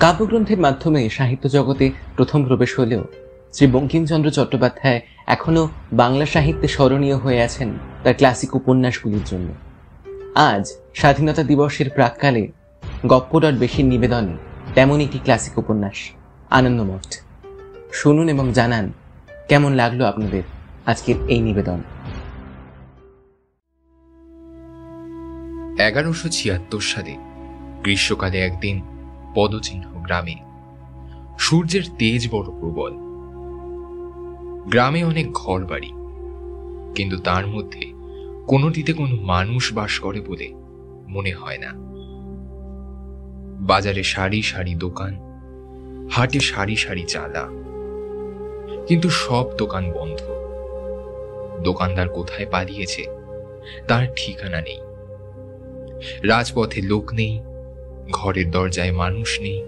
কাব্যগ্রন্থের মাধ্যমে সাহিত্য জগতে প্রথম প্রবেশ হলেও শ্রী বঙ্কিমচন্দ্র চট্টোপাধ্যায় এখনো বাংলা সাহিত্যে স্মরণীয় হয়ে আছেন তার ক্লাসিক উপন্যাসগুলির জন্য। আজ স্বাধীনতা দিবসের প্রাক্কালে গপ্প.বেশির নিবেদনে তেমন একটি ক্লাসিক উপন্যাস আনন্দমঠ। শুনুন এবং জানান কেমন লাগলো আপনাদের আজকের এই নিবেদন। 1176 সালে গ্রীষ্মকালে একদিন পদচিহ্ন গ্রামে সূর্যের তেজ বড় প্রবল। গ্রামে অনেক ঘর বাড়ি, কিন্তু তার মধ্যে কোনোটিতে কোনো মানুষ বাস করে বলে মনে হয় না। বাজারে সারি সারি দোকান, হাটে সারি সারি চালা, কিন্তু সব দোকান বন্ধ। দোকানদার কোথায় পালিয়েছে তার ঠিকানা নেই। রাজপথে লোক নেই, ঘরের দরজায় মানুষ নেই,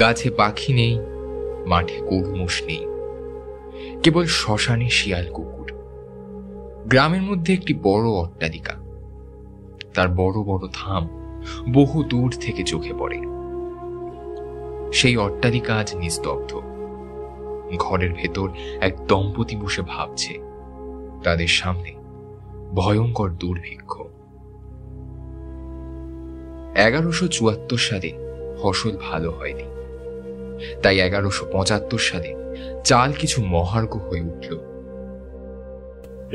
গাছে পাখি নেই, মাঠে গরু মোষ নেই, কেবল শ্মশানে শিয়াল কুকুর। গ্রামের মধ্যে একটি বড় অট্টালিকা, তার বড় বড় থাম বহু দূর থেকে চোখে পড়ে। সেই অট্টালিকা আজ নিস্তব্ধ। ঘরের ভেতর এক দম্পতি বসে ভাবছে, তাদের সামনে ভয়ঙ্কর দুর্ভিক্ষ। 1174 সালে ফসল ভালো হয়নি, তাই 1175 সালে চাল কিছু মহার্ঘ হয়ে উঠল।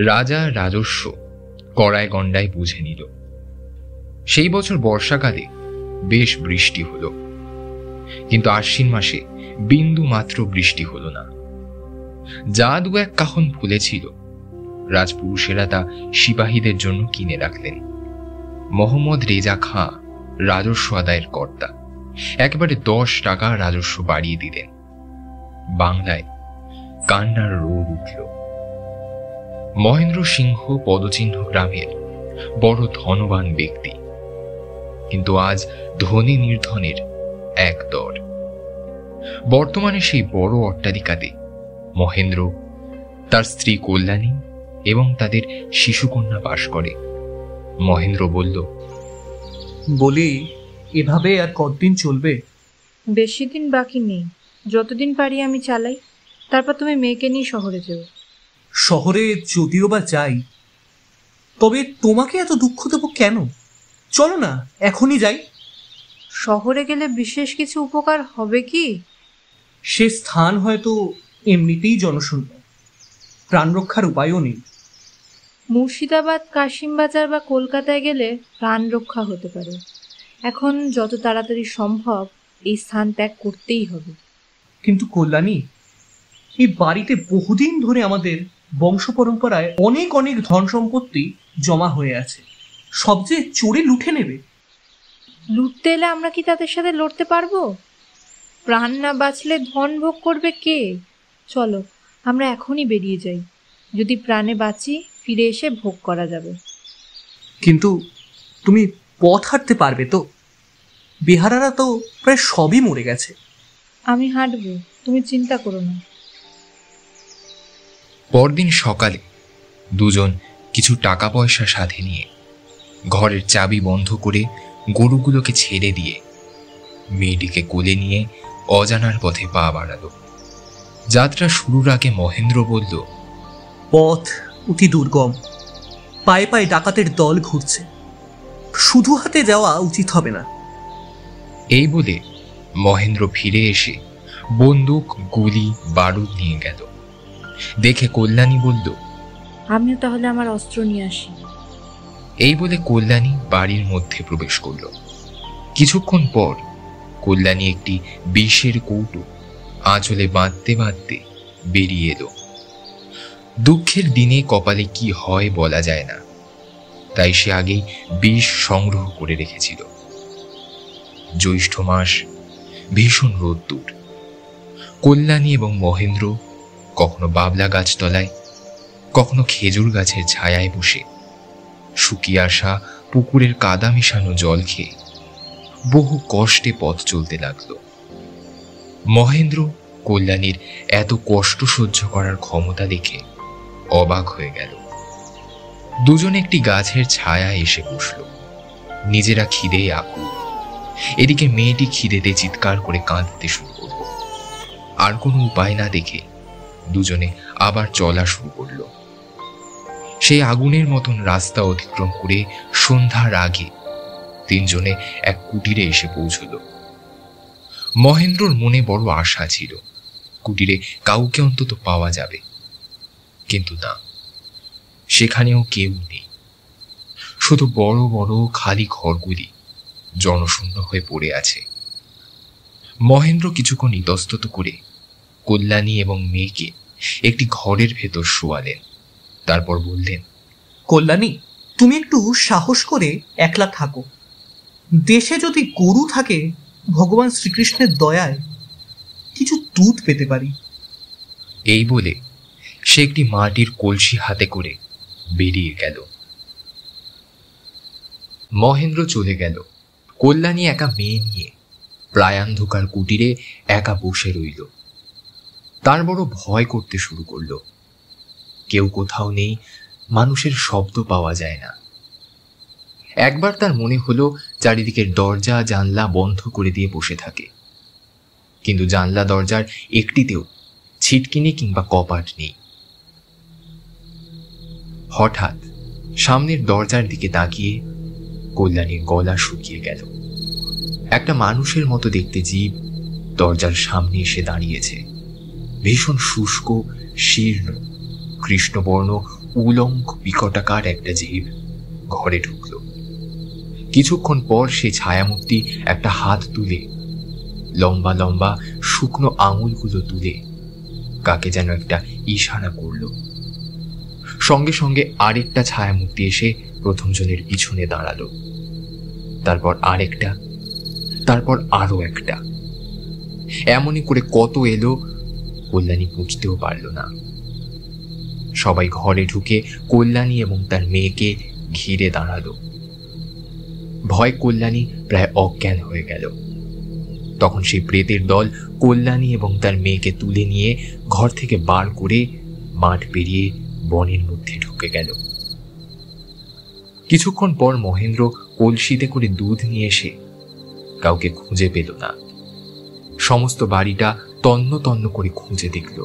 রাজা রাজস্ব কড়ায় গণ্ডায় বুঝে নিল। সেই বছর বর্ষাকালে বেশ বৃষ্টি হলো, কিন্তু আশ্বিন মাসে বিন্দু মাত্র বৃষ্টি হলো না। যা দু এক কাহন ফুলেছিল, রাজপুরুষেরা তা সিপাহীদের জন্য কিনে রাখলেন। মোহাম্মদ রেজা খাঁ রাজস্ব আদায়ের কর্তা একেবারে 10 টাকা রাজস্ব বাড়িয়ে দিলেন। বাংলায় কান্নার রোদ উঠল। মহেন্দ্র সিংহ পদচিহ্ন গ্রামের বড় ধনবান ব্যক্তি, কিন্তু আজ ধনী নির্ধনের এক দর। বর্তমানে সেই বড় অট্টালিকাতে মহেন্দ্র, তার স্ত্রী কল্যাণী এবং তাদের শিশুকন্যা বাস করে। মহেন্দ্র বলল, বলি, এভাবে আর কতদিন চলবে? বেশি দিন বাকি নেই, যতদিন পারি আমি চালাই, তারপর তুমি মেয়েকে নিয়ে শহরে যেও। শহরে যদিও বা যাই, তবে তোমাকে এত দুঃখ দেবো কেন? চলো না, এখনই যাই। শহরে গেলে বিশেষ কিছু উপকার হবে কি? সে স্থান হয়তো এমনিতেই জনশূন্য, প্রাণ রক্ষার উপায়ও নেই। মুর্শিদাবাদ, কাশিমবাজার বা কলকাতায় গেলে প্রাণ রক্ষা হতে পারে। এখন যত তাড়াতাড়ি সম্ভব এই স্থান ত্যাগ করতেই হবে। কিন্তু কল্যাণী, এই বাড়িতে বহুদিন ধরে আমাদের বংশ পরম্পরায় অনেক অনেক ধন সম্পত্তি জমা হয়ে আছে, সব যে চোরে লুটে নেবে। লুটতে এলে আমরা কি তাদের সাথে লড়তে পারবো? প্রাণ না বাঁচলে ধন ভোগ করবে কে? চলো আমরা এখনই বেরিয়ে যাই, যদি প্রাণে বাঁচি ফিরে এসে ভোগ করা যাবে। কিন্তু তুমি পথ হাঁটতে পারবে তো? বেহারারা তো প্রায় সবই মরে গেছে। আমি হাঁটবো, তুমি চিন্তা করো না। পরদিন সকালে দুজন কিছু টাকা পয়সা সাথে নিয়ে ঘরের চাবি বন্ধ করে গরুগুলোকে ছেড়ে দিয়ে মেয়েটিকে কোলে নিয়ে অজানার পথে পা বাড়ালো। যাত্রা শুরুর আগে মহেন্দ্র বলল, পথ অতি দুর্গম, পায়ে পায়ে ডাকাতের দল ঘুরছে, শুধু হাতে যাওয়া উচিত হবে না। এই বলে মহেন্দ্র ফিরে এসে বন্দুক, গুলি, বারুদ নিয়ে গেল। দেখে কল্যাণী বলল, আমিও তাহলে আমার অস্ত্র নিয়ে আসি। এই বলে কল্যাণী বাড়ির মধ্যে প্রবেশ করল। কিছুক্ষণ পর কল্যাণী একটি বিষের কৌটো আঁচলে বাঁধতে বাঁধতে বেরিয়ে এলো। দুঃখের দিনে কপালে কি হয় বলা যায় না, তাই সে আগেই বিষ সংগ্রহ করে রেখেছিল। জ্যৈষ্ঠ মাস, ভীষণ রোদ্দুর। কল্যাণী এবং মহেন্দ্র কখনো বাবলা গাছতলায়, কখনো খেজুর গাছের ছায়ায় বসে শুকিয়ে আসা পুকুরের কাদা মেশানো জল খেয়ে বহু কষ্টে পথ চলতে লাগল। মহেন্দ্র কল্যাণীর এত কষ্ট সহ্য করার ক্ষমতা দেখে অবাক হয়ে গেল। দুজনে একটি গাছের ছায়ায় এসে বসল। নিজেরা খিদে আকুল, এদিকে মেয়েটি খিদেতে চিৎকার করে কাঁদতে শুরু করল। আর কোনো উপায় না দেখে দুজনে আবার চলা শুরু করল। সেই আগুনের মতন রাস্তা অতিক্রম করে সন্ধ্যার আগে তিনজনে এক কুটিরে এসে পৌঁছল। মহেন্দ্রর মনে বড় আশা ছিল কুটিরে কাউকে অন্তত পাওয়া যাবে, কিন্তু না, সেখানেও কেউ নেই। শুধু বড় বড় খালি ঘরগুলি জনশূন্য হয়ে পড়ে আছে। মহেন্দ্র কিছুক্ষণ ইতস্তত করে কল্যাণী এবং মেয়েকে একটি ঘরের ভেতর শোয়ালেন। তারপর বললেন, কল্যাণী, তুমি একটু সাহস করে একলা থাকো। দেশে যদি গরু থাকে, ভগবান শ্রীকৃষ্ণের দয়ায় কিছু দুধ পেতে পারি। এই বলে সে একটি মাটির কলসি হাতে করে বেরিয়ে গেল। মহেন্দ্র চলে গেল। কল্যাণী একা মেয়ে নিয়ে প্রায়ান্ধকার কুটিরে একা বসে রইল। তার বড় ভয় করতে শুরু করল। কেউ কোথাও নেই, মানুষের শব্দ পাওয়া যায় না। একবার তার মনে হলো চারিদিকের দরজা জানলা বন্ধ করে দিয়ে বসে থাকে, কিন্তু জানলা দরজার একটিতেও ছিটকিনি কিংবা কপাট নেই। হঠাৎ সামনের দরজার দিকে তাকিয়ে কল্যাণীর গলা শুকিয়ে গেল। একটা মানুষের মতো দেখতে জীব দরজার সামনে এসে দাঁড়িয়েছে। ভীষণ শুষ্ক, শীর্ণ, কৃষ্ণবর্ণ, উলঙ্ক বিকটাকার একটা জীব ঘরে ঢুকল। কিছুক্ষণ পর সে ছায়ামূর্তি একটা হাত তুলে লম্বা লম্বা শুকনো আঙুলগুলো তুলে কাকে যেন একটা ইশারা করল। সঙ্গে সঙ্গে আরেকটা ছায়ামূর্তি এসে প্রথম জনের পিছনে দাঁড়ালো। তারপর আরেকটা, তারপর আরো একটা। এমনই করে কত এলো কল্যাণী বুঝতেও পারল না। সবাই ঘরে ঢুকে কল্যাণী এবং তার মেয়েকে ঘিরে দাঁড়ালো। ভয় কল্যাণী প্রায় অজ্ঞান হয়ে গেল। তখন সেই প্রেতের দল কল্যাণী এবং তার মেয়েকে তুলে নিয়ে ঘর থেকে বার করে মাঠ পেরিয়ে বনের মধ্যে ঢুকে গেল। কিছুক্ষণ পর মহেন্দ্র কলসিতে করে দুধ নিয়ে এসে কাউকে খুঁজে পেল না। সমস্ত বাড়িটা তন্ন তন্ন করে খুঁজে দেখল।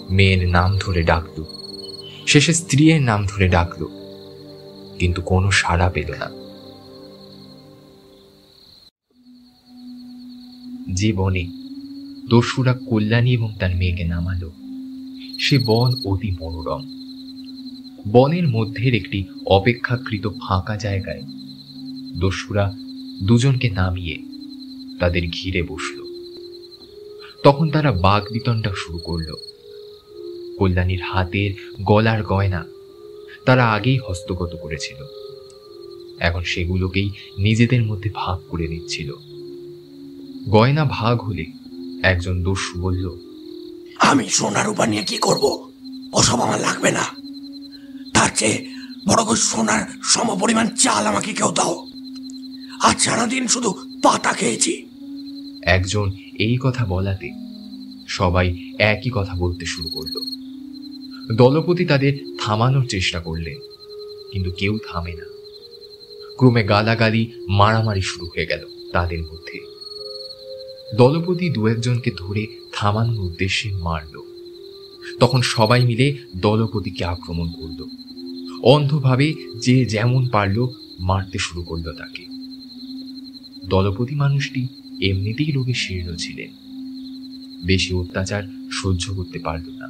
মেয়ের নাম ধরে ডাকল, শেষে স্ত্রীর নাম ধরে ডাকল, কিন্তু কোনো সাড়া পেল না। যে বনে দস্যুরা কল্যাণী এবং তার মেয়েকে নামালো, সে বন অতি মনোরম। বনের মধ্যের একটি অপেক্ষাকৃত ফাঁকা জায়গায় দস্যুরা দুজনকে নামিয়ে তাদের ঘিরে বসল। তখন তারা বাগ বিতণ্ডা শুরু করল। কল্যাণীর হাতের গলার গয়না তারা আগেই হস্তগত করেছিল, এখন সেগুলোকেই নিজেদের মধ্যে ভাগ করে নিচ্ছিল। গয়না ভাগ হলে একজন দস্যু বলল, আমি সোনা রূপা নিয়ে কি করব? ওসব আমার লাগবে না। তার চেয়ে বড় করে সোনার সমপরিমাণ চাল আমাকে কেউ দাও। আজ সারাদিন শুধু পাতা খেয়েছি। একজন এই কথা বলাতে সবাই একই কথা বলতে শুরু করল। দলপতি তাদের থামানোর চেষ্টা করলেন, কিন্তু কেউ থামে না। ক্রমে গালাগালি, মারামারি শুরু হয়ে গেল তাদের মধ্যে। দলপতি দু একজনকে ধরে থামানোর উদ্দেশ্যে মারল। তখন সবাই মিলে দলপতিকে আক্রমণ করল। অন্ধভাবে যে যেমন পারল মারতে শুরু করল তাকে। দলপতি মানুষটি এমনিতেই রোগে শীর্ণ ছিলেন, বেশি অত্যাচার সহ্য করতে পারল না।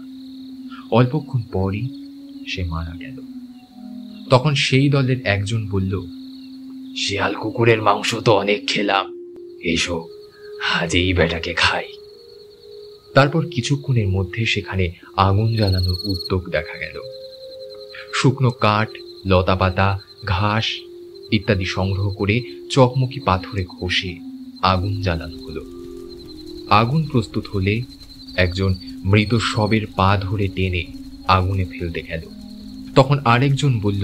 অল্পক্ষণ পরই সে মারা গেল। তখন সেই দলের একজন বলল, শিয়াল কুকুরের মাংস তো অনেক খেলাম, এসো আজ এই বেটাকে খাই। তারপর কিছুক্ষণের মধ্যে সেখানে আগুন জ্বালানোর উদ্যোগ দেখা গেল। শুকনো কাঠ, লতাপাতা, ঘাস ইত্যাদি সংগ্রহ করে চকমকি পাথরে ঘষে আগুন জ্বালানো হলো। আগুন প্রস্তুত হলে একজন মৃত শবের পা ধরে টেনে আগুনে ফেলতে গেল। তখন আরেকজন বলল,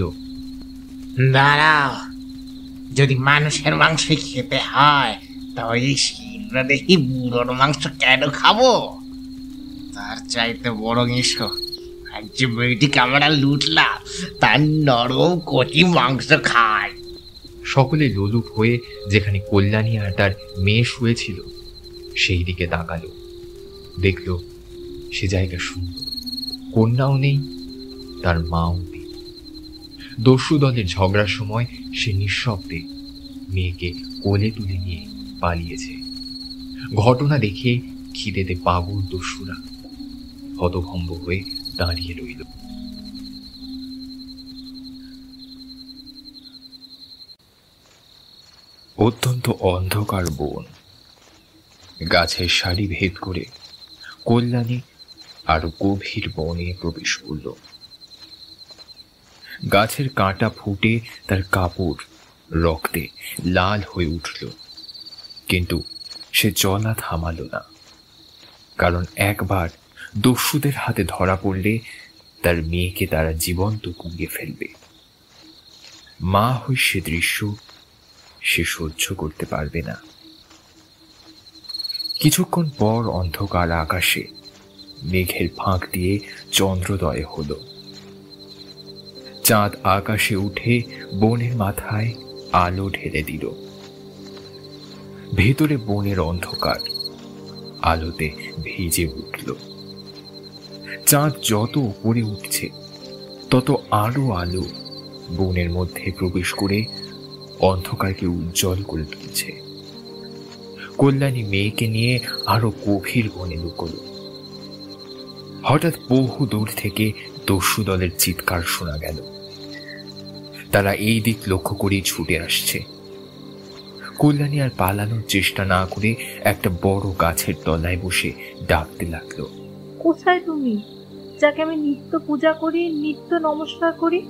দাঁড়াও, যদি মানুষের মাংস খেতে হয় তাহলে শীঘ্র দেখি বুড়োর মাংস কেন খাবো? তার চাইতে বরং এসো আজ যে মেয়েটিকে আমরা লুটলাম তার নরম কচি মাংস খায়। সকলে লোলুপ হয়ে যেখানে কল্যাণী আর তার মেয়ে শুয়েছিল সেই দিকে তাকালো। দেখল সে জায়গা শূন্য, কন্যাও নেই, তার মাও নেই। দস্যু দলের ঝগড়ার সময় সে নিঃশব্দে মেয়েকে কোলে তুলে নিয়ে পালিয়েছে। ঘটনা দেখে খিদেতে পাগল দস্যুরা হতভম্ব হয়ে দাঁড়িয়ে রইল। অত্যন্ত অন্ধকার বন। গাছের সারি ভেদ করে কল্যাণী আরো গভীর বনে প্রবেশ করল। গাছের কাঁটা ফুটে তার কাপড় রক্তে লাল হয়ে উঠল, কিন্তু সে চলা থামাল না, কারণ একবার দস্যুদের হাতে ধরা পড়লে তার মেয়েকে তারা জীবন্ত কুড়িয়ে ফেলবে। মা হয়ে সে দৃশ্য সে সহ্য করতে পারবে না। কিছুক্ষণ পর অন্ধকার আকাশে মেঘের ফাঁক দিয়ে চন্দ্রোদয় হল। চাঁদ আকাশে উঠে বনের মাথায় আলো ঢেলে দিল। ভেতরে বনের অন্ধকার আলোতে ভিজে উঠল। চাঁদ যত উপরে উঠছে তত আরো আলো বনের মধ্যে প্রবেশ করে অন্ধকারকে উজ্জ্বল করে তুলছে। কল্যাণী মেয়েকে নিয়ে আরো গভীর বনে লুকল। হঠাৎ বহু দূর থেকে দস্যু দলের চিৎকার শোনা গেল। তারা এই দিক লক্ষ্য করে ছুটে আসছে। কল্যাণী আর পালানোর চেষ্টা না করে একটা বড় গাছের তলায় বসে ডাকতে লাগলো, কোথায় তুমি, যাকে আমি নিত্য পূজা করি, নিত্য নমস্কার করি,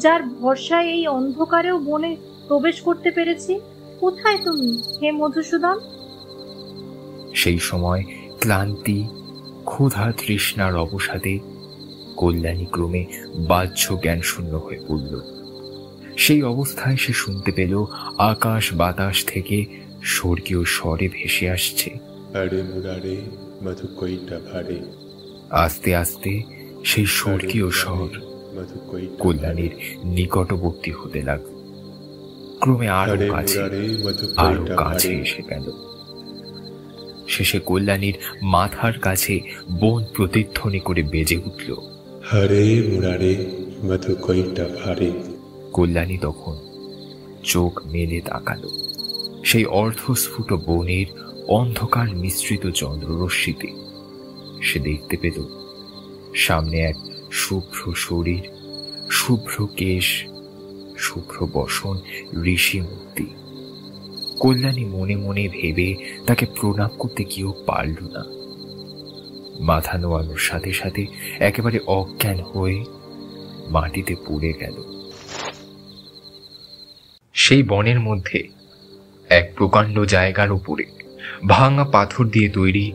যার ভরসায় এই অন্ধকারেও বনে প্রবেশ করতে পেরেছি? কোথায় তুমি হে মধুসূদন? সেই সময় ক্লান্তি, ক্ষুধা, তৃষ্ণার অবসাদে কল্যাণী ক্রমে বাহ্য জ্ঞান শূন্য হয়ে পড়ল। সেই অবস্থায় সে শুনতে পেল আকাশ বাতাস থেকে স্বর্গীয় স্বরে ভেসে আসছে, আরে মুরারে মধু কইটা ভারে। আস্তে আস্তে সেই স্বর্গীয় স্বর কল্যাণীর নিকটবর্তী হতে লাগল। ক্রমে আরো কাছে, আরো কাছে এসে গেল। শেষে কল্যাণীর মাথার কাছে বন প্রতিধ্বনি করে বেজে উঠল, হরে মুরারে মধু কইটা ভারে। কল্যাণী তখন চোখ মেলে তাকালো। সেই অর্ধস্ফুট বনের অন্ধকার মিশ্রিত চন্দ্ররশ্মিতে সে দেখতে পেল সামনে এক শুভ্র শরীর, শুভ্র কেশ, শুভ্র বসন ঋষি মূর্তি। কল্যাণী মনে মনে ভেবে তাকে প্রণাম করতে গিয়েও পারল না। মাথা নোয়ানোর সাথে সাথে একেবারে অজ্ঞান হয়ে মাটিতে পড়ে গেল। সেই বনের মধ্যে এক প্রকাণ্ড জায়গার উপরে ভাঙা পাথর দিয়ে তৈরি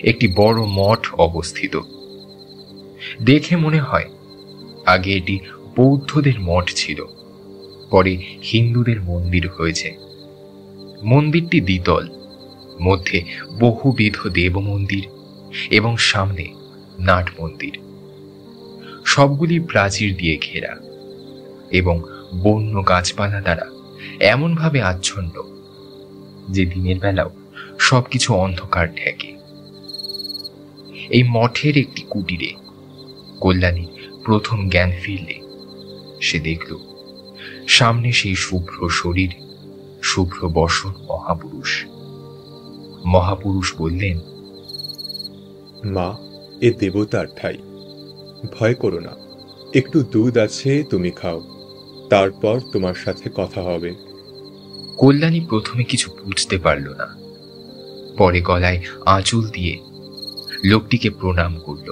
একটি বড় মঠ অবস্থিত। দেখে মনে হয় আগে এটি বৌদ্ধদের মঠ ছিল, পরে হিন্দুদের মন্দির হয়েছে। মন্দিরটি দ্বিতল, মধ্যে বহুবিধ দেব মন্দির এবং সামনে নাট মন্দির। সবগুলি প্রাচীর দিয়ে ঘেরা এবং বন্য গাছপালা দ্বারা এমনভাবে আচ্ছন্ন যে দিনের বেলাও সবকিছু অন্ধকার ঠেকে। এই মঠের একটি কুটিরে কল্যাণী প্রথম জ্ঞান ফিরলে সে দেখল সামনে সেই শুভ্র শরীর, শুভ্র বসন মহাপুরুষ। মহাপুরুষ বললেন, মা, এ দেবতার ঠাই, ভয় করো না। একটু দুধ আছে, তুমি খাও, তারপর তোমার সাথে কথা হবে। কল্যাণী প্রথমে কিছু বুঝতে পারল না, পরে গলায় আঁচল দিয়ে লোকটিকে প্রণাম করল।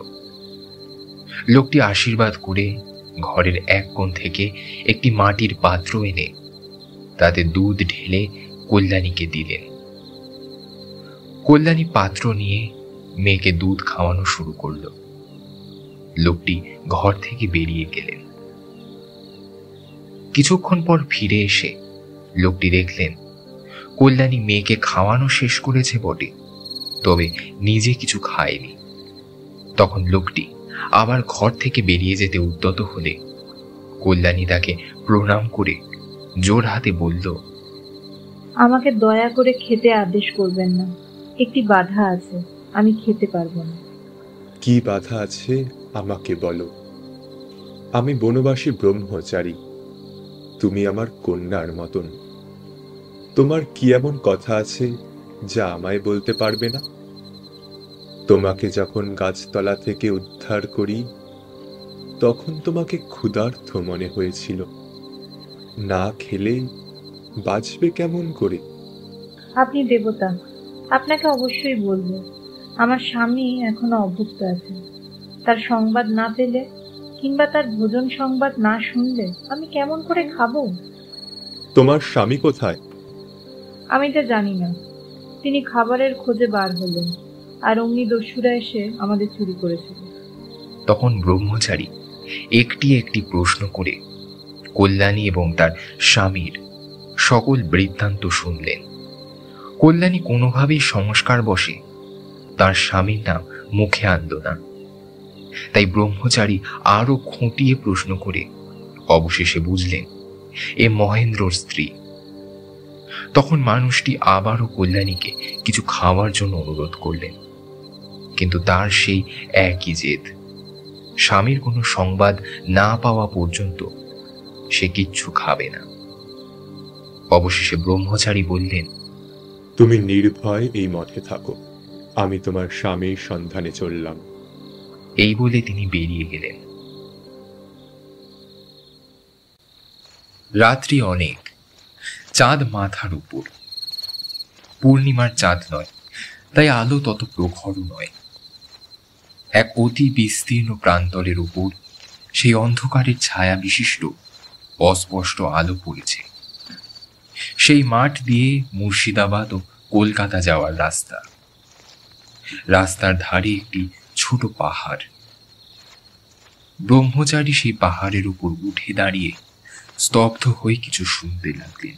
লোকটি আশীর্বাদ করে ঘরের এক কোণ থেকে একটি মাটির পাত্র এনে তাতে দুধ ঢেলে কল্যাণীকে দিলেন। কল্যাণী পাত্র নিয়ে মেয়েকে দুধ খাওয়ানো শুরু করল। লোকটি ঘর থেকে বেরিয়ে গেলেন। কিছুক্ষণ পর ফিরে এসে লোকটি দেখলেন কল্যাণী মেয়েকে খাওয়ানো শেষ করেছে বটে, তবে নিজে কিছু খায়নি। তখন লোকটি আবার ঘর থেকে বেরিয়ে যেতে উদ্যত হলে কল্যাণী তাকে প্রণাম করে জোর হাতে বলল, আমাকে দয়া করে খেতে আদেশ করবেন না, একটি বাধা আছে, আমি খেতে পারবো না। কি বাধা আছে আমাকে বলো। আমি বনবাসী ব্রহ্মচারী, তুমি আমার কন্যার মতন। তোমার কি এমন কথা আছে যা আমায় বলতে পারবে না? তোমাকে যখন গাছতলা থেকে উদ্ধার করি তখন তোমাকে ক্ষুধার্ত মনে হয়েছিল। না খেলে বাঁচবে কেমন করে? আপনি দেবতা, আপনাকে অবশ্যই বলবো। আমার স্বামী এখনো অভুক্ত আছে। তার সংবাদ না পেলে কিংবা তার ভোজন সংবাদ না শুনলে আমি কেমন করে খাবো? তোমার স্বামী কোথায়? আমি তা জানি না। তিনি খাবারের খোঁজে বার হলেন, আর অমনি দস্যুরা এসে আমাদের চুরি করেছিল। তখন ব্রহ্মচারী একটি একটি প্রশ্ন করে কল্যাণী এবং তার স্বামীর সকল বৃত্তান্ত শুনলেন। কল্যাণী কোনোভাবেই সংস্কার বশে তার স্বামীর নাম মুখে আনল না। তাই ব্রহ্মচারী আরো খুঁটিয়ে প্রশ্ন করে অবশেষে বুঝলেন এ মহেন্দ্রর স্ত্রী। তখন মানুষটি আবারও কল্যাণীকে কিছু খাওয়ার জন্য অনুরোধ করলেন, কিন্তু তার সেই একই জেদ। স্বামীর কোনো সংবাদ না পাওয়া পর্যন্ত সে কিচ্ছু খাবে না। অবশেষে ব্রহ্মচারী বললেন, তুমি নির্ভয় এই মঠে থাকো, আমি তোমার স্বামীর সন্ধানে চললাম। এই বলে তিনি বেরিয়ে গেলেন। রাত্রি অনেক, চাঁদ মাথার উপর। পূর্ণিমার চাঁদ নয়, তাই আলো তত প্রখরও নয়। এক অতি বিস্তীর্ণ প্রান্তরের উপর সেই অন্ধকারের ছায়া বিশিষ্ট অস্পষ্ট আলো পড়েছে। সেই মাঠ দিয়ে মুর্শিদাবাদ ও কলকাতা যাওয়ার রাস্তা। রাস্তার ধারে একটি ছোট পাহাড়। ব্রহ্মচারী সেই পাহাড়ের উপর উঠে দাঁড়িয়ে স্তব্ধ হয়ে কিছু শুনতে লাগলেন।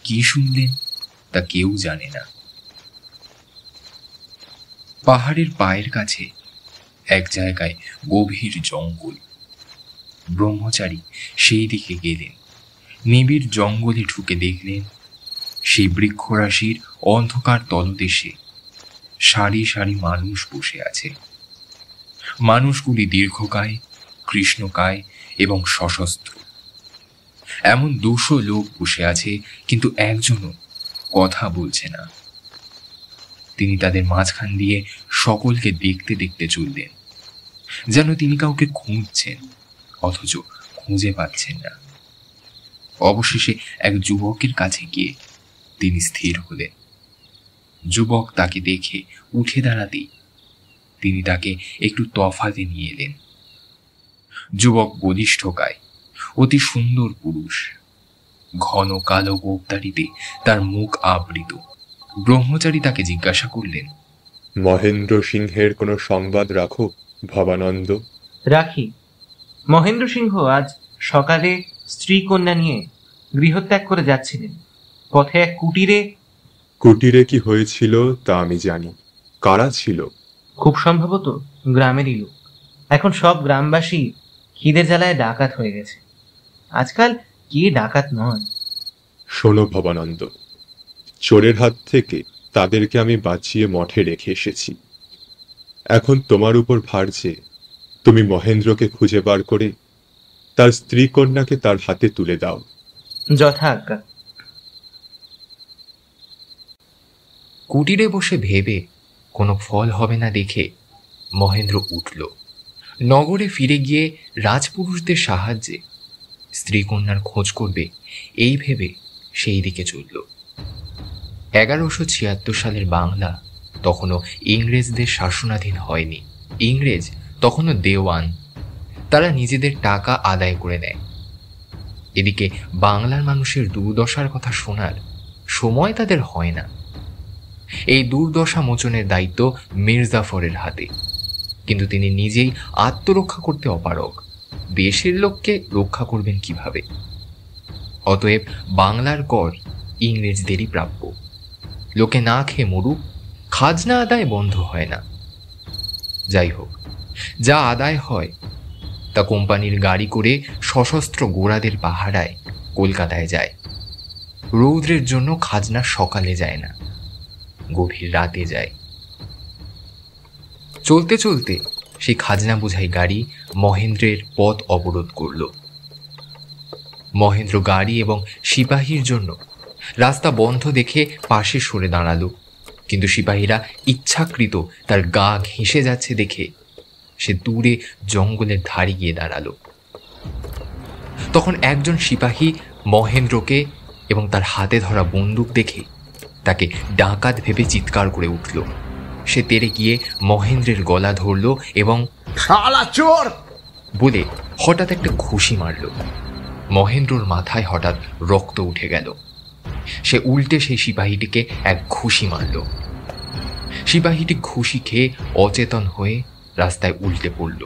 কি শুনলেন তা কেউ জানে না। পাহাড়ের পায়ের কাছে এক জায়গায় গভীর জঙ্গল। ব্রহ্মচারী সেই দিকে গেলেন। নিবিড় জঙ্গলে ঢুকে দেখলেন সেই বৃক্ষরাশির অন্ধকার তলদেশে সারি সারি মানুষ বসে আছে। মানুষগুলি দীর্ঘকায়, কৃষ্ণকায় এবং সশস্ত্র। এমন 200 লোক বসে আছে, কিন্তু একজনও কথা বলছে না। তিনি তাদের মাঝখান দিয়ে সকলকে দেখতে দেখতে চললেন, যেন তিনি কাউকে খুঁজছেন, অথচ খুঁজে পাচ্ছেন না। অবশেষে এক যুবকের কাছে গিয়ে তিনি স্থির হলেন। যুবক তাকে দেখে উঠে দাঁড়াতেই তিনি তাকে একটু তফাতে নিয়ে এলেন। যুবক বলিষ্ঠকায়, অতি সুন্দর পুরুষ। ঘন কালো গোঁফদাড়িতে তার মুখ আবৃত। ব্রহ্মচারী তাকে জিজ্ঞাসা করলেন, মহেন্দ্র সিংহের কোনো সংবাদ রাখো ভবানন্দ? রাখি। মহেন্দ্র সিংহ আজ সকালে স্ত্রী কন্যা নিয়ে গৃহত্যাগ করে যাচ্ছিলেন। পথে এক কুটিরে কি হয়েছিল তা আমি জানি। কারা ছিল? খুব সম্ভবত গ্রামেরই লোক। এখন সব গ্রামবাসী খিদের জ্বালায় ডাকাত হয়ে গেছে। আজকাল কে ডাকাত নয়। শোনো ভবানন্দ, চোরের হাত থেকে তাদেরকে আমি বাঁচিয়ে মঠে রেখে এসেছি। এখন তোমার উপর ভার যে তুমি মহেন্দ্রকে খুঁজে বার করে তার স্ত্রী কন্যাকে তার হাতে তুলে দাও। যথা আজ্ঞা। কুটিরে বসে ভেবে কোনো ফল হবে না দেখে মহেন্দ্র উঠল। নগরে ফিরে গিয়ে রাজপুরুষদের সাহায্যে স্ত্রী কন্যার খোঁজ করবে এই ভেবে সেই দিকে চলল। 1176 সালের বাংলা তখনও ইংরেজদের শাসনাধীন হয়নি। ইংরেজ তখনও দেওয়ান। তারা নিজেদের টাকা আদায় করে নেয়। এদিকে বাংলার মানুষের দুর্দশার কথা শোনার সময় তাদের হয় না। এই দুর্দশা মোচনের দায়িত্ব মির্জাফরের হাতে, কিন্তু তিনি নিজেই আত্মরক্ষা করতে অপারগ। দেশের লোককে রক্ষা করবেন কিভাবে? অতএব বাংলার কর ইংরেজদেরই প্রাপ্য। লোকে না খেয়ে মরুক, খাজনা আদায় বন্ধ হয় না। যাই হোক, যা আদায় হয় তা কোম্পানির গাড়ি করে সশস্ত্র গোড়াদের পাহারায় কলকাতায় যায়। রৌদ্রের জন্য খাজনা সকালে যায় না, গভীর রাতে যায়। চলতে চলতে সেই খাজনা বোঝাই গাড়ি মহেন্দ্রের পথ অবরোধ করল। মহেন্দ্র গাড়ি এবং সিপাহীর জন্য রাস্তা বন্ধ দেখে পাশে সরে দাঁড়ালো, কিন্তু সিপাহীরা ইচ্ছাকৃত তার গা ঘেঁষে যাচ্ছে দেখে সে দূরে জঙ্গলের ধারে গিয়ে দাঁড়ালো। তখন একজন সিপাহী মহেন্দ্রকে এবং তার হাতে ধরা বন্দুক দেখে তাকে ডাকাত ভেবে চিৎকার করে উঠল। সে তেড়ে গিয়ে মহেন্দ্রের গলা ধরল এবং শালা চোর বলে হঠাৎ একটা ঘুষি মারল। মহেন্দ্রর মাথায় হঠাৎ রক্ত উঠে গেল। সে উল্টে সেই সিপাহীটিকে এক ঘুষি মারল। সিপাহীটি ঘুষি খেয়ে অচেতন হয়ে রাস্তায় উল্টে পড়ল।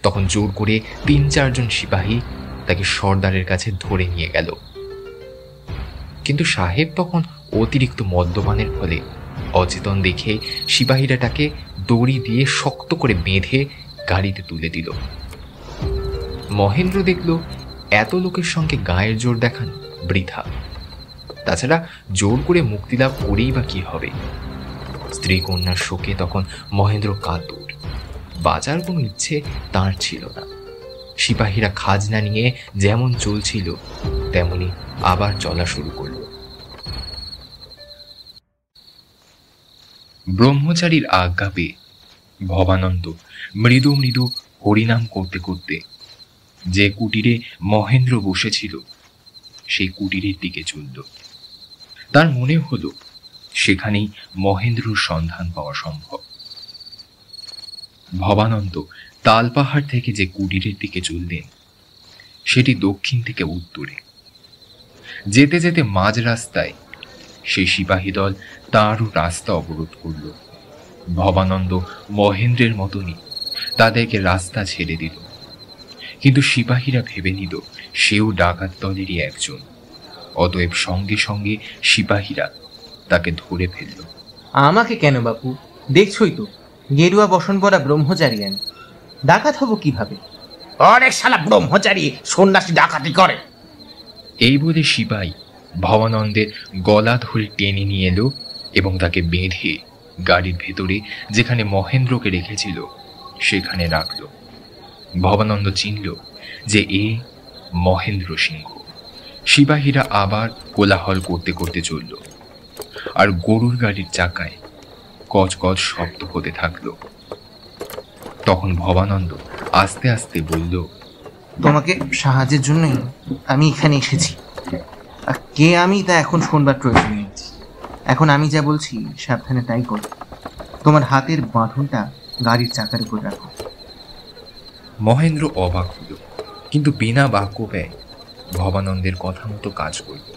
তখন জোর করে ৩-৪ জন সিপাহী তাকে সর্দারের কাছে ধরে নিয়ে গেল। কিন্তু সাহেব তখন অতিরিক্ত মদ্যপানের ফলে অচেতন দেখে সিপাহীরা তাকে দড়ি দিয়ে শক্ত করে বেঁধে গাড়িতে তুলে দিল। মহেন্দ্র দেখল এত লোকের সঙ্গে গায়ের জোর দেখানো বৃথা। তাছাড়া জোর করে মুক্তিলাভ করেই বা কি হবে? স্ত্রী কন্যার শোকে তখন মহেন্দ্র কাতর। বাঁচার কোনো ইচ্ছে তার ছিল না। সিপাহীরা খাজনা নিয়ে যেমন চলছিল তেমনি আবার চলা শুরু করল। ব্রহ্মচারীর আজ্ঞা পেয়ে ভবানন্দ মৃদু মৃদু হরিনাম করতে করতে যে কুটিরে মহেন্দ্র বসেছিল সেই কুটিরের দিকে চলল। তার মনে হলো সেখানেই মহেন্দ্রর সন্ধান পাওয়া সম্ভব। ভবানন্দ তালপাহাড় থেকে যে কুটিরের দিকে চললেন সেটি দক্ষিণ থেকে উত্তরে। যেতে যেতে মাঝ রাস্তায় সেই সিপাহী দল তাঁরও রাস্তা অবরোধ করল। ভবানন্দ মহেন্দ্রের মতনই তাদেরকে রাস্তা ছেড়ে দিল, কিন্তু সিপাহীরা ভেবে নিল সেও ডাকাত দলেরই একজন। অতএব সঙ্গে সঙ্গে সিপাহীরা তাকে ধরে ফেলল। আমাকে কেন বাপু? দেখছই তো গেরুয়া বসন পরা ব্রহ্মচারী আমি, ডাকাত হব কিভাবে? অনেক শালা ব্রহ্মচারী সন্ন্যাসী ডাকাতি করে। এই বলে সিপাহী ভবানন্দের গলা ধরে টেনে নিয়ে এলো এবং তাকে বেঁধে গাড়ির ভেতরে যেখানে মহেন্দ্রকে রেখেছিল সেখানে রাখল। ভবানন্দ চিনল যে এ মহেন্দ্র সিংহ। সিপাহীরা আবার কোলাহল করতে করতে চলল, আর গরুর গাড়ির চাকায় কচকচ শব্দ হতে থাকলো। তখন ভবানন্দ আস্তে আস্তে বলল, তোমাকে সাহায্যের জন্যই আমি এখানে এসেছি। আর কে আমি তা এখন শোনবার প্রয়োজন নেই। এখন আমি যা বলছি সাবধানে তাই করো। তোমার হাতের বাঁধনটা গাড়ির চাকার উপর রাখো। মহেন্দ্র অবাক হল, কিন্তু বিনা বাক্য ব্যয় ভবানন্দের কথা মতো কাজ করল।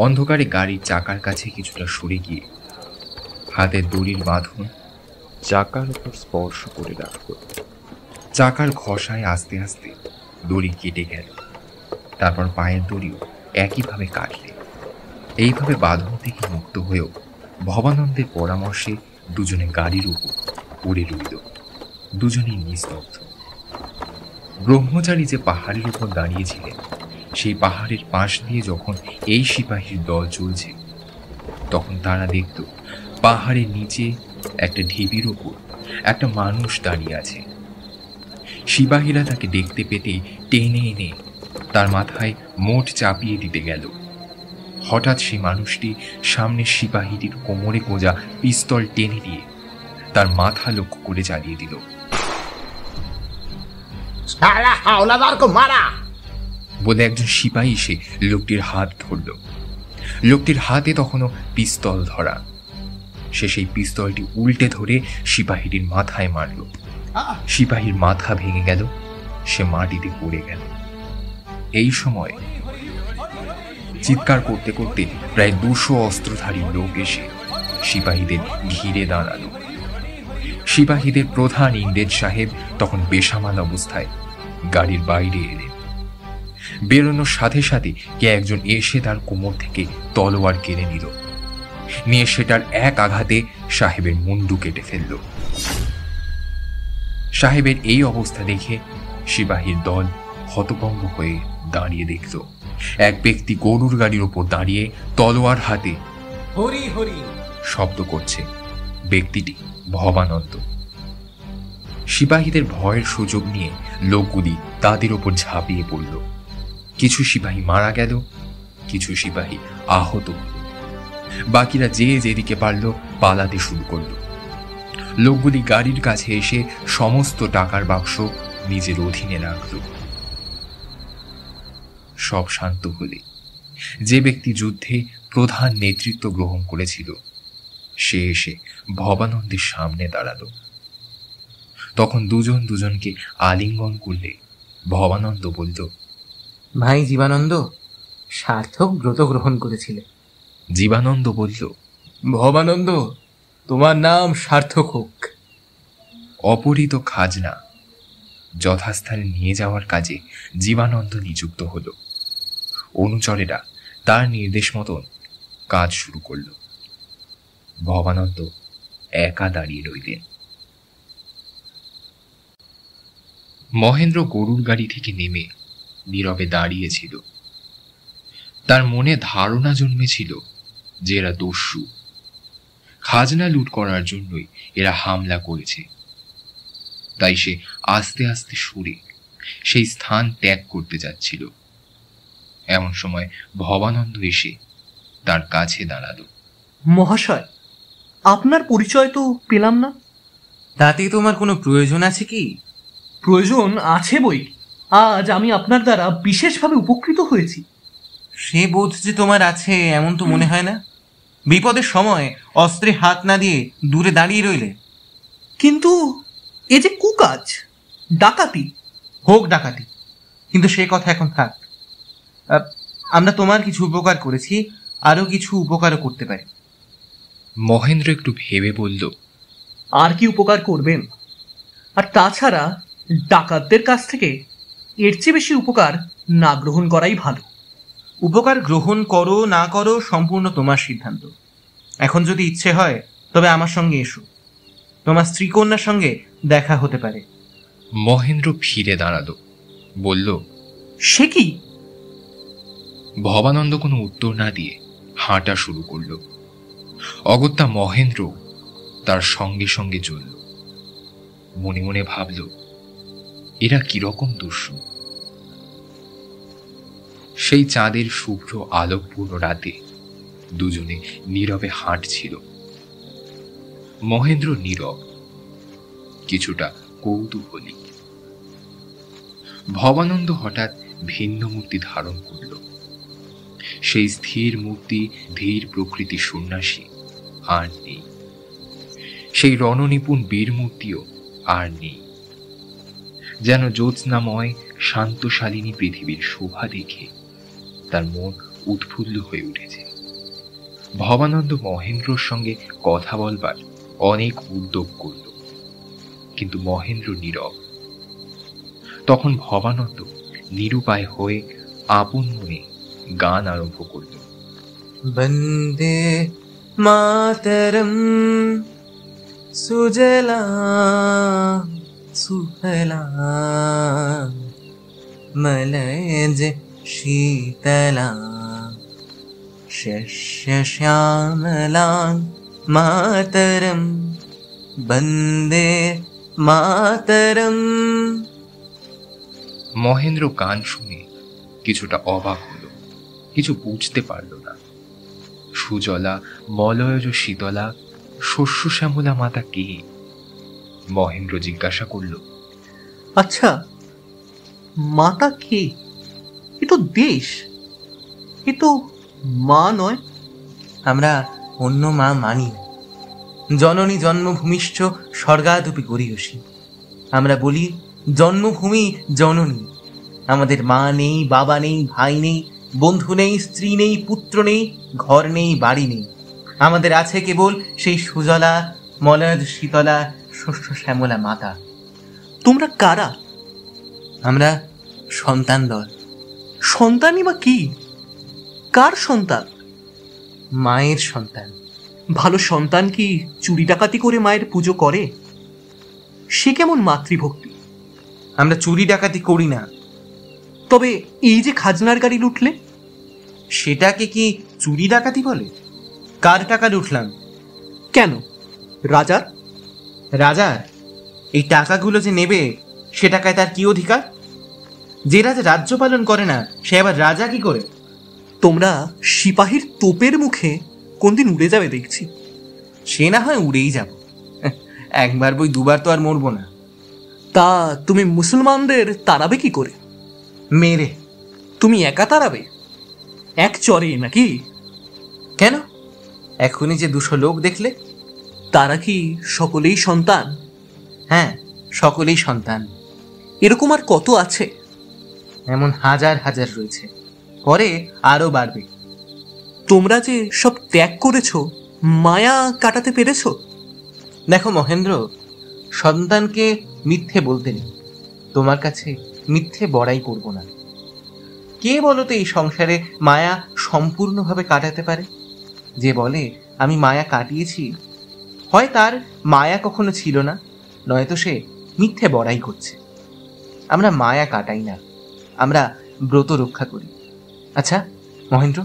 অন্ধকারে গাড়ির চাকার কাছে কিছুটা সরে গিয়ে হাতের দড়ির বাঁধন চাকার উপর স্পর্শ করে রাখল। চাকার ঘষায় আস্তে আস্তে দড়ি কেটে গেল। তারপর পায়ের দড়িও একইভাবে কাটলে। এইভাবে বাঁধন থেকে মুক্ত হয়েও ভবানন্দের পরামর্শে দুজনে গাড়ির উপর পড়ে রইল। দুজনেই নিস্তব্ধ। ব্রহ্মচারী যে পাহাড়ের উপর দাঁড়িয়েছিলেন সেই পাহাড়ের পাশ দিয়ে যখন এই সিপাহীর দল চলছে তখন তারা দেখত পাহাড়ের নিচে একটা ঢিবির ওপর একটা মানুষ দাঁড়িয়ে আছে। সিপাহীরা তাকে দেখতে পেতেই টেনে এনে তার মাথায় মোট চাপিয়ে দিতে গেল। হঠাৎ সেই মানুষটি সামনের সিপাহীটির কোমরে গোজা পিস্তল টেনে দিয়ে তার মাথা লক্ষ্য করে চালিয়ে দিল। বলে একজন সিপাহী এসে লোকটির হাত ধরল। লোকটির হাতে তখনও পিস্তল ধরা। সে সেই পিস্তলটি উল্টে ধরে সিপাহীটির মাথায় মারল। সিপাহীর মাথা ভেঙে গেল, সে মাটিতে পড়ে গেল। এই সময় চিৎকার করতে করতে প্রায় 200 অস্ত্রধারী লোক এসে সিপাহীদের ঘিরে দাঁড়ালো। সিপাহীদের প্রধান ইংরেজ সাহেব তখন বেসামাল অবস্থায় গাড়ির বাইরে এলেন। বেরোনোর সাথে সাথে কে একজন এসে তার কোমর থেকে তলোয়ার কেড়ে নিল, নিয়ে সেটার এক আঘাতে সাহেবের মুন্ডু কেটে ফেলল। সাহেবের এই অবস্থা দেখে সিপাহীর দল হতভম্ব হয়ে দাঁড়িয়ে দেখল এক ব্যক্তি গরুর গাড়ির ওপর দাঁড়িয়ে তলোয়ার হাতে হরি হরি শব্দ করছে। ব্যক্তিটি ভবানন্দ। সিপাহীদের ভয়ের সুযোগ নিয়ে লোকগুলি তাদের ওপর ঝাঁপিয়ে পড়ল। কিছু সিপাহী মারা গেল, কিছু সিপাহী আহত হল, বাকিরা যে যেদিকে পারল পালাতে শুরু করল। লোকগুলি গাড়ির কাছে এসে সমস্ত টাকার বাক্স নিজের অধীনে রাখল। সব শান্ত হলে যে ব্যক্তি যুদ্ধে প্রধান নেতৃত্ব গ্রহণ করেছিল সে এসে ভবানন্দের সামনে দাঁড়ালো। তখন দুজন দুজনকে আলিঙ্গন করলে ভবানন্দ বলল, ভাই জীবানন্দ, সার্থক ব্রত গ্রহণ করেছিলে। জীবানন্দ বলল, ভবানন্দ, তোমার নাম সার্থক হোক। অপহৃত খাজনা যথাস্থানে নিয়ে যাওয়ার কাজে জীবানন্দ নিযুক্ত হল। অনুচরেরা তার নির্দেশ মতন কাজ শুরু করল। ভবানন্দ একা দাঁড়িয়ে রইলেন। মহেন্দ্র গরুর গাড়ি থেকে নেমে নীরবে দাঁড়িয়েছিল। তার মনে ধারণা জন্মেছিল যে এরা দস্যু, খাজনা লুট করার জন্যই এরা হামলা করেছে। তাই সে আস্তে আস্তে সরে সেই স্থান ত্যাগ করতে যাচ্ছিল। এমন সময় ভবানন্দ এসে তার কাছে দাঁড়ালো। মহাশয়, আপনার পরিচয় তো পেলাম না। তাতে তোমার কোনো প্রয়োজন আছে কি? প্রয়োজন আছে বই। আজ আমি আপনার দ্বারা বিশেষভাবে উপকৃত হয়েছি। সে বোধ যে তোমার আছে এমন তো মনে হয় না। বিপদের সময় অস্ত্রে হাত না দিয়ে দূরে দাঁড়িয়ে রইলে। কিন্তু এ যে কুকাজ, ডাকাতি। হোক ডাকাতি, কিন্তু সে কথা এখন থাক। আমরা তোমার কিছু উপকার করেছি, আরো কিছু উপকারও করতে পারি। মহেন্দ্র একটু ভেবে বলল, আর কি উপকার করবেন? আর তাছাড়া ডাকাতদের কাছ থেকে এর চেয়ে বেশি উপকার না গ্রহণ করাই ভালো। উপকার গ্রহণ করো না করো সম্পূর্ণ তোমার সিদ্ধান্ত। এখন যদি ইচ্ছে হয় তবে আমার সঙ্গে এসো, তোমার স্ত্রীকন্যার সঙ্গে দেখা হতে পারে। মহেন্দ্র ফিরে দাঁড়ালো, বলল, সে কি? ভবানন্দ কোনো উত্তর না দিয়ে হাঁটা শুরু করল। অগত্যা মহেন্দ্র তার সঙ্গে সঙ্গে চলল। মনে মনে ভাবল, এরা কিরকম দস্যু। সেই চাঁদের শুভ্র আলোকপূর্ণ রাতে দুজনে নীরবে হাঁটছিল। মহেন্দ্র নীরব, কিছুটা কৌতূহলী। ভবানন্দ হঠাৎ ভিন্ন মূর্তি ধারণ করল। সেই স্থির মূর্তি, ধীর প্রকৃতি সন্ন্যাসী আর নেই। সেই রণনিপুণ বীর মূর্তিও আর নেই। যেন জ্যোৎস্নাময় শান্তশালিনী পৃথিবীর শোভা দেখে তার মন উৎফুল্ল হয়ে উঠেছে। ভবানন্দ মহেন্দ্রর সঙ্গে কথা বলবার অনেক উদ্যোগ করল, কিন্তু মহেন্দ্র নীরব। তখন ভবানন্দ নিরুপায় হয়ে আপন মনে গান আরম্ভ করল। বন্দে মাতরম সুজলা সুফলা মলয়জ শীতলা শস্য শ্যামলা মাতরম বন্দে মাতরম। মহেন্দ্র গান শুনে কিছুটা অবাক হলো, কিছু বুঝতে পারল না। সুজলা মলয়জ শীতলা শস্য শ্যামলা মাতা কে? মহেন্দ্র জিজ্ঞাসা করল, আচ্ছা, মাতা কে? এ তো দেশ, এ তো মা নয়। আমরা অন্য মা মানি না। জননী জন্মভূমিষ্ঠ স্বর্গাদপি গরীয়সী। আমরা বলি জন্মভূমি জননী। আমাদের মা নেই, বাবা নেই, ভাই নেই, বন্ধু নেই, স্ত্রী নেই, পুত্র নেই, ঘর নেই, বাড়ি নেই। আমাদের আছে কেবল সেই সুজলা মলয়জ শীতলা শস্য শ্যামলা মাতা। তোমরা কারা? আমরা সন্তান দল। সন্তানই বা কি? কার সন্তান? মায়ের সন্তান। ভালো সন্তান কি চুরি ডাকাতি করে মায়ের পুজো করে? সে কেমন মাতৃভক্তি? আমরা চুরি ডাকাতি করি না, তবে এই যে খাজনার গাড়ি লুটলে, সেটাকে কি চুরি ডাকাতি বলে? কার টাকা লুটলাম? কেন রাজার? রাজার? এই টাকাগুলো যে নেবে সে টাকায় তার কি অধিকার? যে রাজা রাজ্য পালন করে না সে আবার রাজা কি করে? তোমরা সিপাহীর তোপের মুখে কোনদিন উড়ে যাবে দেখছি। সে না হয় উড়েই যাব, একবার বই দুবার তো আর মরবো না। তা তুমি মুসলমানদের তাড়াবে কি করে? মেরে। তুমি একা তাড়াবে? এক চরে নাকি? কেন? এখনই যে 200 লোক দেখলে, তারা কি সকলেই সন্তান? হ্যাঁ, সকলেই সন্তান। এরকম আর কত আছে? এমন হাজার হাজার রয়েছে, পরে আরো বাড়বে। তোমরা যে সব ত্যাগ করেছ, মায়া কাটাতে পেরেছ? দেখো মহেন্দ্র, সন্তানকে মিথ্যে বলতে নেই, তোমার কাছে মিথ্যে বড়াই করব না। কে বলো তো এই সংসারে মায়া সম্পূর্ণভাবে কাটাতে পারে? যে বলে আমি মায়া কাটিয়েছি, হয় তার মায়া কখনো ছিল না, নয়তো সে মিথ্যে বড়াই করছে। আমরা মায়া কাটাই না, আমরা ব্রত রক্ষা করি। আচ্ছা মহেন্দ্র,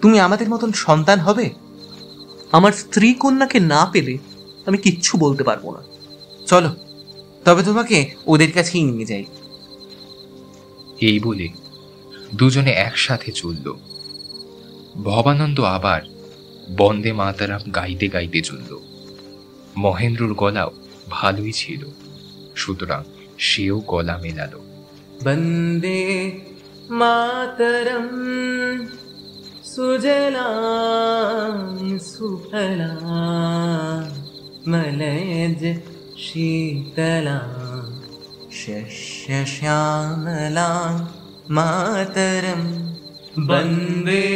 তুমি আমাদের মতন সন্তান হবে? আমার স্ত্রী কন্যাকে না পেলে আমি কিচ্ছু বলতে পারবো না। চলো তবে তোমাকে ওদের কাছেই নিয়ে যাই। এই বলে দুজনে একসাথে চলল। ভবানন্দ আবার বন্দে মাতারাম গাইতে গাইতে চলল। মহেন্দ্রর গলাও ভালোই ছিল, সুতরাং সেও গলা মেলালো। বন্দে মাতরম সুজলাং সুফলাং মলয়জ শীতলাং শস্য শ্যামলাং মাতরম বন্দে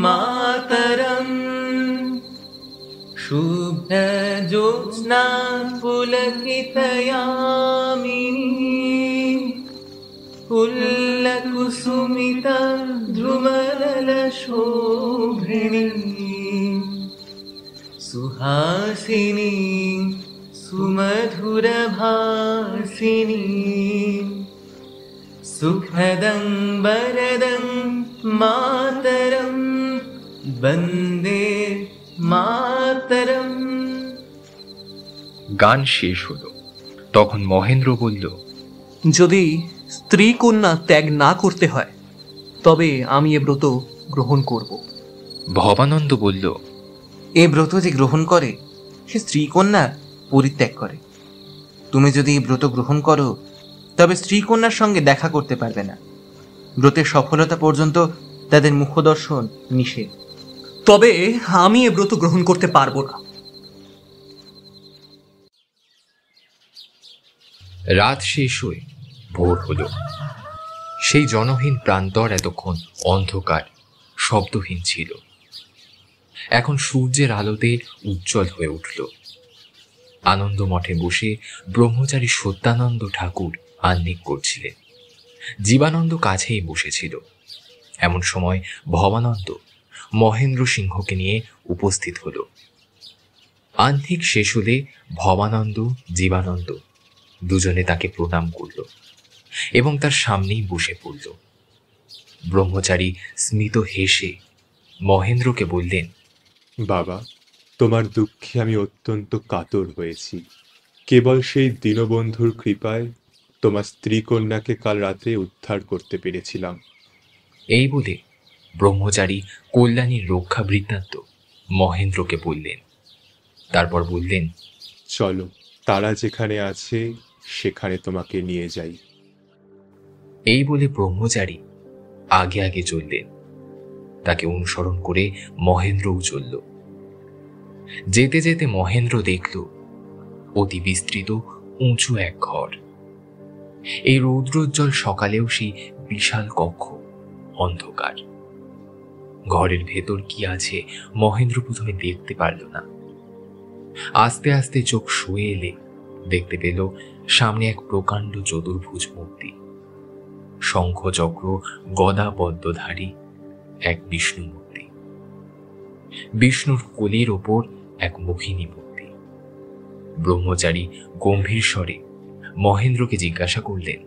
মাতরম শুভ্র জ্যোৎস্না পুলকিতয়ামিনী পুল্লকুসুমিতা ধ্রুমদলশোভিনী সুহাসিনী সুমধুরভাসিনী সুখদং বরদং মাতরম বন্দে মাতরম। গান শেষ হলো। তখন মহেন্দ্র বলল, যদি স্ত্রী কন্যা ত্যাগ না করতে হয় তবে আমি এ ব্রত গ্রহণ করব। ভবানন্দ বলল, এ ব্রত যে গ্রহণ করে সে স্ত্রী কন্যা পরিত্যাগ করে। তুমি যদি এই ব্রত গ্রহণ করো তবে স্ত্রী কন্যার সঙ্গে দেখা করতে পারবে না। ব্রতের সফলতা পর্যন্ত তাদের মুখদর্শন নিষেধ। তবে আমি এ ব্রত গ্রহণ করতে পারবো না। রাত শেষ হয়ে ভোর হলো। সেই জনহীন প্রান্তর এতক্ষণ অন্ধকার, শব্দহীন ছিল, এখন সূর্যের আলোতে উজ্জ্বল হয়ে উঠল। আনন্দ মঠে বসে ব্রহ্মচারী সত্যানন্দ ঠাকুর আহ্নিক করছিলেন। জীবানন্দ কাছেই বসেছিল। এমন সময় ভবানন্দ মহেন্দ্র সিংহকে নিয়ে উপস্থিত হল। আহ্নিক শেষ হলে ভবানন্দ, জীবানন্দ দুজনে তাকে প্রণাম করল এবং তার সামনেই বসে পড়ল। ব্রহ্মচারী স্মিত হেসে মহেন্দ্রকে বললেন, বাবা, তোমার দুঃখে আমি অত্যন্ত কাতর হয়েছি। কেবল সেই দীনবন্ধুর কৃপায় তোমার স্ত্রী কন্যাকে কাল রাতে উদ্ধার করতে পেরেছিলাম। এই বলে ব্রহ্মচারী কল্যাণীর রক্ষা বৃত্তান্ত মহেন্দ্রকে বললেন। তারপর বললেন, চলো, তারা যেখানে আছে সেখানে তোমাকে নিয়ে যাই। এই বলে ব্রহ্মচারী আগে আগে চললেন। তাকে অনুসরণ করে মহেন্দ্রও চলল। যেতে যেতে মহেন্দ্র দেখল অতি বিস্তৃত উঁচু এক ঘর। এই রৌদ্রোজ্জ্বল সকালেও সেই বিশাল কক্ষ অন্ধকার। ঘরের ভেতর কি আছে মহেন্দ্র প্রথমে দেখতে পারল না। আস্তে আস্তে চোখ শুয়ে এলে দেখতে পেল সামনে এক প্রকাণ্ড চতুর্ভুজ মূর্তি। শঙ্খ চক্র গদা পদ্মধারী এক বিষ্ণু মূর্তি। বিষ্ণুর কোলের ওপর এক মোহিনী মূর্তি। ব্রহ্মচারী গম্ভীর স্বরে মহেন্দ্রকে জিজ্ঞাসা করলেন,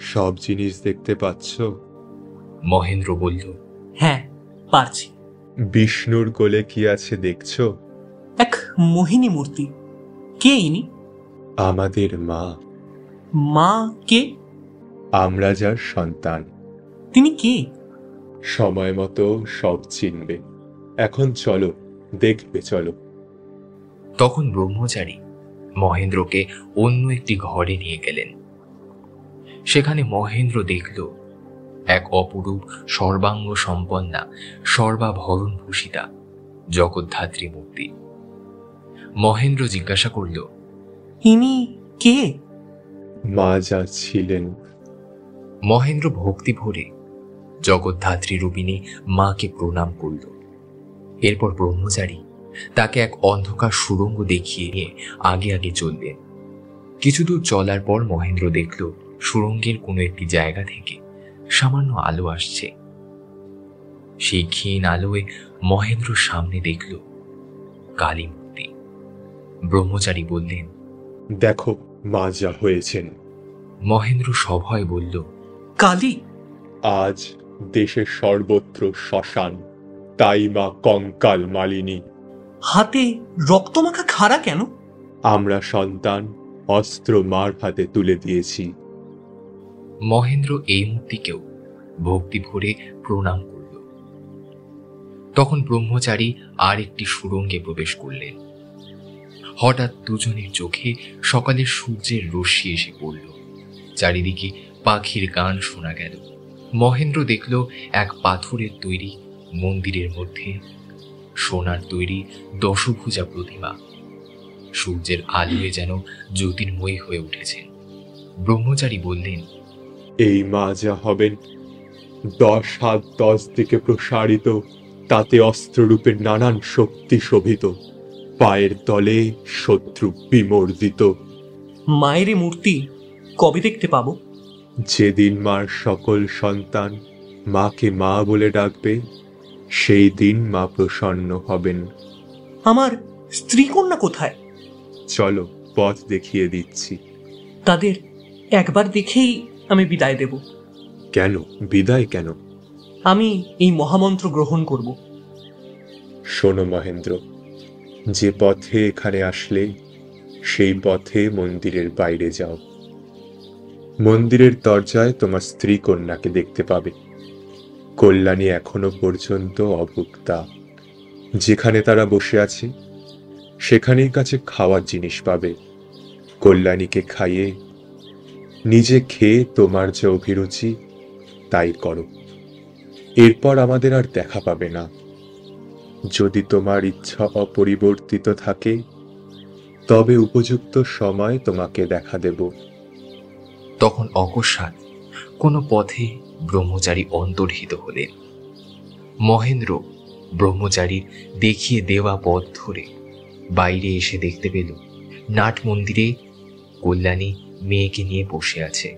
সব জিনিস দেখতে পাচ্ছ? মহেন্দ্র বলল, হ্যাঁ, পারছি। বিষ্ণুর কোলে কি আছে দেখছো? এক মোহিনী মূর্তি। কে ইনি? আমাদের মা। মা কে? আমরা যার সন্তান। তিনি কে? সময় মতো সব চিনবে। এখন চলো, দেখবে চলো। তখন ব্রহ্মচারী মহেন্দ্রকে অন্য একটি ঘরে নিয়ে গেলেন। সেখানে মহেন্দ্র দেখল এক অপরূপ সর্বাঙ্গ সম্পন্না সর্বাভরণ ভূষিতা জগদ্ধাত্রী মূর্তি। মহেন্দ্র জিজ্ঞাসা করল, ইনি কে? মা যা ছিলেন। মহেন্দ্র ভক্তি ভরে জগদ্ধাত্রী রূপিণী মাকে প্রণাম করল। এরপর ব্রহ্মচারী তাকে এক অন্ধকার সুড়ঙ্গ দেখিয়ে নিয়ে আগে আগে চললেন। কিছু দূর চলার পর মহেন্দ্র দেখল সুড়ঙ্গের কোনো একটি জায়গা থেকে সামান্য আলো আসছে। সেই ক্ষীণ আলোয় মহেন্দ্র সামনে দেখল কালী মূর্তি। ব্রহ্মচারী বললেন, দেখো মা যা হয়েছেন। মহেন্দ্র সভয় বলল, কালী? আজ দেশের সর্বত্র শ্মশান, তাই মা কঙ্কাল মালিনী। হাতে রক্তমাখা খাড়া কেন? আমরা সন্তান অস্ত্র মার হাতে তুলে দিয়েছি। মহেন্দ্র এই মূর্তিকেও ভক্তি ভরে প্রণাম করল। তখন ব্রহ্মচারী আর একটি সুড়ঙ্গে প্রবেশ করলেন। হঠাৎ দুজনের চোখে সকালের সূর্যের রশ্মি এসে পড়ল। চারিদিকে পাখির গান শোনা গেল। মহেন্দ্র দেখল এক পাথরের তৈরি মন্দিরের মধ্যে সোনার তৈরি দশভুজা প্রতিমা সূর্যের আলোয় যেন জ্যোতির্ময়ী হয়ে উঠেছেন। ব্রহ্মচারী বললেন, এই মা যা হবেন 10 হাত 10 দিকে প্রসারিত, তাতে অস্ত্ররূপের নানান শক্তি শোভিত, পায়ের তলে শত্রু বিমর্দিত। মায়ের মূর্তি কবে দেখতে পাবো? যেদিন মার সকল সন্তান মাকে মা বলে ডাকবে, সেই দিন মা প্রসন্ন হবেন। আমার স্ত্রী কন্যা কোথায়? চলো, পথ দেখিয়ে দিচ্ছি। তাদের একবার দেখেই আমি বিদায় দেব। কেন বিদায় কেন? আমি এই মহামন্ত্র গ্রহণ করব। শোনো মহেন্দ্র, যে পথে এখানে আসলে সেই পথে মন্দিরের বাইরে যাও। মন্দিরের দরজায় তোমার স্ত্রী কন্যাকে দেখতে পাবে। কল্যাণী এখনো পর্যন্ত অভুক্তা। যেখানে তারা বসে আছে সেখানেই কাছে খাওয়ার জিনিস পাবে। কল্যাণীকে খাইয়ে নিজে খেয়ে তোমার যে অভিরুচি তাই করো। এরপর আমাদের আর দেখা পাবে না। যদি তোমার ইচ্ছা অপরিবর্তিত থাকে তবে উপযুক্ত সময় তোমাকে দেখা দেব। তখন অকস্মাৎ কোনো পথে ব্রহ্মচারী অন্তর্হিত হলেন। মহেন্দ্র ব্রহ্মচারীর দেখিয়ে দেওয়া পথ ধরে বাইরে এসে দেখতে পেল নাট মন্দিরে কল্যাণী মেয়েকে নিয়ে বসে আছে।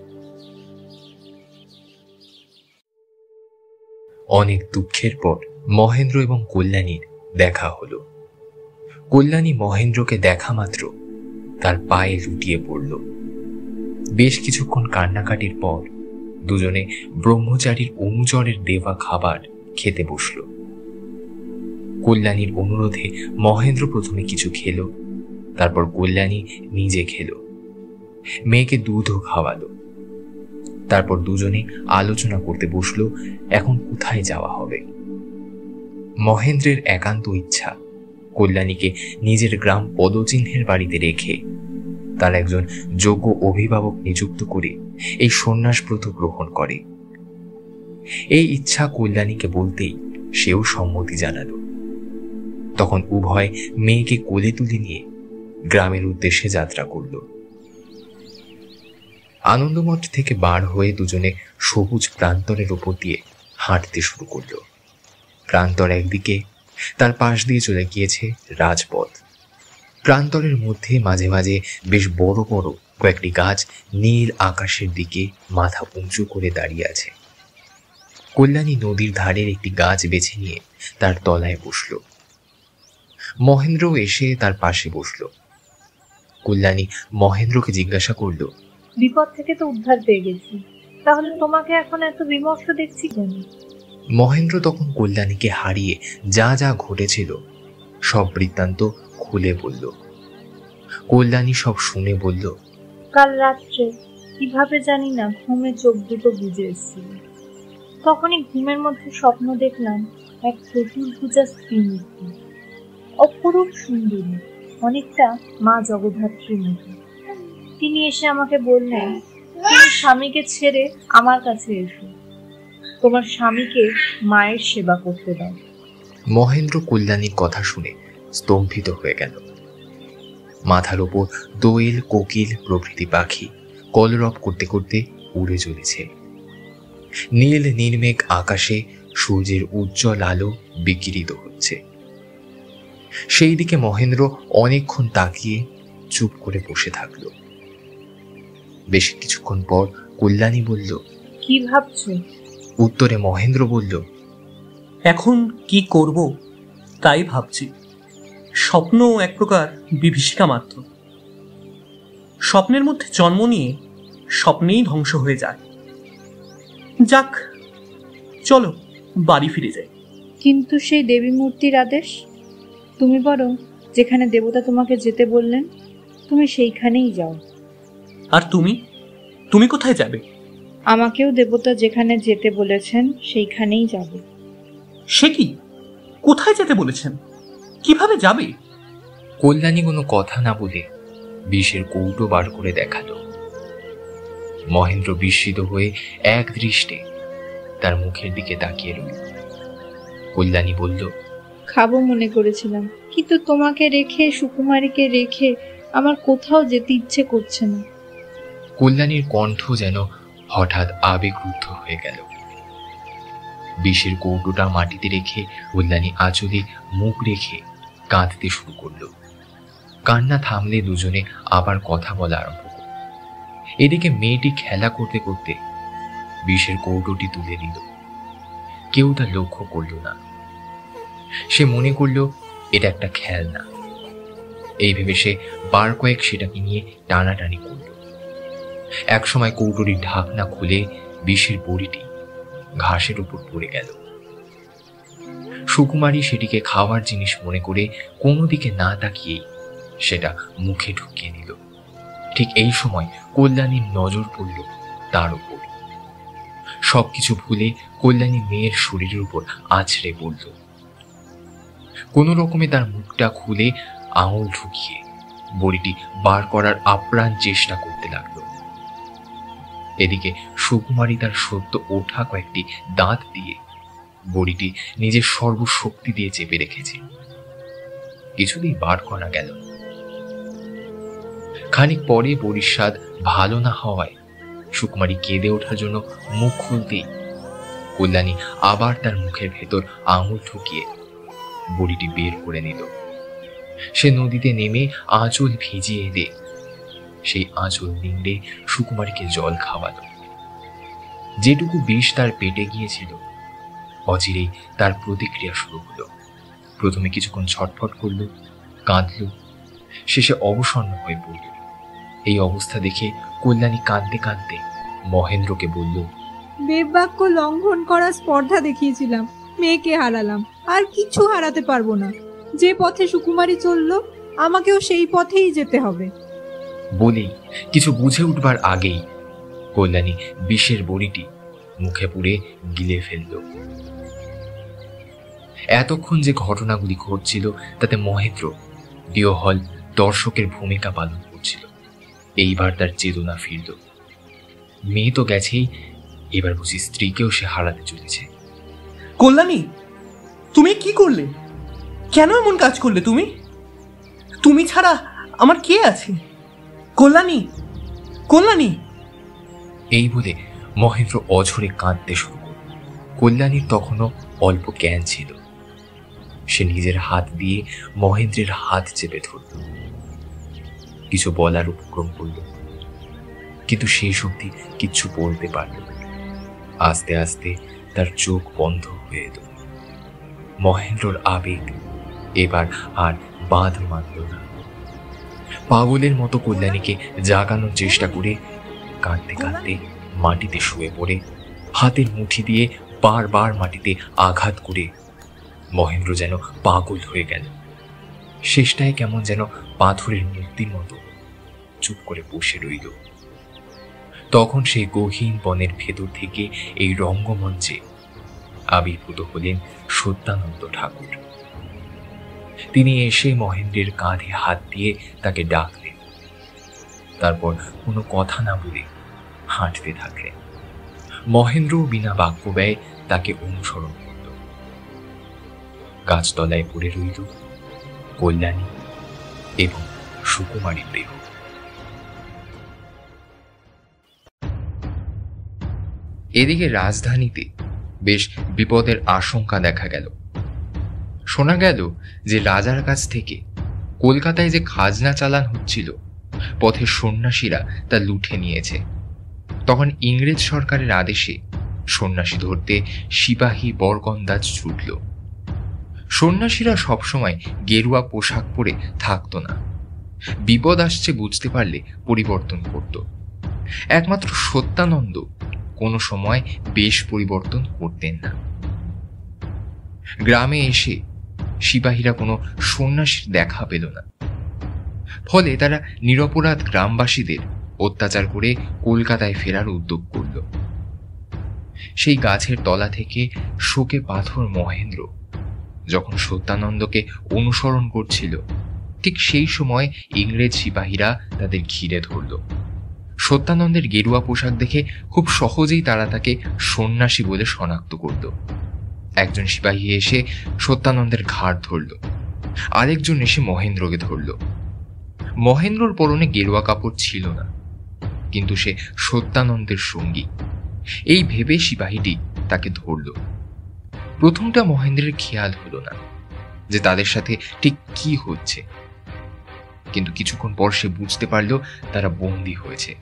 অনেক দুঃখের পর মহেন্দ্র এবং কল্যাণীর দেখা হলো। কল্যাণী মহেন্দ্রকে দেখা মাত্র তার পায়ে লুটিয়ে পড়ল। বেশ কিছুক্ষণ কান্নাকাটির পর দুজনে ব্রহ্মচারীর অনুচরের দেওয়া খাবার খেতে বসল। কল্যাণীর অনুরোধে মহেন্দ্র প্রথমে কিছু খেল, তারপর কল্যাণী নিজে খেল। মেয়েকে দুধও খাওয়ালো। তারপর দুজনে আলোচনা করতে বসলো এখন কোথায় যাওয়া হবে। মহেন্দ্রের একান্ত ইচ্ছা কল্যাণীকে নিজের গ্রাম পদচিহ্নের বাড়িতে রেখে তার একজন যোগ্য অভিভাবক নিযুক্ত করে এই সন্ন্যাসব্রত গ্রহণ করে। এই ইচ্ছা কল্যাণীকে বলতেই সেও সম্মতি জানালো। তখন উভয় মেয়েকে কোলে তুলে নিয়ে গ্রামের উদ্দেশ্যে যাত্রা করল। আনন্দমঠ থেকে বার হয়ে দুজনে সবুজ প্রান্তরের উপর দিয়ে হাঁটতে শুরু করল। প্রান্তর একদিকে, তার পাশ দিয়ে চলে গিয়েছে রাজপথ। প্রান্তরের মধ্যে মাঝে মাঝে বেশ বড় বড় কয়েকটি গাছ নীল আকাশের দিকে মাথা উঁচু করে দাঁড়িয়ে আছে। কল্যাণী নদীর ধারের একটি গাছ বেছে নিয়ে তার তলায় বসল। মহেন্দ্র এসে তার পাশে বসল। কল্যাণী মহেন্দ্রকে জিজ্ঞাসা করল, বিপদ থেকে তো উদ্ধার পেয়ে গেছি, তাহলে তোমাকে এখন এত বিমর্ষ দেখছি কেন? মহেন্দ্র তখন কল্যাণীকে হারিয়ে যা যা ঘটেছিল সব বৃত্তান্ত খুলে বলল। কল্যাণী সব শুনে বলল, কাল রাত্রে কিভাবে জানি না ঘুমে চোখ দুটো বুজে এসেছিল। তখনই ঘুমের মধ্যে স্বপ্ন দেখলাম এক চতুর্ভুজা স্ত্রী মূর্তি, অপরূপ সুন্দরী, অনেকটা মা জগদ্ধাত্রীর মতো। তিনি এসে আমাকে বললেন, তুমি স্বামীকে ছেড়ে আমার কাছে এসো, তোমার স্বামীকে মায়ের সেবা করতে দাও। মহেন্দ্র কল্যাণীর কথা শুনে স্তম্ভিত হয়ে গেল। মাথার ওপর দোয়েল, কোকিল প্রভৃতি পাখি কলরব করতে করতে উড়ে চলেছে। নীল নির্মেঘ আকাশে সূর্যের উজ্জ্বল আলো বিকিরিত হচ্ছে। সেই দিকে মহেন্দ্র অনেকক্ষণ তাকিয়ে চুপ করে বসে থাকল। বেশ কিছুক্ষণ পর কল্যাণী বলল, কি ভাবছো? উত্তরে মহেন্দ্র বলল, এখন কি করব তাই ভাবছি। স্বপ্ন এক প্রকার বিভীষিকা মাত্র। স্বপ্নের মধ্যে জন্ম নিয়ে স্বপ্নেই ধ্বংস হয়ে যায়। যাক, চলো বাড়ি ফিরে যাই। কিন্তু সেই দেবী মূর্তির আদেশ, তুমি বরং যেখানে দেবতা তোমাকে যেতে বললেন তুমি সেইখানেই যাও। আর তুমি কোথায় যাবে? আমাকেও দেবতা যেখানে যেতে বলেছেন সেইখানেই যাব। সে কি? কোথায় যেতে বলেছেন? কিভাবে যাবে? কল্যাণী কোনো কথা না বলে বিষের কৌটো বার করে দেখালো। মহেন্দ্র বিস্মিত হয়ে এক দৃষ্টে তার মুখের দিকে তাকিয়ে রইল। কল্যাণী বলল, খাবো মনে করেছিলাম, কিন্তু তোমাকে রেখে, সুকুমারীকে রেখে আমার কোথাও যেতে ইচ্ছে করছে না। কল্যাণীর কণ্ঠ যেন হঠাৎ আবেগরুদ্ধ হয়ে গেল। বিষের কৌটোটা মাটিতে রেখে কল্যাণী আঁচলে মুখ রেখে কাঁদতে শুরু করলো। কান্না থামলে দুজনে আবার কথা বলা আরম্ভ করল। এদিকে মেয়েটি খেলা করতে করতে বিষের কৌটোটি তুলে নিল। কেউ তা লক্ষ্য করল না। সে মনে করল এটা একটা খেলনা। এই ভেবে সে বার কয়েক সেটাকে নিয়ে টানাটানি করল। একসময় কৌটোটির ঢাকনা খুলে বিষের বড়িটি ঘাসের উপর পড়ে গেল। সুকুমারী সেটিকে খাওয়ার জিনিস মনে করে কোনো দিকে না তাকিয়েই সেটা মুখে ঢুকিয়ে নিল। ঠিক এই সময় কল্যাণীর নজর পড়ল তার উপর। সবকিছু ভুলে কল্যাণী মেয়ের শরীরের উপর আছড়ে পড়ল। কোনো রকমে তার মুখটা খুলে আঙুল ঢুকিয়ে বড়িটি বার করার আপ্রাণ চেষ্টা করতে লাগলো। এদিকে সুকুমারী তার সদ্য ওঠা কয়েকটি দাঁত দিয়ে বড়িটি নিজের সর্বশক্তি দিয়ে চেপে রেখেছে। কিছুতেই বার করা গেল। খানিক পরে বড়ির স্বাদ ভালো না হওয়ায় সুকুমারী কেঁদে ওঠার জন্য মুখ খুলতেই কল্যাণী আবার তার মুখের ভেতর আঙুল ঢুকিয়ে বড়িটি বের করে নিল। সে নদীতে নেমে আঁচল ভিজিয়ে এনে সেই আঁচল নিংড়ে সুকুমারীকে জল খাওয়ালো। যেটুকু বিষ তার পেটে গিয়েছিল অচিরেই তার প্রতিক্রিয়া শুরু হলো। প্রথমে কিছুক্ষণ ছটফট করল, কাঁদল, শেষে অবসন্ন হয়ে পড়ল। এই অবস্থা দেখে কল্যাণী কাঁদতে কাঁদতে মহেন্দ্রকে বলল, বেবাক্য লঙ্ঘন করা স্পর্ধা দেখিয়েছিলাম, মেয়েকে হারালাম, আর কিছু হারাতে পারবো না। যে পথে সুকুমারী চললো আমাকেও সেই পথেই যেতে হবে। বলেই কিছু বুঝে উঠবার আগেই কল্যাণী বিষের বড়িটি মুখে পুড়ে গিলে ফেলল। এতক্ষণ যে ঘটনাগুলি ঘটছিল তাতে মহেন্দ্র ডিওহল দর্শকের ভূমিকা পালন করছিল। এইবার তার চেতনা ফিরল। মেয়ে তো গেছেই, এবার বুঝি স্ত্রীকেও সে হারাতে চলেছে। কল্যাণী, তুমি কি করলে? কেন এমন কাজ করলে? তুমি ছাড়া আমার কে আছে? কল্যাণী, কল্যাণী! এই বলে মহেন্দ্র অঝরে কাঁদতে শুরু করল। কল্যাণীর তখনও অল্প জ্ঞান ছিল। সে নিজের হাত দিয়ে মহেন্দ্রের হাত চেপে ধরল। কিছু বলার উপক্রম করল, কিন্তু শেষ অবধি কিচ্ছু বলতে পারল না। আস্তে আস্তে তার চোখ বন্ধ হয়ে এল। মহেন্দ্রর আবেগ এবার আর বাঁধ মানল না। পাগলের মতো কল্যাণীকে জাগানোর চেষ্টা করে কাঁদতে কাঁদতে মাটিতে শুয়ে পড়ে হাতের মুঠি দিয়ে বারবার মাটিতে আঘাত করে মহেন্দ্র যেন পাগল হয়ে গেল। শেষটায় কেমন যেন পাথরের মূর্তির মতো চুপ করে বসে রইল। তখন সেই গহীন বনের ভেতর থেকে এই রঙ্গমঞ্চে আবির্ভূত হলেন সত্যানন্দ ঠাকুর। তিনি এসে মহেন্দ্রের কাঁধে হাত দিয়ে তাকে ডাকলেন। তারপর কোনো কথা না বলে হাঁটতে থাকলেন। মহেন্দ্র বিনা বাক্য ব্যয় তাকে অনুসরণ করল। গাছতলায় পড়ে রইল কল্যাণী এবং সুকুমারীর দেহ। এদিকে রাজধানীতে বেশ বিপদের আশঙ্কা দেখা গেল। শোনা গেল যে রাজার কাছ থেকে কলকাতায় যে খাজনা চালান হচ্ছিল, পথের সন্ন্যাসীরা তা লুঠে নিয়েছে। তখন ইংরেজ সরকারের আদেশে সন্ন্যাসী ধরতে সিপাহী বরকন্দাজ ছুটল। সন্ন্যাসীরা সবসময় গেরুয়া পোশাক পরে থাকতো না। বিপদ আসছে বুঝতে পারলে পরিবর্তন করত। একমাত্র সত্যানন্দ কোনো সময় বেশ পরিবর্তন করতেন না। গ্রামে এসে সিপাহীরা কোনো সন্ন্যাসীর দেখা পেল না। ফলে তারা নিরপরাধ গ্রামবাসীদের অত্যাচার করে কলকাতায় ফেরার উদ্যোগ করল। সেই গাছের তলা থেকে শোকে পাথর মহেন্দ্র যখন সত্যানন্দকে অনুসরণ করছিল, ঠিক সেই সময় ইংরেজ সিপাহীরা তাদের ঘিরে ধরল। সত্যানন্দের গেরুয়া পোশাক দেখে খুব সহজেই তারা তাকে সন্ন্যাসী বলে শনাক্ত করল। একজন সিপাহী এসে সত্যানন্দের ঘাড় ধরল, আরেকজন এসে মহেন্দ্রকে ধরল। মহেন্দ্রর পরনে গেরুয়া কাপড় ছিল না, কিন্তু সে সত্যানন্দের সঙ্গী। এই ভেবে সিপাহীটি তাকে ধরল। প্রথমটা মহেন্দ্রের খেয়াল হলো না যে তাদের সাথে ঠিক কি হচ্ছে, কিন্তু কিছুক্ষণ পর সে বুঝতে পারল তারা বন্দী হয়েছে।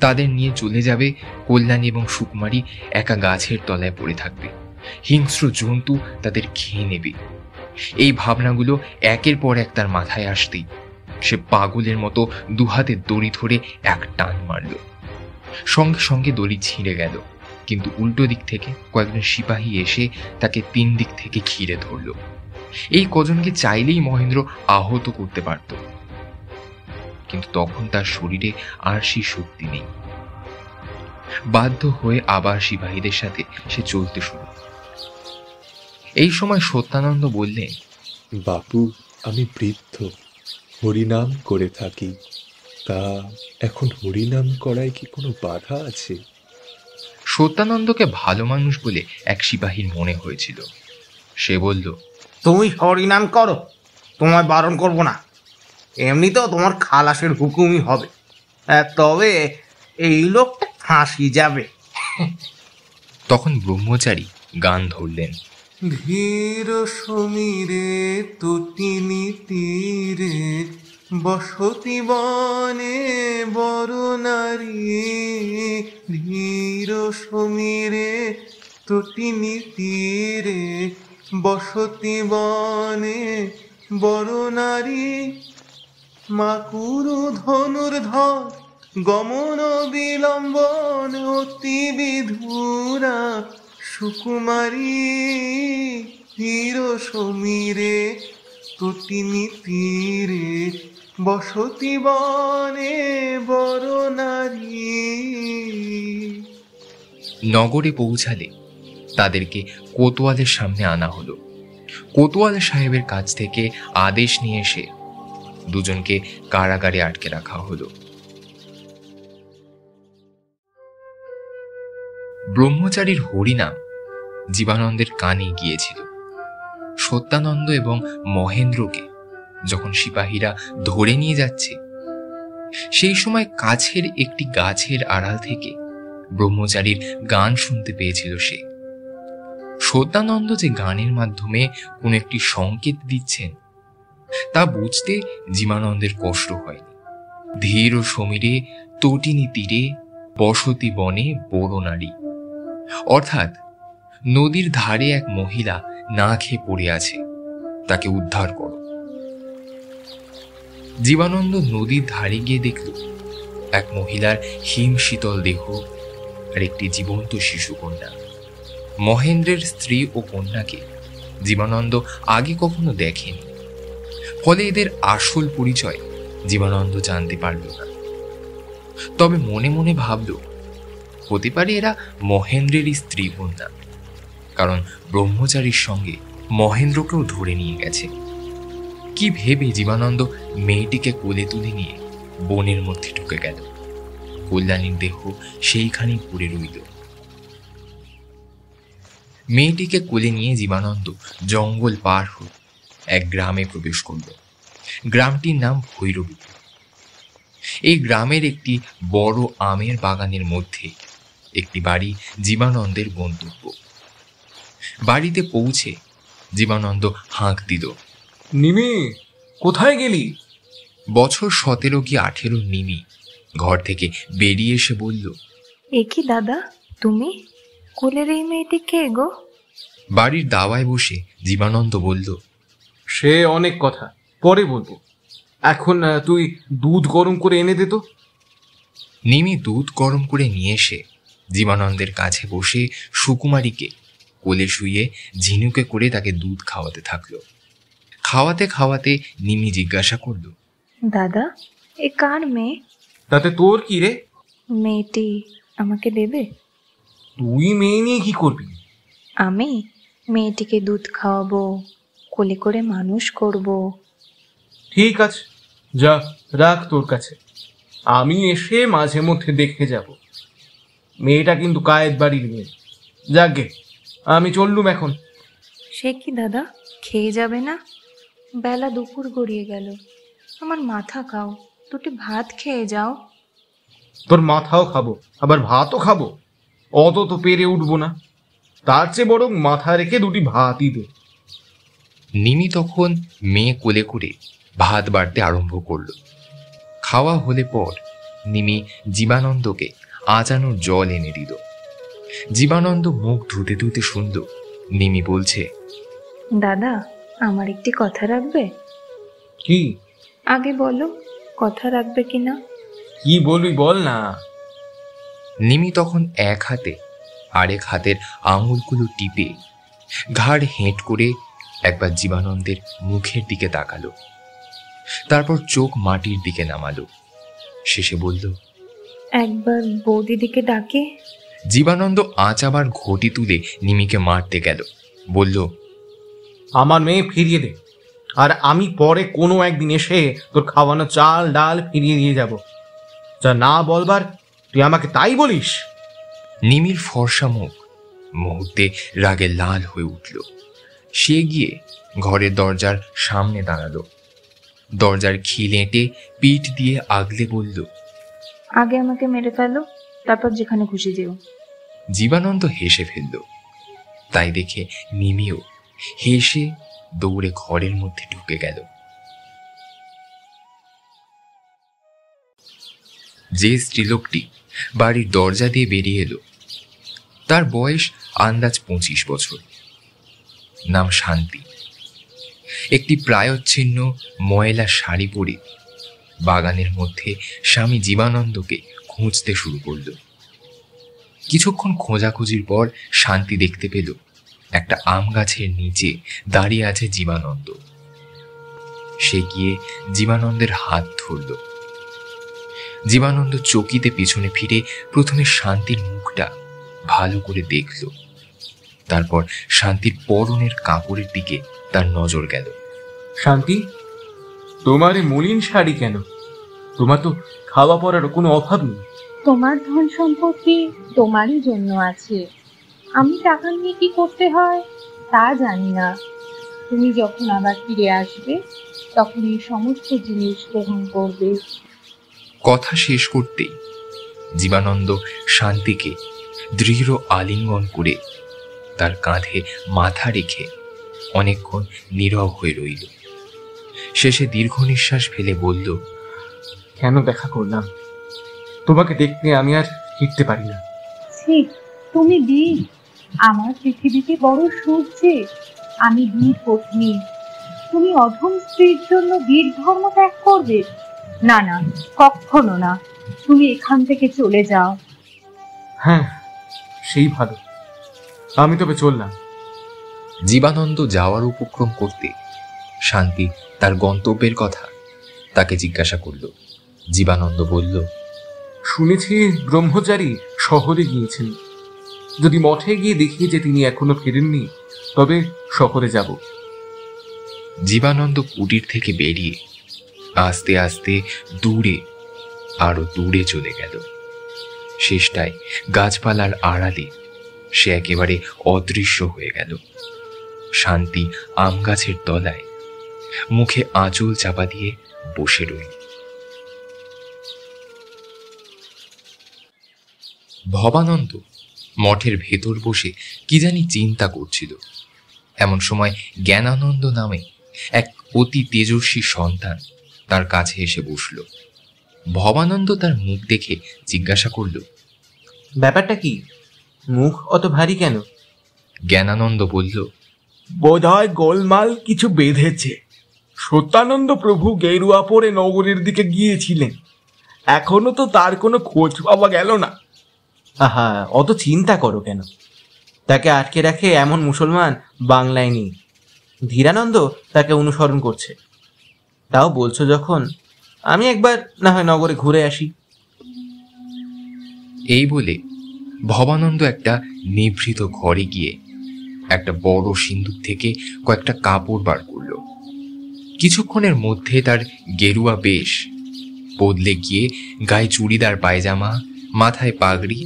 তাদের নিয়ে চলে যাবে কল্যাণী এবং সুকুমারী একা গাছের তলায় পড়ে থাকবে। হিংস্র জন্তু তাদের খেয়ে নেবে। এই ভাবনাগুলো একের পর এক তার মাথায় আসতেই সে পাগলের মতো দুহাতে দড়ি ধরে এক টান মারল। সঙ্গে সঙ্গে দড়ি ছিঁড়ে গেল, কিন্তু উল্টো দিক থেকে কয়েকজন সিপাহী এসে তাকে 3 দিক থেকে ঘিরে ধরল। এই কজনকে চাইলেই মহেন্দ্র আহত করতে পারত, কিন্তু তখন তার শরীরে আর সেই শক্তি নেই। বাধ্য হয়ে আবার সিপাহীদের সাথে সে চলতে শুরু। এই সময় সত্যানন্দ বললেন, বাপু, আমি বৃদ্ধ, হরিনাম করে থাকি। তা এখন হরিনাম করায় কি কোনো বাধা আছে? সত্যানন্দকে ভালো মানুষ বলে এক সিপাহীর মনে হয়েছিল। সে বলল, তুমি হরিনাম করো, তোমায় বারণ করব না। এমনিতেও তোমার খালাসের হুকুমই হবে। তবে এই লোকটা ফাঁসি যাবে। তখন ব্রহ্মচারী গান ধরলেন, ধীর সমীরে তটিনী তীরে বসতি বনে বড় নারী। ধীর সমীরে তটিনী তীরে বসতি বনে বড় নারী। মাকুরু ধনুর ধর গমন বিলম্বন অতি বিধুরা সুকুমারী। ধীর সমীরে তটিনী তীরে বসতি বনে বড় নারী। নগরে পৌঁছালে তাদেরকে কোতোয়ালের সামনে আনা হলো। কোতোয়াল সাহেবের কাছ থেকে আদেশ নিয়ে এসে দুজনকে কারাগারে আটকে রাখা হলো। ব্রহ্মচারীর হরিনাম জীবানন্দের কানে গিয়েছিল। সত্যানন্দ এবং মহেন্দ্রকে যখন সিপাহীরা ধরে নিয়ে যাচ্ছে, সেই সময় কাছের একটি গাছের আড়াল থেকে ব্রহ্মচারীর গান শুনতে পেয়েছিল সে। সত্যানন্দ যে গানের মাধ্যমে কোন একটি সংকেত দিচ্ছেন তা বুঝতে জীবানন্দের কষ্ট হয়নি। ধীর ও সমীরে তটিনী তীরে বসতি বনে বড় নারী, অর্থাৎ নদীর ধারে এক মহিলা না খেয়ে পড়ে আছে, তাকে উদ্ধার করো। জীবানন্দ নদীর ধারে গিয়ে দেখল এক মহিলার হিম শীতল দেহ আর একটি জীবন্ত শিশু কন্যা। মহেন্দ্রের স্ত্রী ও কন্যাকে জীবনানন্দ আগে কখনো দেখেনি, ফলে এদের আসল পরিচয় জীবনানন্দ জানতে পারল না। তবে মনে মনে ভাবল, হতে পারে এরা মহেন্দ্রেরই স্ত্রী কন্যা, কারণ ব্রহ্মচারীর সঙ্গে মহেন্দ্রকেও ধরে নিয়ে গেছে। কি ভেবে জীবানন্দ মেয়েটিকে কোলে তুলে নিয়ে বনের মধ্যে ঢুকে গেল। কল্যাণীর দেহ সেইখানেই পড়ে রইল। মেয়েটিকে কোলে নিয়ে জীবানন্দ জঙ্গল পার হয়ে এক গ্রামে প্রবেশ করল। গ্রামটির নাম ভৈরবী। এই গ্রামের একটি বড় আমের বাগানের মধ্যে একটি বাড়ি জীবানন্দের গন্তব্য। বাড়িতে পৌঁছে জীবানন্দ হাঁক দিল, নিমি, কোথায় গেলি? বছর 17 কি 18 নিমি ঘর থেকে বেরিয়ে এসে বলল, এ কি দাদা, তুমি? কোলের এই মেয়েটি কে গো? বাড়ির দাওয়ায় বসে জীবানন্দ বলল, সে অনেক কথা, পরে বলবো। এখন তুই দুধ গরম করে এনে দে তো। নিমি দুধ গরম করে নিয়ে এসে জীবানন্দের কাছে বসে সুকুমারীকে কোলে শুয়ে ঝিনুকে করে তাকে দুধ খাওয়াতে থাকলো। খাওয়াতে খাওয়াতে নিমি জিজ্ঞাসা করল, দাদা, এ কার মেয়ে? তাতে তোর কি রে? মেয়েটি আমাকে দেবে? তুই মেয়ে নিয়ে কি করবি? আমি মেয়েটিকে দুধ খাওয়াবো, কোলে করে মানুষ করব। ঠিক আছে, যা, রাখ তোর কাছে। আমি এসে মাঝে মধ্যে দেখে যাব। মেয়েটা কিন্তু কায়েত বাড়ির মেয়ে। যাকে, আমি চললুম এখন। সে কি দাদা, খেয়ে যাবে না? বেলা দুপুর গড়িয়ে গেল, আমার মাথা খাও, দুটি ভাত খেয়ে যাও। তোর মাথাও খাবো, আবার ভাতও খাবো? অত তো পেরে উঠবো না। তার চেয়ে বরং মাথা রেখে দুটি ভাতই দে। নিমি তখন মেয়ে কোলে করে ভাত বাড়তে আরম্ভ করল। খাওয়া হলে পর নিমি জীবানন্দকে আচানোর জল এনে দিল। জীবানন্দ মুখ ধুতে ধুতে শুনল নিমি বলছে, দাদা, আমার একটি কথা রাখবে? কি? আগে বলো, কথা রাখবে কিনা? কি বলবি বল না। নিমি তখন এক হাতে আরেক হাতের আঙুলগুলো টিপে ঘাড় হেঁট করে একবার জীবানন্দের মুখের দিকে তাকালো, তারপর চোখ মাটির দিকে নামালো। শেষে বলল, একবার বৌদিদিকে ডাকে। জীবানন্দ আবার ঘটি তুলে নিমিকে মারতে গেল। বলল, আমার মেয়ে ফিরিয়ে দে, আর আমি পরে কোনো একদিন এসে তোর খাওয়ানো চাল ডাল ফিরিয়ে দিয়ে যাব। যা না বলবার তুই আমাকে তাই বলিস? নিমির ফর্সা মুখ মুহূর্তে রাগে লাল হয়ে উঠল। সে গিয়ে ঘরের দরজার সামনে দাঁড়ালো। দরজার খিল এঁটে পিঠ দিয়ে আগলে বলল, আগে আমাকে মেরে ফেলো, তারপর যেখানে খুশি যেও। জীবানন্দ হেসে ফেলল। তাই দেখে নিমিও হেসে দৌড়ে ঘরের মধ্যে ঢুকে গেল। যে স্ত্রীলোকটি বাড়ির দরজা দিয়ে বেরিয়ে এলো তার বয়স আন্দাজ 25 বছর। নাম শান্তি। একটি প্রায়োচ্ছিন্ন ময়লা শাড়ি পরে বাগানের মধ্যে স্বামী জীবানন্দকে খুঁজতে শুরু করল। কিছুক্ষণ খোঁজাখুঁজির পর শান্তি দেখতে পেল একটা আম গাছের নিচে দাঁড়িয়ে আছে জীবানন্দ। সে গিয়ে জীবানন্দের হাত ধরল। জীবানন্দ চকিতে পিছনে ফিরে প্রথমে শান্তির মুখটা ভালো করে দেখল, তারপর শান্তির পরনের কাপড়ের দিকে তার নজর গেল। শান্তি, তোমার এই মলিন শাড়ি কেন? তোমার তো খাওয়া পরার কোনো অভাব নেই। তোমার ধন সম্পত্তি তোমারই জন্য আছে, আমি টাকা নিয়ে কি করতে হয় তা জানি না। তুমি যখন আবার ফিরে আসবে তখন এই সমস্ত জিনিস গ্রহণ করবে। কথা শেষ করতেই জীবানন্দ শান্তিকে দৃঢ় আলিঙ্গন করে তার কাঁধে মাথা রেখে অনেকক্ষণ নীরব হয়ে রইল। শেষে দীর্ঘ নিঃশ্বাস ফেলে বলল, কেন দেখা করলাম? তোমাকে দেখতে আমি আর ফিরতে পারি না। ঠিক, তুমি বীর। আমার পৃথিবীতে বড় সুখ যে আমি বীর পত্নী। তুমি অধম স্ত্রীর জন্য বীর ধর্ম ত্যাগ করবে? না না, কখনো না। তুমি এখান থেকে চলে যাও। হ্যাঁ, সেই ভালো। আমি তবে চললাম। জীবানন্দ যাওয়ার উপক্রম করতে শান্তি তার গন্তব্যের কথা তাকে জিজ্ঞাসা করল। জীবানন্দ বলল, শুনেছি ব্রহ্মচারী শহরে গিয়েছেন। যদি মঠে গিয়ে দেখি যে তিনি এখনো ফেরেননি, তবে শহরে যাব। জীবানন্দ কুটির থেকে বেরিয়ে আস্তে আস্তে দূরে, আরো দূরে চলে গেল। শেষটায় গাছপালার আড়ালে সে একেবারে অদৃশ্য হয়ে গেল। শান্তি আম গাছের তলায় মুখে আঁচল চাপা দিয়ে বসে রইল। ভবানন্দ মঠের ভেতর বসে কি জানি চিন্তা করছিল। এমন সময় জ্ঞানানন্দ নামে এক অতি তেজস্বী সন্তান তার কাছে এসে বসল। ভবানন্দ তার মুখ দেখে জিজ্ঞাসা করল, ব্যাপারটা কি? মুখ অত ভারী কেন? জ্ঞানানন্দ বলল, বোধহয় গোলমাল কিছু বেঁধেছে। সত্যানন্দ প্রভু গেরুয়া পরে নগরের দিকে গিয়েছিলেন, এখনো তো তার কোনো খোঁজ পাওয়া গেল না। আহা, অত চিন্তা করো কেন? তাকে আটকে রাখে এমন মুসলমান বাংলায় নেই। ধীরানন্দ তাকে অনুসরণ করছে। তাও বলছো যখন, আমি একবার না হয় নগরে ঘুরে আসি। এই বলে ভবানন্দ একটা নিভৃত ঘরে গিয়ে একটা বড় সিন্দুক থেকে কয়েকটা কাপড় বার করল। কিছুক্ষণের মধ্যে তার গেরুয়া বেশ বদলে গিয়ে গায়ে চুড়িদার পায়জামা, মাথায় পাগড়ি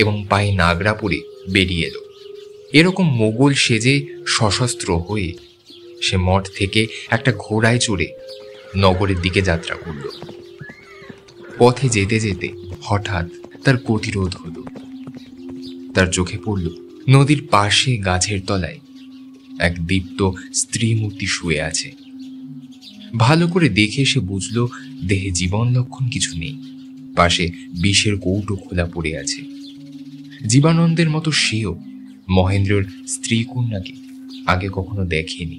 এবং পায়ে নাগরা পরে বেরিয়ে এলো। এরকম মোগল সেজে সশস্ত্র হয়ে সে মঠ থেকে একটা ঘোড়ায় চড়ে নগরের দিকে যাত্রা করল। পথে যেতে যেতে হঠাৎ তার গতিরোধ হলো। তার চোখে পড়ল নদীর পাশে গাছের তলায় এক দীপ্ত স্ত্রী মূর্তি শুয়ে আছে। ভালো করে দেখে সে বুঝল দেহে জীবন লক্ষণ কিছু নেই। পাশে বিষের কৌটো খোলা পড়ে আছে। জীবানন্দের মতো সেও মহেন্দ্রের স্ত্রী কন্যাকে আগে কখনো দেখেনি।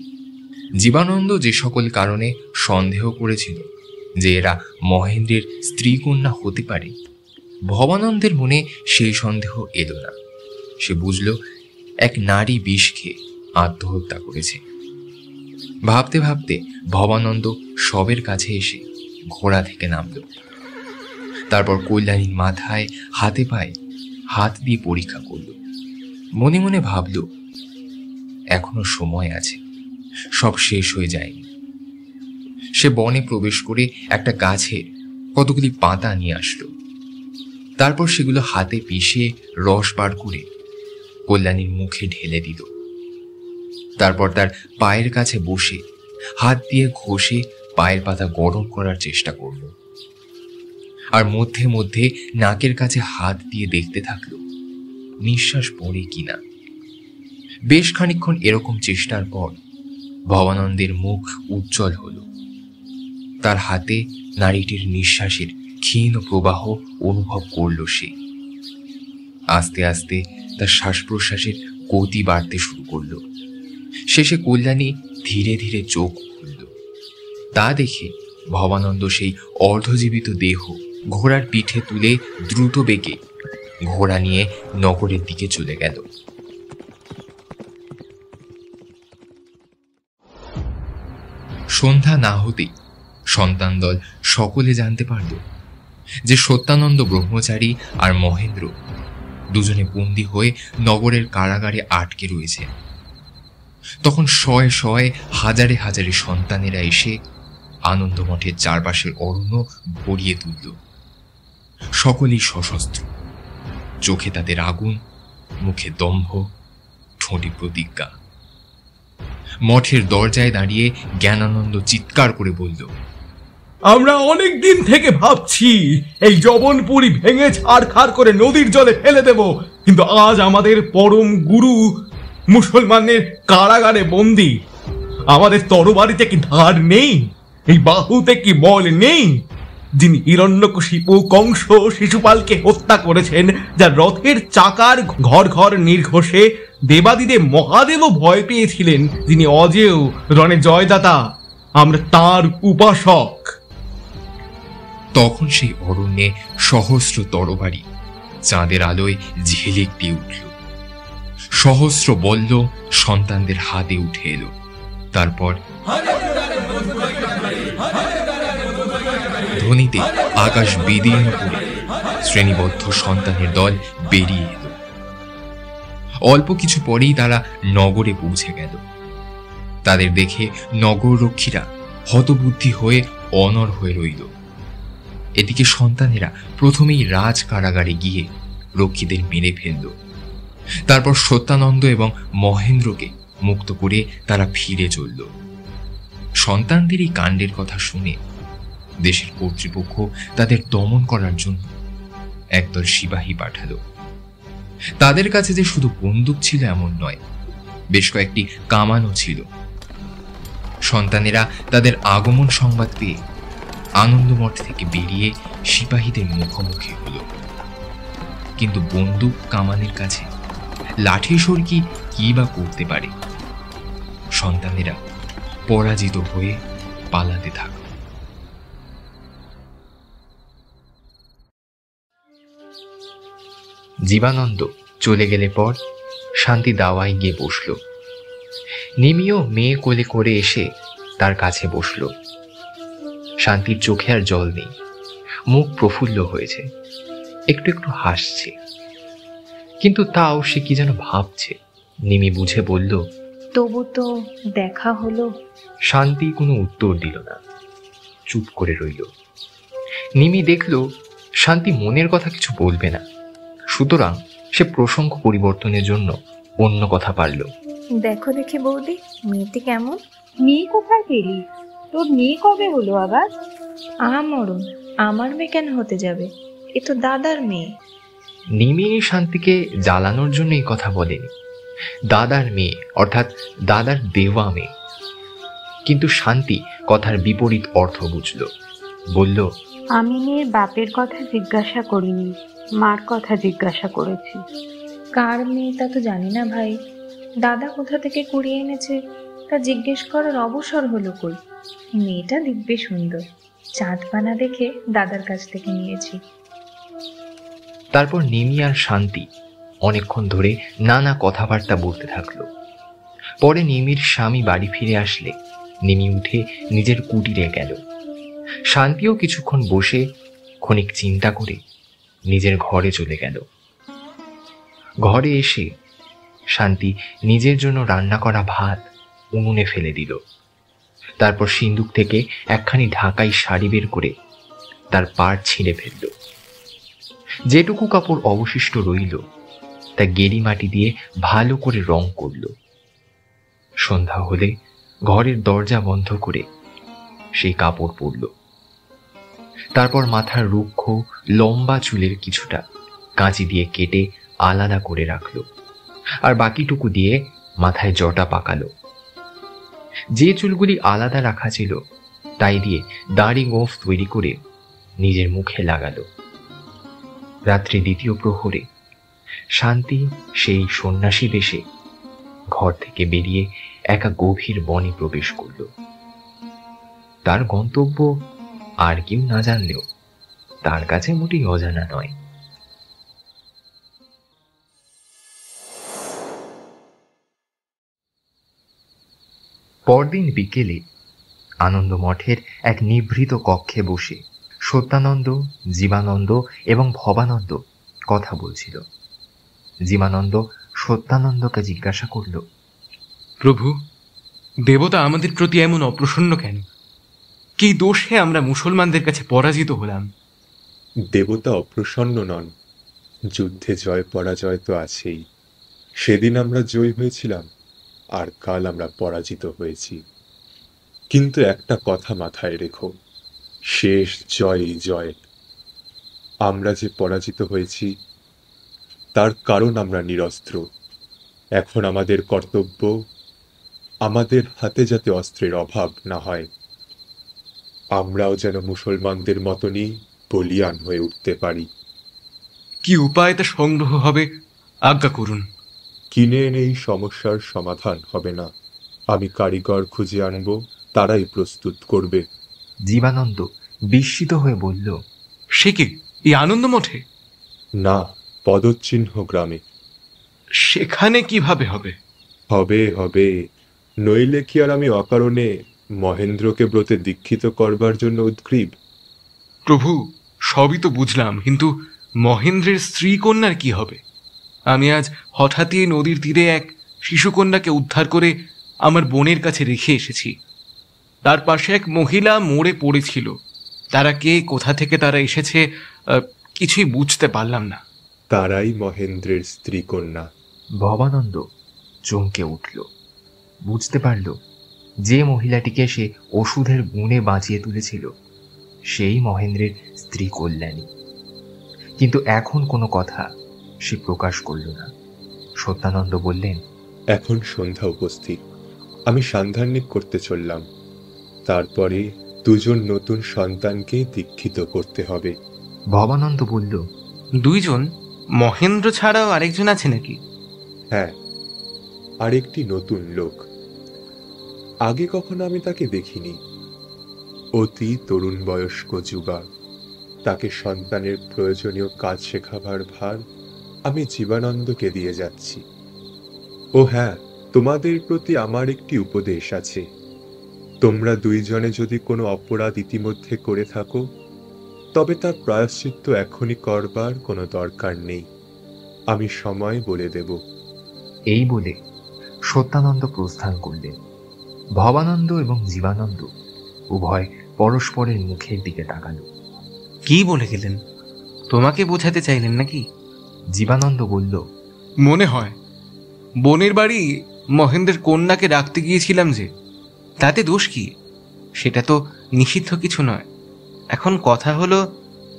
জীবানন্দ যে সকল কারণে সন্দেহ করেছিল যে এরা মহেন্দ্রের স্ত্রী কন্যা হতে পারে, ভবানন্দের মনে সেই সন্দেহ এলো না। সে বুঝল এক নারী বিষ খেয়ে আত্মহত্যা করেছে। ভাবতে ভাবতে ভবানন্দ শবের কাছে এসে ঘোড়া থেকে নামল। তারপর কল্যাণীর মাথায়, হাতে পায়ে হাত দিয়ে পরীক্ষা করল। মনে মনে ভাবল, এখনো সময় আছে, সব শেষ হয়ে যায়নি। সে বনে প্রবেশ করে একটা গাছের কতগুলি পাতা নিয়ে আসলো। তারপর সেগুলো হাতে পিষে রস বার করে কল্যাণীর মুখে ঢেলে দিল। তারপর তার পায়ের কাছে বসে হাত দিয়ে ঘষে পায়ের পাতা গরম করার চেষ্টা করল। আর মধ্যে মধ্যে নাকের কাছে হাত দিয়ে দেখতে থাকলো নিঃশ্বাস পড়ে কিনা। বেশ খানিকক্ষণ এরকম চেষ্টার পর ভবানন্দের মুখ উজ্জ্বল হলো। তার হাতে নারীটির নিঃশ্বাসের ক্ষীণ প্রবাহ অনুভব করল সে। আস্তে আস্তে তার শ্বাস প্রশ্বাসের গতি বাড়তে শুরু করল। শেষে কল্যাণী ধীরে ধীরে চোখ খুলল। তা দেখে ভবানন্দ সেই অর্ধজীবিত দেহ ঘোড়ার পিঠে তুলে দ্রুত বেগে ঘোড়া নিয়ে নগরের দিকে চলে গেল। সন্ধ্যা না হতেই সন্তান দল সকলে জানতে পারল যে সত্যানন্দ ব্রহ্মচারী আর মহেন্দ্র দুজনে বন্দী হয়ে নগরের কারাগারে আটকে রয়েছে। তখন শয়ে শয়ে হাজারে হাজারে সন্তানেরা এসে আনন্দ মঠের চারপাশের অরণ্য ভরিয়ে তুলল। সকলেই সশস্ত্র, চোখে তাদের আগুন, মুখে দম্ভ, ঠোঁটে প্রতিজ্ঞা। মঠের দরজায় দাঁড়িয়ে জ্ঞানানন্দ চিৎকার করে বলল, আমরা অনেক দিন থেকে ভাবছি এই জবনপুরি ভেঙে ছাড়খাড় করে নদীর জলে ফেলে দেব, কিন্তু আজ আমাদের পরম গুরু মুসলমানের কারাগারে বন্দী। আমাদের তরবারিতে কি ধার নেই? এই বাহুতে কি বল নেই? যিনি হিরণ্যকশিপু, কংস, শিশুপালকে হত্যা করেছেন, যার রথের চাকার ঘর ঘর নির্ঘোষে দেবাদিদেব মহাদেবও ভয় পেয়েছিলেন, যিনি অজেয় রণে জয়দাতা, আমরা তার উপাসক। তখন সেই অরণ্যে সহস্র তরবারি চাঁদের আলোয় ঝিলিক দিয়ে উঠল। সহস্র বল্ল সন্তানদের হাতে উঠে এলো। তারপর ধ্বনিতে আকাশ বিদীর্ণ করে শ্রেণীবদ্ধ সন্তানের দল বেরিয়ে এলো। অল্প কিছু পরেই তারা নগরে পৌঁছে গেল। তাদের দেখে নগররক্ষীরা হতবুদ্ধি হয়ে অনড় হয়ে রইল। এদিকে সন্তানেরা প্রথমেই রাজ কারাগারে গিয়ে রক্ষীদের মেরে ফেলল। তারপর সত্যানন্দ এবং মহেন্দ্রকে মুক্ত করে তারা ফিরে চলল। সন্তানদের এই কাণ্ডের কথা শুনে দেশের কর্তৃপক্ষ তাদের দমন করার জন্য একদল সিপাহী পাঠালো। তাদের কাছে যে শুধু বন্দুক ছিল এমন নয়, বেশ কয়েকটি কামানও ছিল। সন্তানেরা তাদের আগমন সংবাদ পেয়ে আনন্দমঠ থেকে বেরিয়ে সিপাহীদের মুখোমুখি হলো। কিন্তু বন্দুক কামানের কাছে লাঠি সরকি কি বা করতে পারে? সন্তানেরা পরাজিত হয়ে পালাতে থাকল। জীবানন্দ চলে গেলে পর শান্তি দাওয়ায় গিয়ে বসল। নিমিও মেয়ে কোলে করে এসে তার কাছে বসল। শান্তির চোখে আর জল নেই, মুখ প্রফুল্ল হয়েছে, একটু একটু হাসছে, কিন্তু তাও সে কি যেন ভাবছে। নিমি বুঝে বলল, তবু তো দেখা হলো। শান্তি কোনো উত্তর দিল না, চুপ করে রইল। নিমি দেখল শান্তি মনের কথা কিছু বলবে না, সুতরাং সে প্রসঙ্গ পরিবর্তনের জন্য অন্য কথা পারল। দেখো দেখি বৌদি, মেয়েটি কেমন? মেয়ে কোথায় পেলি? তোর মেয়ে কবে হলো আবার? মরণ, আমার মেয়ে কেন হতে যাবে? এ তো দাদার মেয়ে। নিমি শান্তিকে জ্বালানোর জন্য এই কথা বলেনি, দাদার মেয়ে অর্থাৎ দাদার দেওয়া মেয়ে। কিন্তু শান্তি কথার বিপরীত অর্থ বুঝল, বলল, আমি মেয়ের বাপের কথা জিজ্ঞাসা করিনি, মার কথা জিজ্ঞাসা করেছি। কার মেয়ে তা তো জানি না ভাই, দাদা কোথা থেকে কুড়িয়ে এনেছে তা জিজ্ঞেস করার অবসর হলো কই। মেয়েটা দিব্যে সুন্দর, চাঁদপানা দেখে দাদার কাছ থেকে নিয়েছি। তারপর নিমি আর শান্তি অনেকক্ষণ ধরে নানা কথাবার্তা বলতে থাকলো। পরে নিমির স্বামী বাড়ি ফিরে আসলে নিমি উঠে নিজের কুটিরে গেল। শান্তিও কিছুক্ষণ বসে ক্ষণিক চিন্তা করে নিজের ঘরে চলে গেল। ঘরে এসে শান্তি নিজের জন্য রান্না করা ভাত উনুনে ফেলে দিল। তারপর সিন্দুক থেকে একখানি ঢাকাই শাড়ি বের করে তার পাড় ছিঁড়ে ফেলল। যেটুকু কাপড় অবশিষ্ট রইল তা গেরি মাটি দিয়ে ভালো করে রং করল। সন্ধ্যা হলে ঘরের দরজা বন্ধ করে সেই কাপড় পরল। তারপর মাথার রুক্ষ লম্বা চুলের কিছুটা কাঁচি দিয়ে কেটে আলাদা করে রাখল, আর বাকিটুকু দিয়ে মাথায় জটা পাকালো। যে চুলগুলি আলাদা রাখা ছিল তাই দিয়ে দাড়ি গোঁফ তৈরি করে নিজের মুখে লাগালো। রাত্রি দ্বিতীয় প্রহরে শান্তি সেই সন্ন্যাসী বেশে ঘর থেকে বেরিয়ে একা গভীর বনে প্রবেশ করল। তার গন্তব্য আর কেউ না জানলেও তার কাছে মোটেই অজানা নয়। পরদিন বিকেলে আনন্দ মঠের এক নিভৃত কক্ষে বসে সত্যানন্দ, জীবানন্দ এবং ভবানন্দ কথা বলছিল। জীবানন্দ সত্যানন্দকে জিজ্ঞাসা করল, প্রভু, দেবতা আমাদের প্রতি এমন অপ্রসন্ন কেন? কি দোষে আমরা মুসলমানদের কাছে পরাজিত হলাম? দেবতা অপ্রসন্ন নন, যুদ্ধে জয় পরাজয় তো আছেই। সেদিন আমরা জয়ী হয়েছিলাম, আর কাল আমরা পরাজিত হয়েছি। কিন্তু একটা কথা মাথায় রেখো, শেষ জয়ই জয়। আমরা যে পরাজিত হয়েছি তার কারণ আমরা নিরস্ত্র। এখন আমাদের কর্তব্য, আমাদের হাতে যাতে অস্ত্রের অভাব না হয়, আমরাও যেন মুসলমানদের মতনই বলিয়ান হয়ে উঠতে পারি। কি উপায় তা সংগ্রহ হবে, আজ্ঞা করুন। কিনে এনে এই সমস্যার সমাধান হবে না। আমি কারিগর খুঁজে আনব, তারাই প্রস্তুত করবে। জীবানন্দ বিস্মিত হয়ে বলল, সে কি, এই আনন্দ মঠে? না, পদচিহ্ন গ্রামে। সেখানে কিভাবে হবে? হবে হবে, নইলে কি আর আমি অকারণে মহেন্দ্রকে ব্রতে দীক্ষিত করবার জন্য উদ্গ্রীব? প্রভু, সবই তো বুঝলাম, কিন্তু মহেন্দ্রের স্ত্রী কন্যার কি হবে? আমি আজ হঠাৎই নদীর তীরে এক শিশুকন্যাকে উদ্ধার করে আমার বোনের কাছে রেখে এসেছি। তার পাশে এক মহিলা মরে পড়েছিল। তারা কে, কোথা থেকে তারা এসেছে, কিছুই বুঝতে পারলাম না। তারাই মহেন্দ্রের স্ত্রী কন্যা। ভবানন্দ চমকে উঠল। বুঝতে পারল যে মহিলাটিকে সে ওষুধের গুণে বাঁচিয়ে তুলেছিল সেই মহেন্দ্রের স্ত্রী কল্যাণী। কিন্তু এখন কোনো কথা সে প্রকাশ করল না। সত্যানন্দ বললেন, এখন সন্ধ্যা উপস্থিত, আমি সান্ধান্নিক করতে চললাম। তারপরে দুজন নতুন সন্তানকে দীক্ষিত করতে হবে। ভবানন্দ বলল, দুইজন? মহেন্দ্র ছাড়াও আরেকজন আছে নাকি? হ্যাঁ, আরেকটি নতুন লোক। আগে কখনো আমি তাকে দেখিনি। অতি তরুণ বয়স্ক যুবা। তাকে সন্তানের প্রয়োজনীয় কাজ শেখাবার ভার আমি জীবানন্দকে দিয়ে যাচ্ছি। ও হ্যাঁ, তোমাদের প্রতি আমার একটি উপদেশ আছে। তোমরা দুইজনে যদি কোনো অপরাধ ইতিমধ্যে করে থাকো, তবে তার প্রায়শ্চিত্ত এখনই করবার কোনো দরকার নেই। আমি সময় বলে দেব। এই বলে সত্যানন্দ প্রস্থান করলেন। ভবানন্দ এবং জীবানন্দ উভয় পরস্পরের মুখের দিকে তাকালো। কি বলে গেলেন? তোমাকে বোঝাতে চাইলেন নাকি? জীবানন্দ বলল, মনে হয়। বোনের বাড়ি মহেন্দ্রের কন্যাকে রাখতে গিয়েছিলাম যে, তাতে দোষ কি? সেটা তো নিষিদ্ধ কিছু নয়। এখন কথা হলো,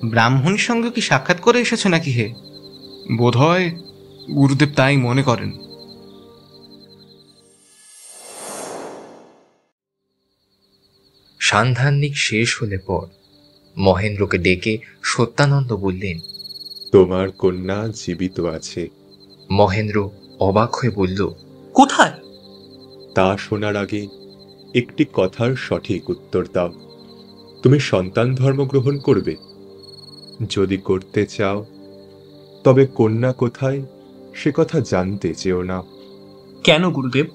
ব্রাহ্মণের সঙ্গে কি সাক্ষাৎ করে এসেছো নাকি হে? বোধহয় গুরুদেব তাই মনে করেন। সান্ধান্নিক শেষ হলে পর মহেন্দ্রকে ডেকে সত্যানন্দ বললেন, তোমার কন্যা জীবিত আছে। মহেন্দ্র অবাক হয়ে বলল, কোথায়? তা শোনার আগে একটি কথার সঠিক উত্তর দাও। তুমি সন্তান ধর্ম গ্রহণ করবে? যদি করতে চাও, তবে কন্যা কোথায় সে কথা জানতে চেও না। কেন গুরুদেব?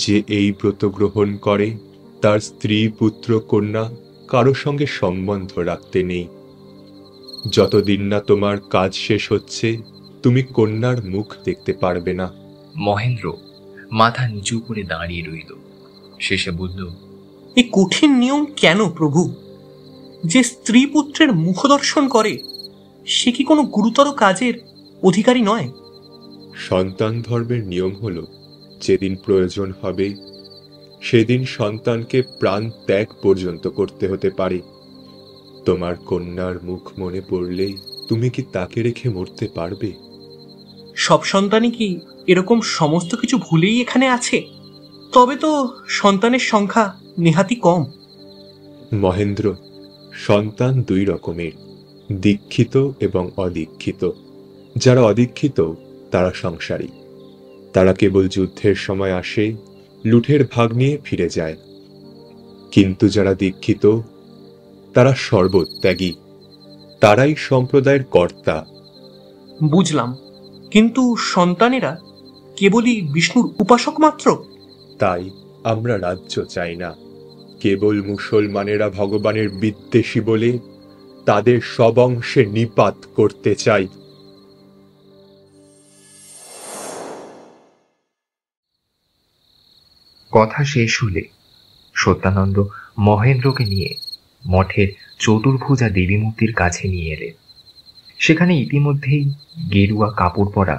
যে এই ব্রত গ্রহণ করে তার স্ত্রী, পুত্র, কন্যা কারো সঙ্গে সম্বন্ধ রাখতে নেই। যতদিন না তোমার কাজ শেষ হচ্ছে, তুমি কন্যার মুখ দেখতে পারবে না। মহেন্দ্র মাথা নিচু করে দাঁড়িয়ে রইল। শেষে বলল, এই কঠিন নিয়ম কেন প্রভু? যে স্ত্রী পুত্রের মুখদর্শন করে সে কি কোনো গুরুতর কাজের অধিকারী নয়? সন্তান ধর্মের নিয়ম হলো, যেদিন প্রয়োজন হবে সেদিন সন্তানকে প্রাণ ত্যাগ পর্যন্ত করতে হতে পারে। তোমার কন্যার মুখ মনে পড়লেই তুমি কি তাকে রেখে মরতে পারবে? সব সন্তানই কি এরকম সমস্ত কিছু ভুলেই এখানে আছে? তবে তো সন্তানের সংখ্যা নেহাতি কম। মহেন্দ্র, সন্তান দুই রকমের, দীক্ষিত এবং অদীক্ষিত। যারা অদীক্ষিত তারা সংসারী। তারা কেবল যুদ্ধের সময় আসে, লুঠের ভাগ নিয়ে ফিরে যায়। কিন্তু যারা দীক্ষিত তারা সর্বত্যাগী। তারাই সম্প্রদায়ের কর্তা। বুঝলাম, কিন্তু সন্তানেরা কেবলই বিষ্ণুর উপাসক মাত্র? তাই আমরা রাজ্য চাই না। কেবল মুসলমানেরা ভগবানের বিদ্বেষী বলে তাদের সব অংশে নিপাত করতে চাই। কথা শেষ হলে সত্যানন্দ মহেন্দ্রকে নিয়ে মঠের চতুর্ভুজা দেবী মূর্তির কাছে নিয়ে এলেন। সেখানে ইতিমধ্যেই গেরুয়া কাপড় পরা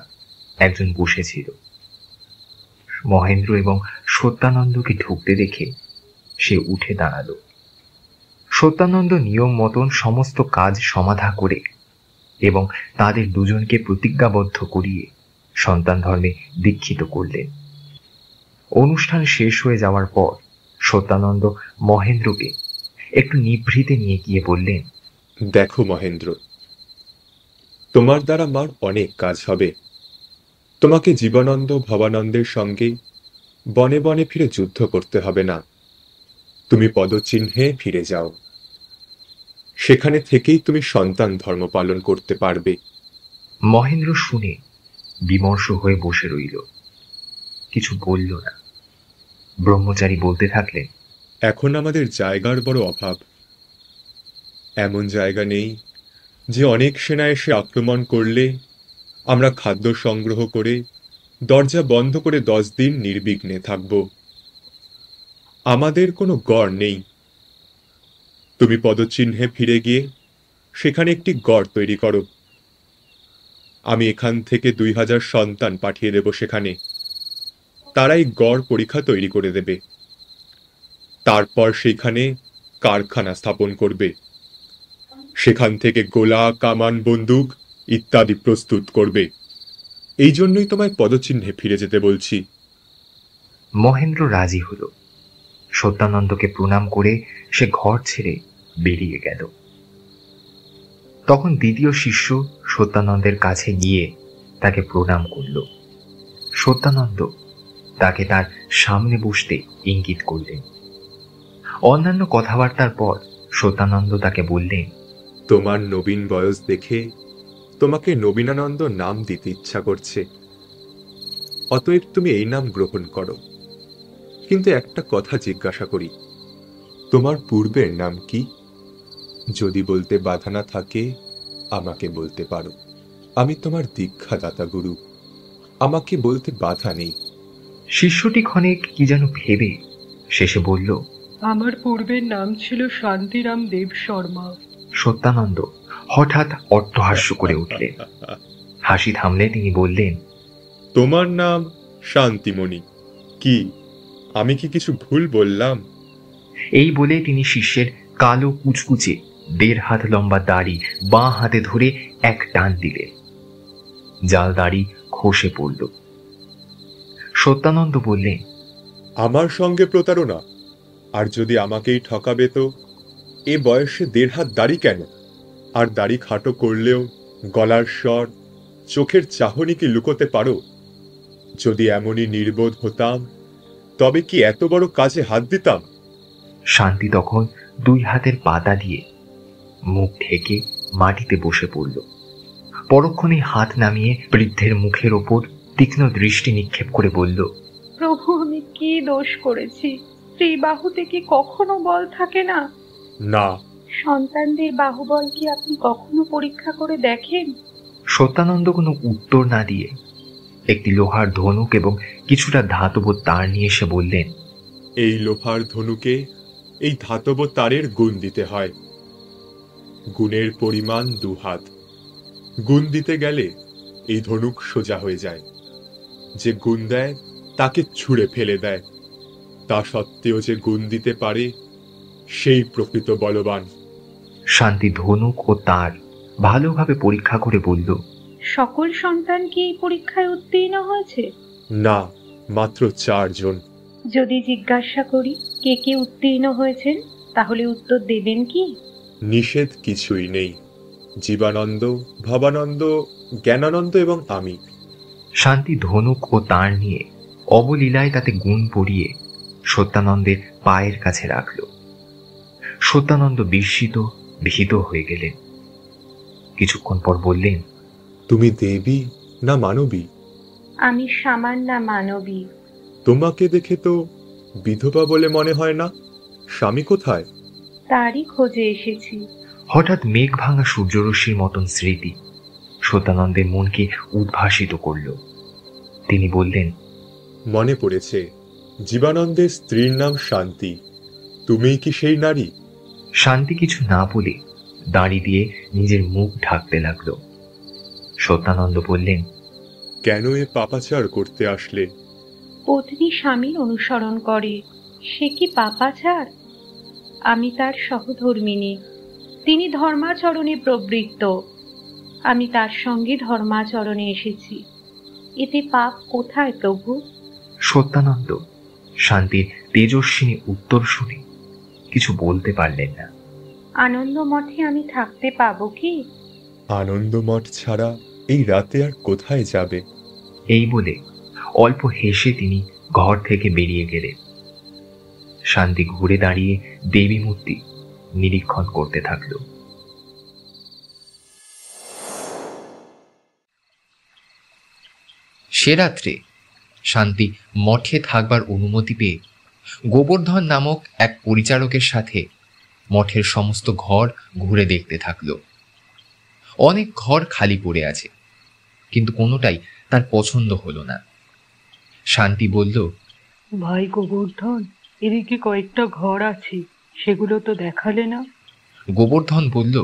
একজন বসেছিল। মহেন্দ্র এবং সত্যানন্দকে ঢুকতে দেখে সে উঠে দাঁড়ালো। সত্যানন্দ নিয়ম মতন সমস্ত কাজ সমাধা করে এবং তাদের দুজনকে প্রতিজ্ঞাবদ্ধ করিয়ে সন্তান ধর্মে দীক্ষিত করলেন। অনুষ্ঠান শেষ হয়ে যাওয়ার পর সত্যানন্দ মহেন্দ্রকে একটু নিভৃতে নিয়ে গিয়ে বললেন, দেখো মহেন্দ্র, তোমার দ্বারা মার অনেক কাজ হবে। তোমাকে জীবানন্দ ভবানন্দের সঙ্গে বনে বনে ফিরে যুদ্ধ করতে হবে না। তুমি পদচিহ্নে ফিরে যাও। সেখানে থেকেই তুমি সন্তান ধর্ম পালন করতে পারবে। মহেন্দ্র শুনে বিমর্ষ হয়ে বসে রইল, কিছু বলল না। ব্রহ্মচারী বলতে থাকলেন, এখন আমাদের জায়গার বড় অভাব। এমন জায়গা নেই যে অনেক সেনা এসে আক্রমণ করলে আমরা খাদ্য সংগ্রহ করে দরজা বন্ধ করে 10 দিন নির্বিঘ্নে থাকব। আমাদের কোনো গড় নেই। তুমি পদচিহ্নে ফিরে গিয়ে সেখানে একটি গড় তৈরি করো। আমি এখান থেকে 2000 সন্তান পাঠিয়ে দেব সেখানে। তারাই গড় পরীক্ষা তৈরি করে দেবে। তারপর সেখানে কারখানা স্থাপন করবে। সেখান থেকে গোলা, কামান, বন্দুক ইত্যাদি প্রস্তুত করবে। এই জন্যই তোমায় পদচিহ্নে ফিরে যেতে বলছি। মহেন্দ্র রাজি হল। সত্যানন্দকে প্রণাম করে সে ঘর ছেড়ে বেরিয়ে গেল। তখন দ্বিতীয় শিষ্য সত্যানন্দের কাছে গিয়ে তাকে প্রণাম করল। সত্যানন্দ তাকে তার সামনে বসতে ইঙ্গিত করলেন। অন্যান্য কথাবার্তার পর সত্যানন্দ তাকে বললেন, তোমার নবীন বয়স দেখে তোমাকে নবীনানন্দ নাম দিতে ইচ্ছা করছে, অতএব তুমি এই নাম গ্রহণ করো। কিন্তু একটা কথা জিজ্ঞাসা করি, তোমার পূর্বের নাম কি? যদি বলতে বাধা না থাকে আমাকে বলতে পারো। আমি তোমার দীক্ষাদাতা গুরু, আমাকে বলতে বাধা নেই। শিষ্যটি ক্ষণিক কি যেন ভেবে শেষে বলল, আমার পূর্বের নাম ছিল শান্তিরাম দেব শর্মা। সত্যানন্দ হঠাৎ অট্টহাস্য করে উঠলেন। হাসি থামলে তিনি বললেন, তোমার নাম শান্তিমণি। কি আমি কি কিছু ভুল বললাম? এই বলে তিনি শিষ্যের কালো কুচকুচে 1.5 হাত লম্বা দাড়ি বাঁ হাতে ধরে এক টান দিলেন। জাল দাড়ি খসে পড়ল। সত্যানন্দ বললেন, আমার সঙ্গে প্রতারণা? আর যদি আমাকেই ঠকাবে তো এ বয়সে 1.5 হাত দাড়ি কেন? আর দাড়ি খাটো করলেও গলার স্বর, চোখের চাহনি কি লুকোতে পারো? যদি এমনই নির্বোধ হতাম তবে কি এত বড় কাজে হাত দিতাম? শান্তি তখন 2 হাতের পাতা দিয়ে মুখ ঢেকে মাটিতে বসে পড়ল। পরক্ষণে হাত নামিয়ে বৃদ্ধের মুখের ওপর তীক্ষ্ণ দৃষ্টি নিক্ষেপ করে বলল, প্রভু, আমি কি দোষ করেছি? স্ত্রী বাহুতে কি কখনো বল থাকে না? না। সন্তানদের বাহুবল কি আপনি কখনো পরীক্ষা করে দেখেন? সত্যানন্দ কোনো উত্তর না দিয়ে একটি লোহার ধনুক এবং কিছুটা ধাতব তার নিয়ে এসে বললেন, এই লোহার ধনুকে এই ধাতব তারের গুণ দিতে হয়। গুণের পরিমাণ 2 হাত। গুণ দিতে গেলে এই ধনুক সোজা হয়ে যায়। যে গুণ দেয় তাকে ছুঁড়ে ফেলে দেয়। তা সত্ত্বেও যে গুণ দিতে পারে সেই প্রকৃত বলবান। শান্তি ধনুক ও তার ভালোভাবে পরীক্ষা করে বলল, সকল সন্তান কি এই পরীক্ষায় উত্তীর্ণ হয়েছে? না, মাত্র 4 জন। যদি জিজ্ঞাসা করি কে কে উত্তীর্ণ হয়েছেন, তাহলে উত্তর দেবেন কি? নিষেধ কিছুই নেই। জীবানন্দ, ভবানন্দ, জ্ঞানানন্দ এবং আমি। শান্তি ধনুক ও তার নিয়ে অবলীলায় তাতে গুণ পড়িয়ে সত্যানন্দের পায়ের কাছে রাখল। সত্যানন্দ বিস্মিত ভীত হয়ে গেলেন। কিছুক্ষণ পর বললেন, তুমি দেবী না মানবী? আমি সামান্য মানবী। তোমাকে দেখে তো বিধবা বলে মনে হয় না। স্বামী কোথায়? তারই খোঁজে এসেছি। হঠাৎ মেঘ ভাঙা সূর্যরশ্মির মতন স্মৃতি সত্যানন্দের মনকে উদ্ভাসিত করল। তিনি বললেন, মনে পড়েছে, জীবানন্দের স্ত্রীর নাম শান্তি। তুমিই কি সেই নারী? শান্তি কিছু না বলে দাঁড়ি দিয়ে নিজের মুখ ঢাকতে লাগলো। সত্যানন্দ বললেন, কেন এ পাপাচার করতে আসলে? পত্নী স্বামীর অনুসরণ করে, সে কি পাপাচার? আমি তার সহধর্মিনী। তিনি ধর্মাচরণে প্রবৃত্ত, আমি তার সঙ্গে ধর্মাচরণে এসেছি। এতে পাপ কোথায় প্রভু? সত্যানন্দ শান্তির তেজস্বিনী উত্তর শুনে কিছু বলতে পারলেন না। আনন্দ মঠে আমি থাকতে পাবো কি? আনন্দমঠ ছাড়া এই রাতে আর কোথায় যাবে? এই বলে অল্প হেসে তিনি ঘর থেকে বেরিয়ে গেলেন। শান্তি ঘুরে দাঁড়িয়ে দেবী মূর্তি নিরীক্ষণ করতে থাকল। সে রাত্রে শান্তি মঠে থাকবার অনুমতি পেয়ে গোবর্ধন নামক এক পরিচারকের সাথে মঠের সমস্ত ঘর ঘুরে দেখতে থাকলো। অনেক ঘর খালি পড়ে আছে, কিন্তু কোনোটাই তার পছন্দ হলো না। শান্তি বলল, ভাই গোবর্ধন, এদিকে কয়েকটা ঘর আছে, সেগুলো তো দেখালে না। গোবর্ধন বলল,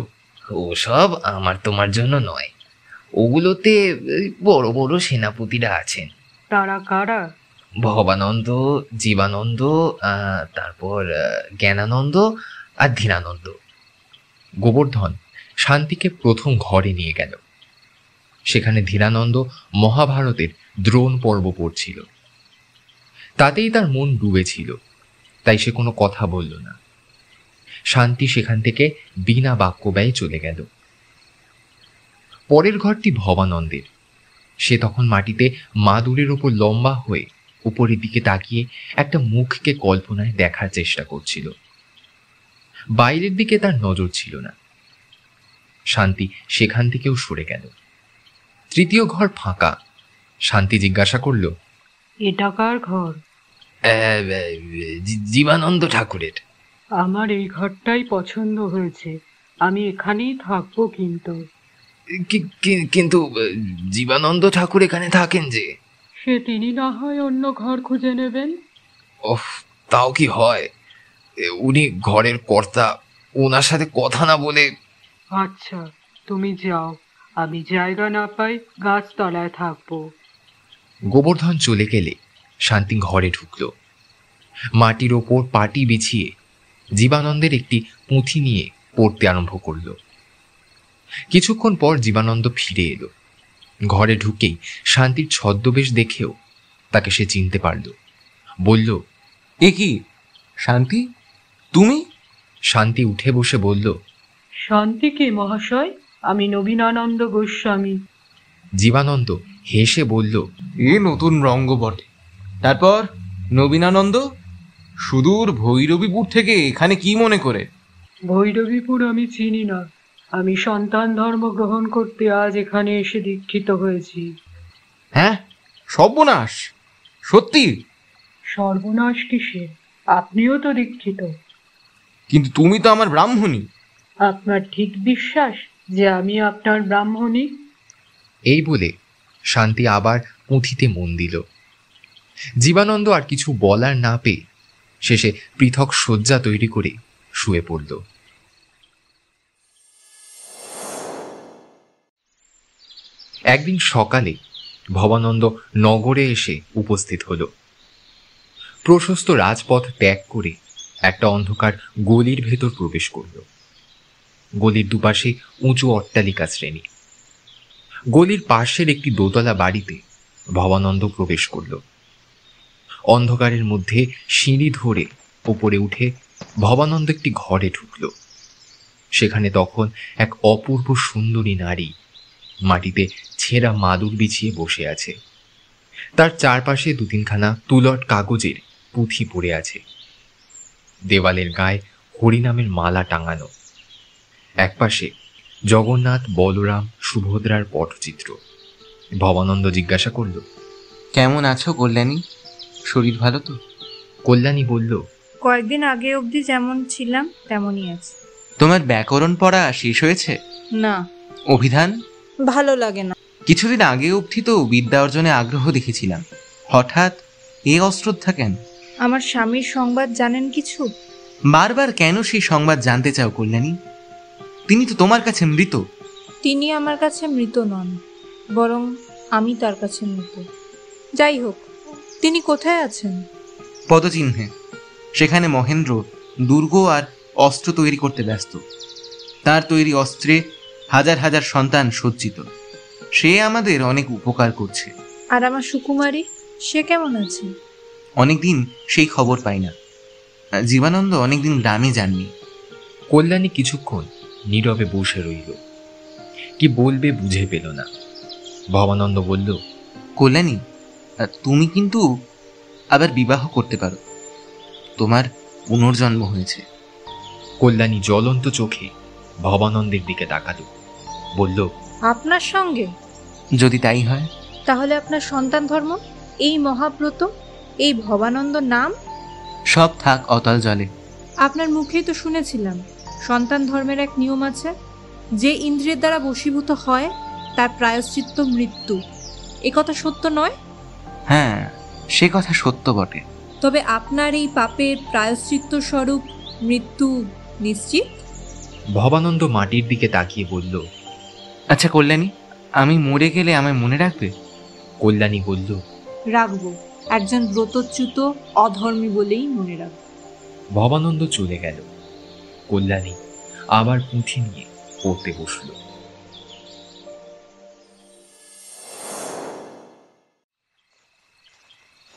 ওসব আমার তোমার জন্য নয়, ওগুলোতে বড় বড় সেনাপতিরা আছেন। তারা কারা? ভবানন্দ, জীবানন্দ, তারপর জ্ঞানানন্দ আর ধীরানন্দ। গোবর্ধন শান্তিকে প্রথম ঘরে নিয়ে গেল। সেখানে ধীরানন্দ মহাভারতের দ্রোণ পর্ব পড়ছিল। তাতেই তার মন ডুবেছিল, তাই সে কোনো কথা বলল না। শান্তি সেখান থেকে বিনা বাক্য ব্যয়ে চলে গেল। পরের ঘরটি ভবানন্দের। সে তখন মাটিতে মাদুরের ওপর লম্বা হয়ে উপরের দিকে তাকিয়ে একটা মুখকে কল্পনায় দেখার চেষ্টা করছিল। বাইরের দিকে তার নজর ছিল না। শান্তি সেখান থেকেও সরে গেল। তৃতীয় ঘর ফাঁকা। শান্তি জিজ্ঞাসা করল, এটা কার ঘর? জীবানন্দ ঠাকুরের। আমার এই ঘরটাই পছন্দ হয়েছে, আমি এখানেই থাকবো। কিন্তু জীবানন্দ ঠাকুর এখানে থাকেন যে। সে তিনি না হয় অন্য ঘর খুঁজে নেবেন। ওহ, তাও কি হয়? উনি ঘরের কর্তা, ওনার সাথে কথা না বলে। আচ্ছা, তুমি যাও, আমি জায়গা না পাই গাছতলায় থাকবো। গোবর্ধন চলে গেলে শান্তি ঘরে ঢুকল। মাটির ওপর পাটি বিছিয়ে জীবানন্দের একটি পুঁথি নিয়ে পড়তে আরম্ভ করল। কিছুক্ষণ পর জীবানন্দ ফিরে এলো। ঘরে ঢুকেই শান্তির ছদ্মবেশ দেখেও তাকে সে চিনতে পারল। বলল, এ কি শান্তি, তুমি? শান্তি উঠে বসে বলল, শান্তি কে মহাশয়? আমি নবীনানন্দ গোস্বামী। জীবানন্দ হেসে বলল, এ নতুন রঙ্গ বটে। তারপর নবীনানন্দ সুদূর ভৈরবীপুর থেকে এখানে কি মনে করে? ভৈরবীপুর আমি চিনি না, আমি সন্তান ধর্ম গ্রহণ করতে আজ এখানে এসে দীক্ষিত হয়েছি। হ্যাঁ, সর্বনাশ! সত্যি? সর্বনাশ কিসের? আপনিও তো দীক্ষিত। কিন্তু তুমি তো আমার ব্রাহ্মণী। আপনার ঠিক বিশ্বাস যে আমি আপনার ব্রাহ্মণী? এই বলে শান্তি আবার পুঁথিতে মন দিল। জীবানন্দ আর কিছু বলার না পেয়ে শেষে পৃথক শয্যা তৈরি করে শুয়ে পড়ল। একদিন সকালে ভবানন্দ নগরে এসে উপস্থিত হল। প্রশস্ত রাজপথ ত্যাগ করে একটা অন্ধকার গলির ভেতর প্রবেশ করল। গলির দুপাশে উঁচু অট্টালিকা শ্রেণী। গলির পাশের একটি দোতলা বাড়িতে ভবানন্দ প্রবেশ করল। অন্ধকারের মধ্যে সিঁড়ি ধরে উপরে উঠে ভবানন্দ একটি ঘরে ঢুকল। সেখানে তখন এক অপূর্ব সুন্দরী নারী মাটিতে ছেঁড়া মাদুর বিছিয়ে বসে আছে। তার চারপাশে দু তিনখানা তুলট কাগজের পুঁথি পড়ে আছে। দেওয়ালের গায়ে হরিনামের মালা টাঙানো। একপাশে জগন্নাথ, বলরাম, সুভদ্রার পটচিত্র। ভবানন্দ জিজ্ঞাসা করল, কেমন আছো কল্যাণী? শরীর ভালো তো? কল্যাণী বলল, কয়েকদিন আগে অবধি যেমন ছিলাম তেমনই আছে। তোমার ব্যাকরণ পড়া শেষ হয়েছে? না। অভিধান? ভালো লাগে না। কিছুদিন আগে অবধি তো বিদ্যা অর্জনে আগ্রহ দেখেছিলাম, হঠাৎ এ অশ্রদ্ধা কেন? আমার স্বামীর সংবাদ জানেন কিছু? বারবার কেন সেই সংবাদ জানতে চাও কল্যাণী? তিনি তো তোমার কাছে মৃত। তিনি আমার কাছে মৃত নন, বরং আমি তার কাছে মৃত। যাই হোক, তিনি কোথায় আছেন? পদচিহ্নে। সেখানে মহেন্দ্র দুর্গ আর অস্ত্র তৈরি করতে ব্যস্ত। তার তৈরি অস্ত্রে হাজার হাজার সন্তান সজ্জিত। সে আমাদের অনেক উপকার করছে। আর আমার সুকুমারী, সে কেমন আছে? অনেকদিন সেই খবর পাই না। জীবানন্দ অনেকদিন গ্রামে যাননি। কল্যাণী কিছুক্ষণ নীরবে বসে রইল। কি বলবে বুঝে পেল না। ভবানন্দ বলল, কল্যাণী, তুমি কিন্তু আবার বিবাহ করতে পারো। তোমার পুনর্জন্ম হয়েছে। কল্যাণী জ্বলন্ত চোখে ভবানন্দের দিকে তাকাল। বলল, আপনার সঙ্গে? যদি তাই হয়। তাহলে আপনার সন্তান ধর্ম, এই মহাব্রত, এই ভবানন্দ নাম সব থাক অতল জলে। আপনার মুখেই তো শুনেছিলাম সন্তান ধর্মের এক নিয়ম আছে, যে ইন্দ্রিয়ের দ্বারা বশীভূত হয় তার প্রায়শ্চিত্ত মৃত্যু। এ কথা সত্য নয়? হ্যাঁ, সে কথা সত্য বটে। তবে আপনার এই পাপের প্রায়শ্চিত্ত স্বরূপ মৃত্যু নিশ্চিত? ভবানন্দ মাটির দিকে তাকিয়ে বলল, আচ্ছা কল্যাণী, আমি মরে গেলে আমায় মনে রাখবে? কল্যাণী বলল, রাখবো, একজন ব্রতচ্যুত অধর্মী বলেই মনে রাখবো। ভবানন্দ চলে গেল। কল্যাণী আবার পুঁথি নিয়ে পড়তে বসল।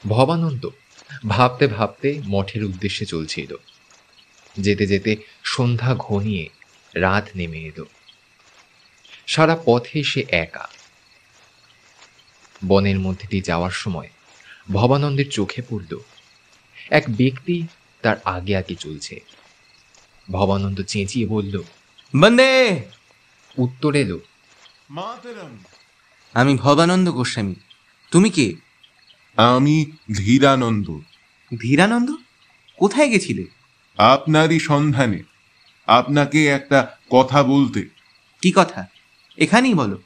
ভবানন্দ ভাবতে ভাবতে মঠের উদ্দেশ্যে চলছিল। যেতে যেতে সন্ধ্যা ঘনিয়ে রাত নেমে এলো। সারা পথে সে একা। বনের মধ্যে দিয়ে যাওয়ার সময় ভবানন্দের চোখে পড়ল এক ব্যক্তি তার আগে আগে চলছে। ভবানন্দ চেঁচিয়ে বলল, বন্দে! উত্তর এলো, আমি ভবানন্দ গোস্বামী। তুমি কে? আমি ধীরানন্দ। ধীরানন্দ? কোথায় গেছিলে? আপনারই সন্ধানে। আপনাকে একটা কথা বলতে। কি কথা? এখানেই বলো।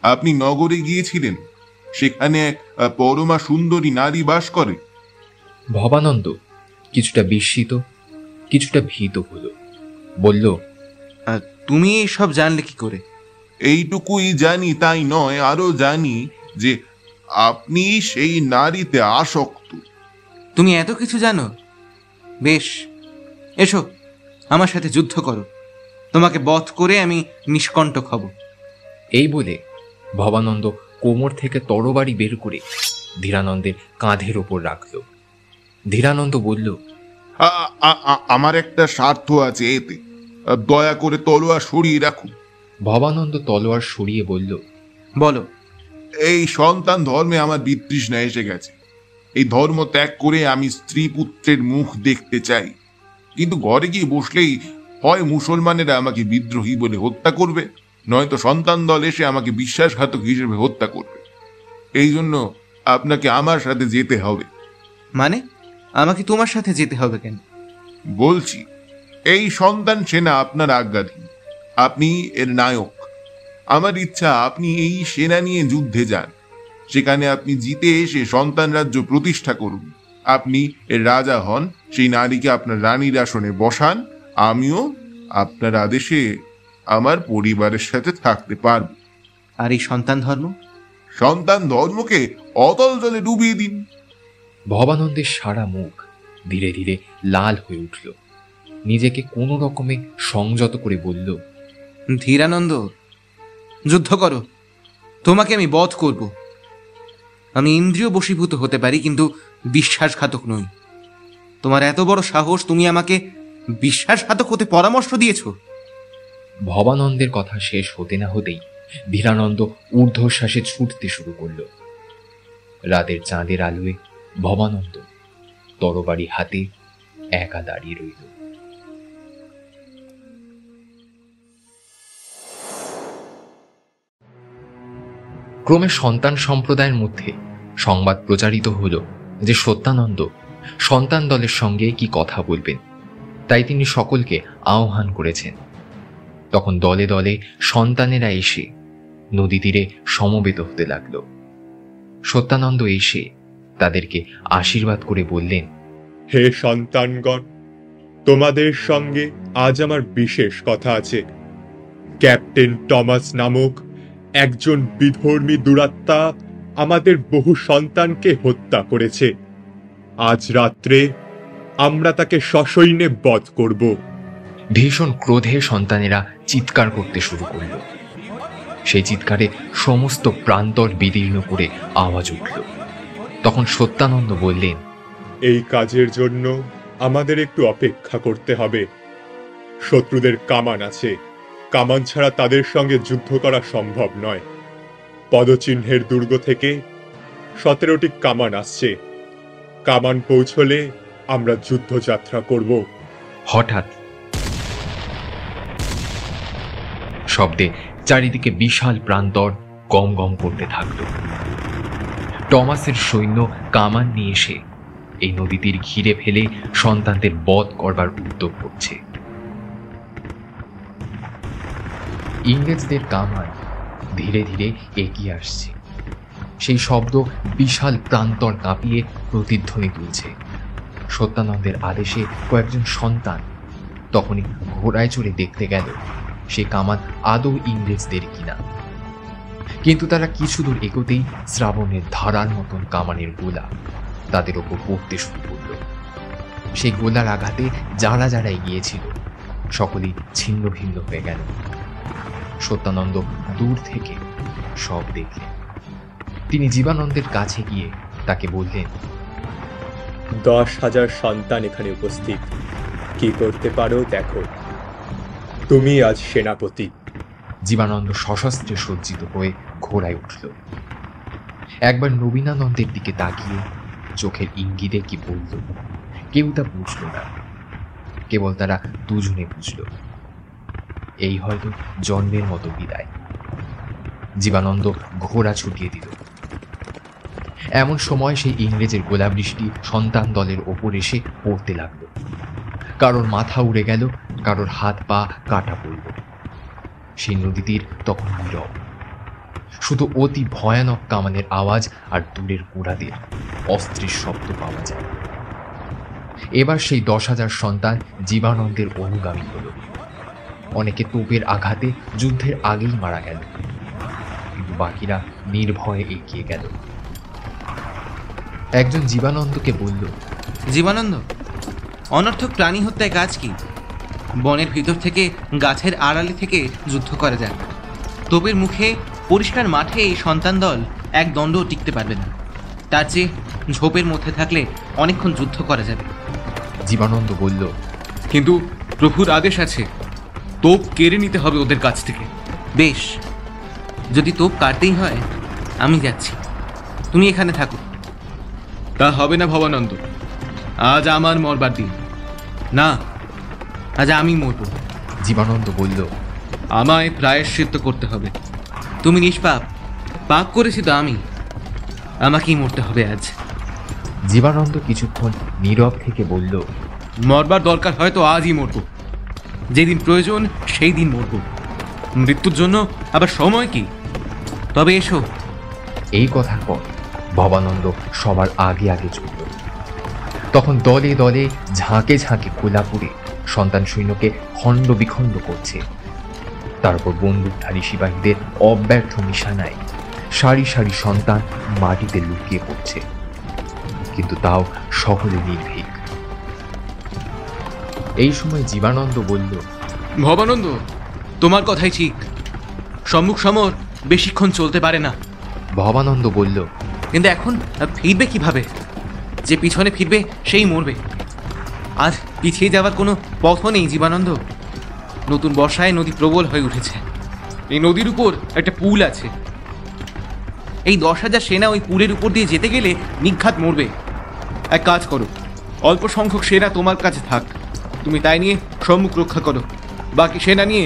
আপনি নগরে গিয়েছিলেন, সেখানে এক পরমা সুন্দরী নারী বাস করে। ভবানন্দ কিছুটা বিস্মিত, কিছুটা ভীত হলো। বলল, তুমি সব জানলে কি করে? এইটুকুই জানি তাই নয়, আরো জানি যে আপনি সেই নারীতে আসক্ত। তুমি এত কিছু জানো? বেশ, এসো আমার সাথে যুদ্ধ করো। তোমাকে বধ করে আমি নিষ্কণ্টক হব। এই বলে ভবানন্দ কোমর থেকে তরবারি বের করে ধীরানন্দের কাঁধের ওপর রাখল। ধীরানন্দ বলল, আমার একটা স্বার্থ আছে এতে, দয়া করে তলোয়ার সরিয়ে রাখুন। ভবানন্দ তলোয়ার সরিয়ে বলল, বলো। এই সন্তান ধর্মে আমার বিতৃষ্ণা এসে গেছে। এই ধর্ম ত্যাগ করে আমি স্ত্রী পুত্রের মুখ দেখতে চাই, কিন্তু ঘরে গিয়ে বসলেই হয় মুসলমানেরা আমাকে বিদ্রোহী বলে হত্যা করবে, নয়তো সন্তান দল এসে আমাকে বিশ্বাসঘাতক হিসেবে হত্যা করবে। এই জন্য আপনাকে আমার সাথে যেতে হবে। মানে আমাকে তোমার সাথে যেতে হবে কেন? বলছি, এই সন্তান সেনা আপনার আজ্ঞাধীন, আপনি এর নায়ক। আমার ইচ্ছা আপনি এই সেনা নিয়ে যুদ্ধে যান, সেখানে আপনি জিতে এসে সন্তান রাজ্য প্রতিষ্ঠা করুন। আপনি এর রাজা হন, সেই নারীকে আপনার রানীর আসনে বসান, আমিও আপনার আদেশে আমার পরিবারের সাথে থাকতে পারব। আর এই সন্তান ধর্ম? সন্তান ধর্মকে অতল জলে ডুবিয়ে দিন। ভবানন্দের সারা মুখ ধীরে ধীরে লাল হয়ে উঠল। নিজেকে কোনো রকমে সংযত করে বলল, ধীরানন্দ, যুদ্ধ করো, তোমাকে আমি বধ করব। আমি ইন্দ্রিয় বশীভূত হতে পারি, কিন্তু বিশ্বাসঘাতক নই। তোমার এত বড় সাহস, তুমি আমাকে বিশ্বাসঘাতক হতে পরামর্শ দিয়েছ? ভবানন্দের কথা শেষ হতে না হতেই ধীরানন্দ ঊর্ধ্বশ্বাসে ছুটতে শুরু করল। রাতের চাঁদের আলোয় ভবানন্দ তরবারি হাতে একা দাঁড়িয়ে রইল। ক্রমে সন্তান সম্প্রদায়ের মধ্যে সংবাদ প্রচারিত হল যে সত্যানন্দ সন্তান দলের সঙ্গে কি কথা বলবেন, তাই তিনি সকলকে আহ্বান করেছেন। তখন দলে দলে সন্তানেরা এসে নদী তীরে সমবেত হতে লাগল। সত্যানন্দ এসে তাদেরকে আশীর্বাদ করে বললেন, হে সন্তানগণ, তোমাদের সঙ্গে আজ আমার বিশেষ কথা আছে। ক্যাপ্টেন টমাস নামক একজন বিধর্মী দুরাত্মা আমাদের বহু সন্তানকে হত্যা করেছে। আজ রাত্রে আমরা তাকে সসৈন্যে বধ করব। ভীষণ ক্রোধে সন্তানেরা চিৎকার করতে শুরু করল। সেই চিৎকারে সমস্ত প্রান্তর বিদীর্ণ করে আওয়াজ উঠল। তখন সত্যানন্দ বললেন, এই কাজের জন্য আমাদের একটু অপেক্ষা করতে হবে। শত্রুদের কামান আছে, কামান ছাড়া তাদের সঙ্গে যুদ্ধ করা সম্ভব নয়। পদচিহ্নের দুর্গ থেকে 17টি কামান আসছে। কামান পৌঁছলে আমরা যুদ্ধযাত্রা করব। হঠাৎ শব্দে চারিদিকে বিশাল প্রান্তর গম গম করতে থাকল। টমাসের সৈন্য কামান নিয়ে এসে এই নদী তীর ঘিরে ফেলে সন্তানদের বধ করবার উদ্যোগ করছে। ইংরেজদের কামান ধীরে ধীরে এগিয়ে আসছে। সেই শব্দ বিশাল প্রান্তর কাঁপিয়ে প্রতিধ্বনি তুলছে। সত্যানন্দের আদেশে কয়েকজন সন্তান তখনই ঘোড়ায় চড়ে দেখতে গেল সে কামান আদৌ ইংরেজদের কিনা। কিন্তু তারা কিছু দূর এগোতেই শ্রাবণের ধারার মতন কামানের গোলা তাদের ওপর পড়তে শুরু করল। সেই গোলার আঘাতে যারা যারা এগিয়েছিল সকলেই ছিন্ন ভিন্ন হয়ে গেল। সত্যানন্দ দূর থেকে সব দেখলেন। তিনি জীবানন্দের কাছে গিয়ে তাকে বললেন, 10,000 সন্তান এখানে উপস্থিত, কি করতে পারো দেখো, তুমি আজ সেনাপতি। জীবানন্দ সশস্ত্রে সজ্জিত হয়ে ঘোড়ায় উঠল। একবার নবীনানন্দের দিকে তাকিয়ে চোখের ইঙ্গিতে কি বলল কেউ তা বুঝল না, কেবল তারা দুজনে বুঝল এই হয়তো জন্মের মতো বিদায়। জীবানন্দ ঘোড়া ছুটিয়ে দিল। এমন সময় সেই ইংরেজের গোলাবৃষ্টি সন্তান দলের ওপর এসে পড়তে লাগলো। কারোর মাথা উড়ে গেল, কারোর হাত পা কাটা পড়ল। সেই নদী তীর তখন নীরব, শুধু অতি ভয়ানক কামানের আওয়াজ আর দূরের গোড়াদের অস্ত্রের শব্দ পাওয়া যায়। এবার সেই 10,000 সন্তান জীবানন্দের অনুগামী হল। অনেকে তোপের আঘাতে যুদ্ধের আগেই মারা গেল, কিন্তু বাকিরা নির্ভয়ে এগিয়ে গেল। একজন জীবানন্দকে বলল, জীবানন্দ, অনর্থক প্রাণী হত্যায় কাজ কি? বনের ভিতর থেকে গাছের আড়ালে থেকে যুদ্ধ করা যায়। তোপের মুখে পরিষ্কার মাঠে এই সন্তান দল এক দণ্ডও টিকতে পারবে না। তার চেয়ে ঝোপের মধ্যে থাকলে অনেকক্ষণ যুদ্ধ করা যাবে। জীবানন্দ বলল, কিন্তু প্রভুর আদেশ আছে, তোপ কেড়ে নিতে হবে ওদের কাছ থেকে। বেশ, যদি তোপ কাটতেই হয় আমি যাচ্ছি, তুমি এখানে থাকো। তা হবে না ভবানন্দ, আজ আমার মরবার দিন। না, আজ আমি মরব। জীবানন্দ বলল, আমায় প্রায়শ্চিত্ত করতে হবে। তুমি নিষ্পাপ, পাপ করেছি তো আমি, আমাকেই মরতে হবে আজ। জীবানন্দ কিছুক্ষণ নীরব থেকে বলল, মরবার দরকার হয়তো আজই মরব, যেদিন প্রয়োজন সেই দিন মরব। মৃত্যুর জন্য আবার সময় কি? তবে এসো। এই কথার পর ভবানন্দ সবার আগে আগে চলল। তখন দলে দলে ঝাঁকে ঝাঁকে কোলাপুরে সন্তান সৈন্যকে খণ্ড বিখণ্ড করছে। তারপর বন্দুকধারী সিপাহীদের অব্যর্থ নিশানায় সারি সারি সন্তান মাটিতে লুকিয়ে পড়ছে, কিন্তু তাও সকলে নির্ভীক। এই সময় জীবানন্দ বলল, ভবানন্দ, তোমার কথাই ঠিক, সম্মুখ সমর বেশিক্ষণ চলতে পারে না। ভবানন্দ বলল, কিন্তু এখন ফিরবে কিভাবে? যে পিছনে ফিরবে সেই মরবে। আর পিছিয়ে যাওয়ার কোনো পথও নেই জীবানন্দ। নতুন বর্ষায় নদী প্রবল হয়ে উঠেছে। এই নদীর উপর একটা পুল আছে। এই 10,000 সেনা ওই পুলের উপর দিয়ে যেতে গেলে নিঘাত মরবে। এক কাজ করো, অল্প সংখ্যক সেনা তোমার কাছে থাক, তুমি তাই নিয়ে সম্মুখ রক্ষা করো, বাকি সেনা নিয়ে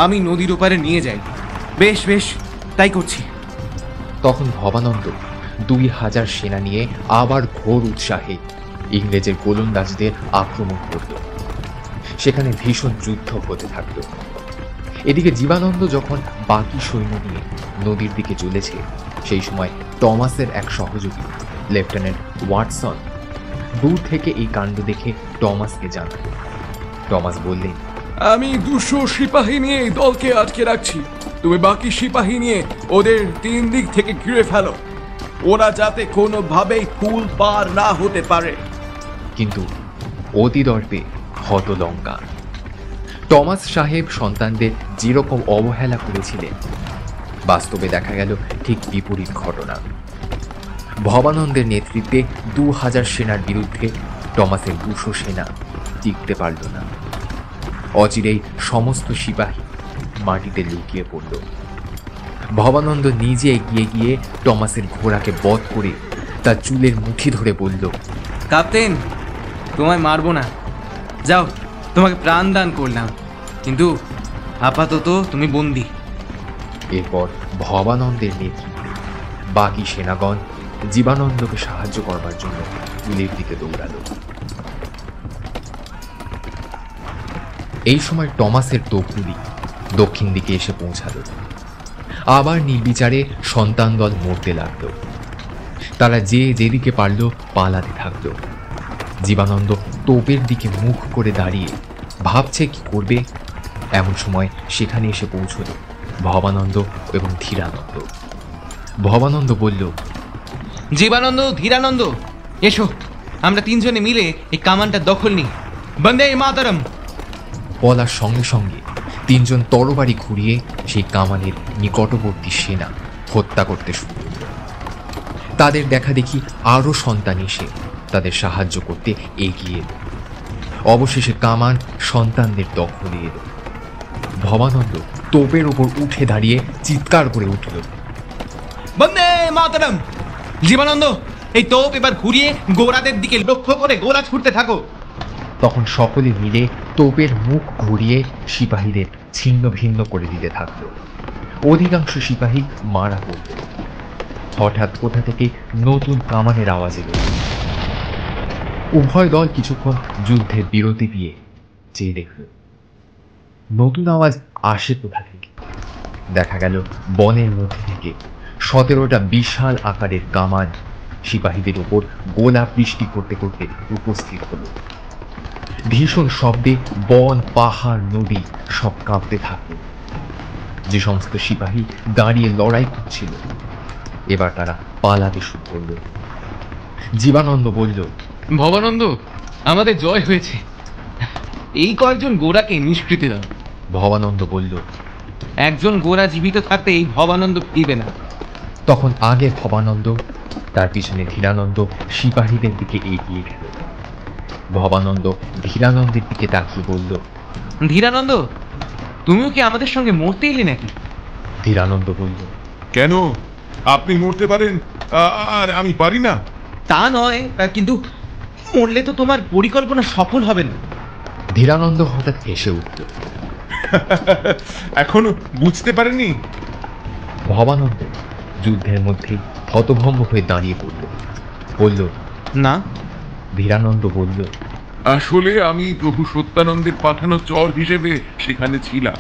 আমি নদীর ওপারে নিয়ে যাই। বেশ বেশ, তাই করছি। তখন ভবানন্দ 2,000 সেনা নিয়ে আবার ঘোর উৎসাহে ইংরেজের গোলন্দাজদের আক্রমণ করল। সেখানে ভীষণ যুদ্ধ হতে থাকল। এদিকে জীবানন্দ যখন বাকি সৈন্য নিয়ে নদীর দিকে চলেছে, সেই সময় টমাসের এক সহযোগী লেফটেন্যান্ট ওয়াটসন দূর থেকে এই কাণ্ড দেখে টমাসকে জানাল। টমাস বললেন, আমি 200 সিপাহী নিয়ে এই দলকে আটকে রাখছি, তুমি বাকি সিপাহী নিয়ে ওদের 3 দিক থেকে ঘিরে ফেলো, ওরা যাতে কোনোভাবেই পুল পার না হতে পারে। কিন্তু অতি দর্পে হতলঙ্কা। টমাস সাহেব সন্তানদের যেরকম অবহেলা করেছিলেন, বাস্তবে দেখা গেল ঠিক বিপরীত ঘটনা। ভবানন্দের নেতৃত্বে 2,000 সেনার বিরুদ্ধে টমাসের 200 সেনা টিকতে পারল না। অচিরেই সমস্ত সিপাহী মাটিতে লুকিয়ে পড়ল। ভবানন্দ নিজে এগিয়ে গিয়ে টমাসের ঘোড়াকে বধ করে তার চুলের মুঠি ধরে বলল, ক্যাপ্টেন, তোমায় মারবো না, যাও, তোমাকে প্রাণ দান করলাম, কিন্তু আপাতত তুমি বন্দী। এরপর ভবানন্দের নেতৃত্বে বাকি সেনাগণ জীবানন্দকে সাহায্য করবার জন্য কুলের দিকে দৌড়াল। এই সময় টমাসের তোপগুলি দক্ষিণ দিকে এসে পৌঁছালো। আবার নির্বিচারে সন্তান দল মরতে লাগল। তারা যে যেদিকে পারল পালাতে থাকল। জীবানন্দ তোপের দিকে মুখ করে দাঁড়িয়ে ভাবছে কি করবে। এমন সময় সেখানে এসে পৌঁছল ভবানন্দ এবং ধীরানন্দ। ভবানন্দ বলল, জীবানন্দ, ধীরানন্দ, এসো, আমরা তিনজনে মিলে এই কামানটা দখল নিই। বন্দে মাতরম। বলার সঙ্গে সঙ্গে তিনজন তরবারি ঘুরিয়ে সেই কামানের নিকটবর্তী সেনা হত্যা করতে শুরু করল। তাদের দেখা দেখি আরো সন্তান এসে তাদের সাহায্য করতে এগিয়ে এল। অবশেষে কামান সন্তানদের দখলে এলো। ভবানন্দ তোপের ওপর উঠে দাঁড়িয়ে চিৎকার করে উঠল, বন্দে মাতরম। জীবানন্দ, এই তোপ এবার ঘুরিয়ে গোরাদের দিকে লক্ষ্য করে গোলা ছুটতে থাকো। তখন সকলে মিলে তোপের মুখ ঘুরিয়ে সিপাহীদের ছিন্ন ভিন্ন করে দিতে থাকল। অধিকাংশ সিপাহী মারা পড়ল। হঠাৎ কোথা থেকে নতুন কামানের আওয়াজ এল। উভয় দল কিছুক্ষণ যুদ্ধের বিরতি দিয়ে চেয়ে দেখল নতুন আওয়াজ আসে কোথা থেকে। দেখা গেল বনের মধ্যে থেকে 17টা বিশাল আকারের কামান সিপাহীদের উপর গোলা বৃষ্টি করতে করতে উপস্থিত হল। ভীষণ শব্দে বন, পাহাড়, নদী সব কাঁপতে থাকল। যে সমস্ত সিপাহী দাঁড়িয়ে লড়াই করছিল এবার তারা পালাতে শুরু করল। জীবানন্দ বলল, ভবানন্দ, আমাদের জয় হয়েছে। এই কয়েকজন গোরাকে নিষ্কৃতি দাও। ভবানন্দ বলল, একজন গোরা জীবিত থাকতে এই ভবানন্দ ফিরবে না। তখন আগে ভবানন্দ, তার পিছনে ধীরানন্দ সিপাহীদের দিকে এগিয়ে গেল। ভবানন্দ ধীরানন্দের দিকে তাকিয়ে বলল, ধীরানন্দ, তুমিও কি আমাদের সঙ্গে মরতে এলে নাকি? ধীরানন্দ বলল, কেন, আপনি মরতে পারেন আর আমি পারি না? তা নয়, কিন্তু মরলে তো তোমার পরিকল্পনা সফল হবে না। ধীরানন্দ হঠাৎ হেসে উঠল। এখনো বুঝতে পারেনি? ভবানন্দ যুদ্ধের মধ্যে হতভম্ব হয়ে দাঁড়িয়ে পড়ল। বলল, না। ধীরানন্দ বলল, আসলে আমি প্রভু সত্যানন্দের পাঠানো চর হিসেবে সেখানে ছিলাম।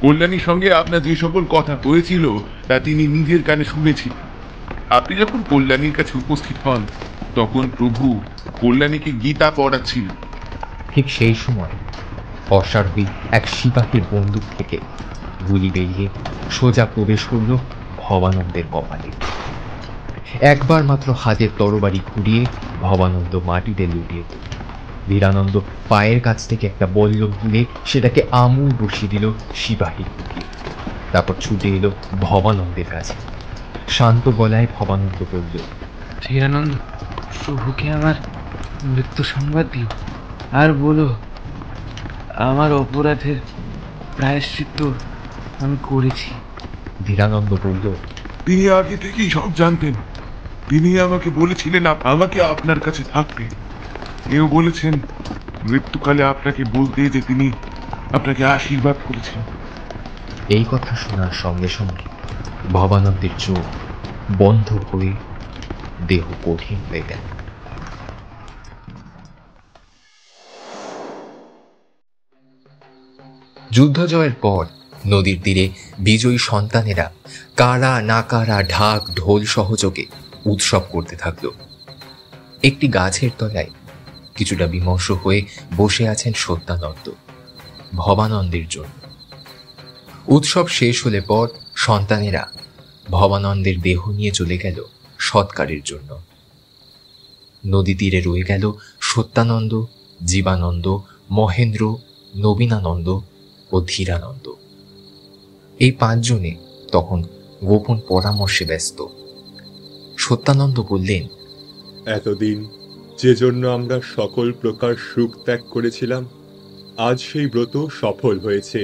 কল্যাণীর সঙ্গে আপনার যে সকল কথা হয়েছিল তা তিনি নিজের কানে শুনেছি। আপনি যখন কল্যাণীর কাছে উপস্থিত হন তখন প্রভু কল্যাণীকে গীতা পড়াচ্ছিল। ঠিক সেই সময় অশ্বারোহী এক সিপাহীর বন্দুক থেকে গুলি বেরিয়ে সোজা প্রবেশ করল ভবানন্দের কপালে। একবার মাত্র হাতের তরবারি ঘুরিয়ে ভবানন্দ মাটিতে লুটিয়ে পড়ল। ধীরানন্দ পায়ের কাছ থেকে একটা বল্লম তুলে সেটাকে আমূল বসিয়ে দিল সিপাহীর বুকে। তারপর ছুটে এলো ভবানন্দের কাছে। শান্ত গলায় ভবানন্দ বলল, ধীরানন্দ, প্রভুকে আমার মৃত্যু সংবাদ দিও আর বলো আমার অপরাধের প্রায়শ্চিত্ত আমি করেছি। ধীরানন্দ বলল, তিনি আগে থেকেই সব জানতেন। তিনি আমাকে বলেছিলেন আমাকে আপনার কাছে থাকতে। এও বলেছেন মৃত্যুকালে আপনাকে বলতে যে তিনি আপনাকে আশীর্বাদ করেছেন। এই কথা শোনার সঙ্গে সঙ্গে ভবানন্দের চোখ বন্ধ হয়ে দেহ কঠিন হয়ে গেল। যুদ্ধ জয়ের পর নদীর তীরে বিজয়ী সন্তানেরা কারা নাকারা ঢাক ঢোল সহযোগে উৎসব করতে থাকল। একটি গাছের তলায় কিছুটা বিমর্ষ হয়ে বসে আছেন সত্যানন্দ ভবানন্দের জন্য। উৎসব শেষ হলে পর সন্তানেরা ভবানন্দের দেহ নিয়ে চলে গেল সৎকারের জন্য। নদী তীরে রয়ে গেল সত্যানন্দ, জীবানন্দ, মহেন্দ্র, নবীনানন্দ ও ধীরানন্দ। এই 5 জনে তখন গোপন পরামর্শে ব্যস্ত। সত্যানন্দ বললেন, এতদিন যে জন্য আমরা সকল প্রকার সুখ ত্যাগ করেছিলাম আজ সেই ব্রত সফল হয়েছে।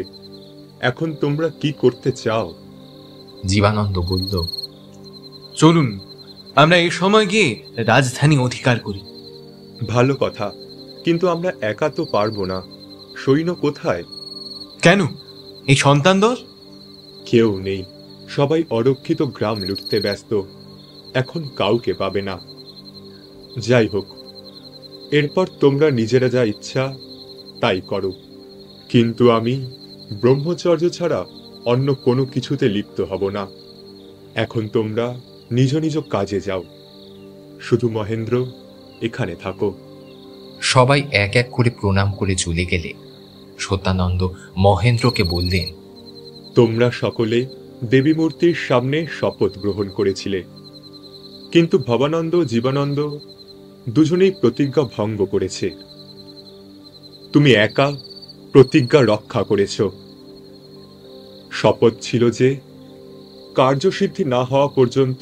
এখন তোমরা কি করতে চাও? জীবানন্দ বলল, চলুন আমরা এই সময় গিয়ে রাজধানী অধিকার করি। ভালো কথা, কিন্তু আমরা একা তো পারবো না। সৈন্য কোথায়? কেন, এই সন্তান দল? কেউ নেই। সবাই অরক্ষিত গ্রাম লুটতে ব্যস্ত, এখন কাউকে পাবে না। যাই হোক, এরপর তোমরা নিজেরা যা ইচ্ছা তাই করো, কিন্তু আমি ব্রহ্মচর্য ছাড়া অন্য কোনো কিছুতে লিপ্ত হব না। এখন তোমরা নিজ নিজ কাজে যাও, শুধু মহেন্দ্র এখানে থাকো। সবাই এক এক করে প্রণাম করে চলে গেলে সত্যানন্দ মহেন্দ্রকে বললেন, তোমরা সকলে দেবী মূর্তির সামনে শপথ গ্রহণ করেছিলে, কিন্তু ভবানন্দ জীবানন্দ দুজনেই প্রতিজ্ঞা ভঙ্গ করেছে। তুমি একা প্রতিজ্ঞা রক্ষা করেছ। শপথ ছিল যে কার্যসিদ্ধি না হওয়া পর্যন্ত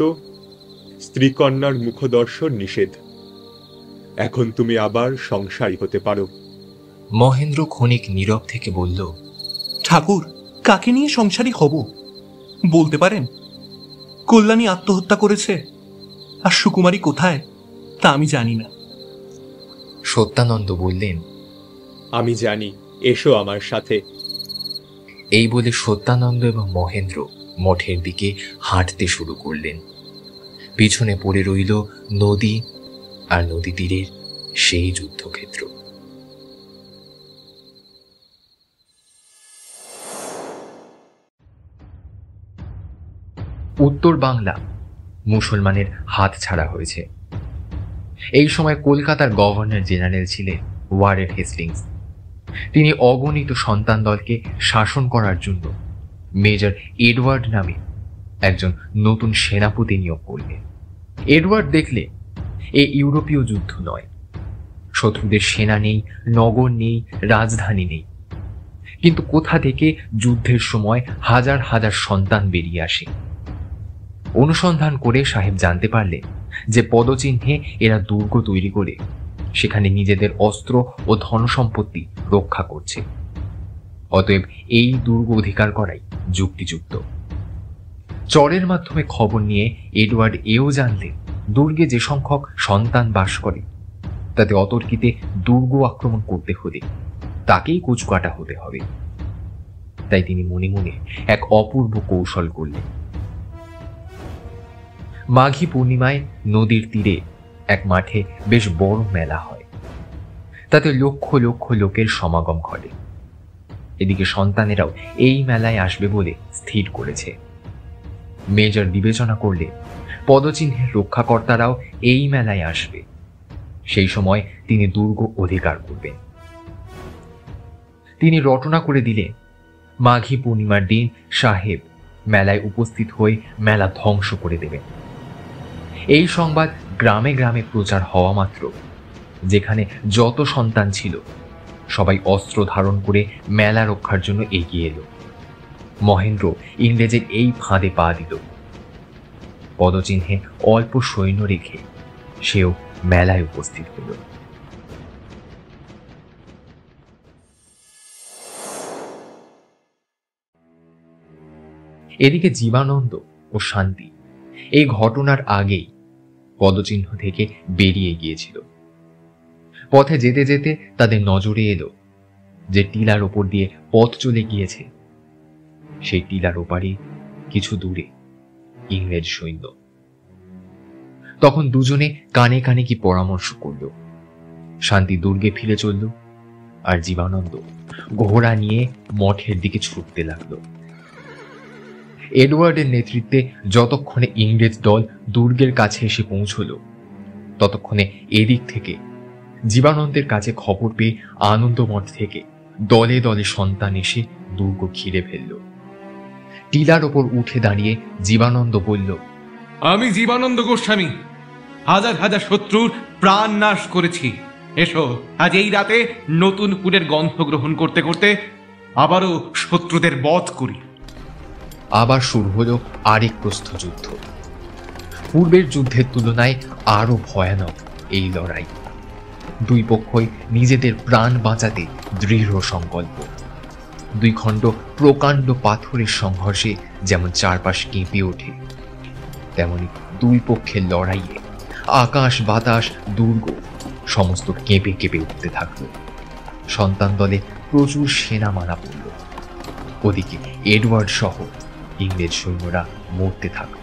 স্ত্রীকন্যার মুখদর্শন নিষেধ। এখন তুমি আবার সংসারী হতে পারো। মহেন্দ্র ক্ষণিক নীরব থেকে বলল, ঠাকুর, কাকে নিয়ে সংসারী হব বলতে পারেন? কল্যাণী আত্মহত্যা করেছে, আর সুকুমারী কোথায় তা আমি জানি না। সত্যানন্দ বললেন, আমি জানি, এসো আমার সাথে। এই বলে সত্যানন্দ এবং মহেন্দ্র মঠের দিকে হাঁটতে শুরু করলেন। পিছনে পড়ে রইল নদী আর নদী তীরের সেই যুদ্ধক্ষেত্র। উত্তর বাংলা মুসলমানের হাত ছাড়া হয়েছে। এই সময় কলকাতার গভর্নর জেনারেল ছিলেন ওয়ারেন হেস্টিংস। তিনি অগণিত সন্তান দলকে শাসন করার জন্য মেজর এডওয়ার্ড নামে একজন নতুন সেনাপতি নিয়োগ করলেন। এডওয়ার্ড দেখলে এ ইউরোপীয় যুদ্ধ নয়, শত্রুদের সেনা নেই, নগর নেই, রাজধানী নেই, কিন্তু কোথা থেকে যুদ্ধের সময় হাজার হাজার সন্তান বেরিয়ে আসে। অনুসন্ধান করে সাহেব জানতে পারলেন যে পদচিহ্নে এরা দুর্গ তৈরি করে সেখানে নিজেদের অস্ত্র ও ধনসম্পত্তি রক্ষা করছে। অতএব এই দুর্গ অধিকার করাই যুক্তিযুক্ত। চরের মাধ্যমে খবর নিয়ে এডওয়ার্ড এও জানলেন দুর্গে যে সংখ্যক সন্তান বাস করে তাতে অতর্কিতে দুর্গ আক্রমণ করতে হলে তাকেই কুচকাটা হতে হবে। তাই তিনি মনে মনে এক অপূর্ব কৌশল করলেন। মাঘী পূর্ণিমায় নদীর তীরে এক মাঠে বেশ বড় মেলা হয়, তাতে লক্ষ লক্ষ লোকের সমাগম ঘটে। এদিকে সন্তানেরাও এই মেলায় আসবে বলে স্থির করেছে। মেজর বিবেচনা করলে পদচিহ্নের রক্ষাকর্তারাও এই মেলায় আসবে, সেই সময় তিনি দুর্গ অধিকার করবেন। তিনি রটনা করে দিলেন মাঘী পূর্ণিমার দিন সাহেব মেলায় উপস্থিত হয়ে মেলা ধ্বংস করে দেবেন। এই সংবাদ গ্রামে গ্রামে প্রচার হওয়া মাত্র যেখানে যত সন্তান ছিল সবাই অস্ত্র ধারণ করে মেলা রক্ষার জন্য এগিয়ে এলো। মহেন্দ্র ইংরেজের এই ফাঁদে পা দিল। পদচিহ্নে অল্প সৈন্য রেখে সেও মেলায় উপস্থিত হল। এদিকে জীবানন্দ ও শান্তি এই ঘটনার আগেই পদচিহ্ন থেকে বেরিয়ে গিয়েছিল। পথে যেতে যেতে তাদের নজরে এলো যে টিলার ওপর দিয়ে পথ চলে গিয়েছে, সেই টিলার ওপারে কিছু দূরে ইংরেজ সৈন্য। তখন দুজনে কানে কানে কি পরামর্শ করল। শান্তি দুর্গে ফিরে চলল, আর জীবানন্দ ঘোড়া নিয়ে মঠের দিকে ছুটতে লাগলো। এডওয়ার্ডের নেতৃত্বে যতক্ষণে ইংরেজ দল দুর্গের কাছে এসে পৌঁছল, ততক্ষণে এদিক থেকে জীবানন্দের কাছে খবর পেয়ে আনন্দমঠ থেকে দলে দলে সন্তান এসে দুর্গ ঘিরে ফেলল। টিলার ওপর উঠে দাঁড়িয়ে জীবানন্দ বলল, আমি জীবানন্দ গোস্বামী হাজার হাজার শত্রুর প্রাণ নাশ করেছি। এসো আজ এই রাতে নতুন পুরের গন্ধ গ্রহণ করতে করতে আবারও শত্রুদের বধ করি। আবার শুরু হলো আরেক প্রস্থযুদ্ধ। পূর্বের যুদ্ধের তুলনায় আরো ভয়ানক এই লড়াই। দুই পক্ষই নিজেদের প্রাণ বাঁচাতে দৃঢ় সংকল্প। দুই খণ্ড প্রকাণ্ড পাথরের সংঘর্ষে যেমন চারপাশ কেঁপে ওঠে, তেমনি দুই পক্ষের লড়াইয়ে আকাশ বাতাস দুর্গ সমস্ত কেঁপে কেঁপে উঠতে থাকলো। সন্তান দলে প্রচুর সেনা মারা পড়ল। ওদিকে এডওয়ার্ড সহ ইংরেজ সৈন্যরা মরতে থাকল।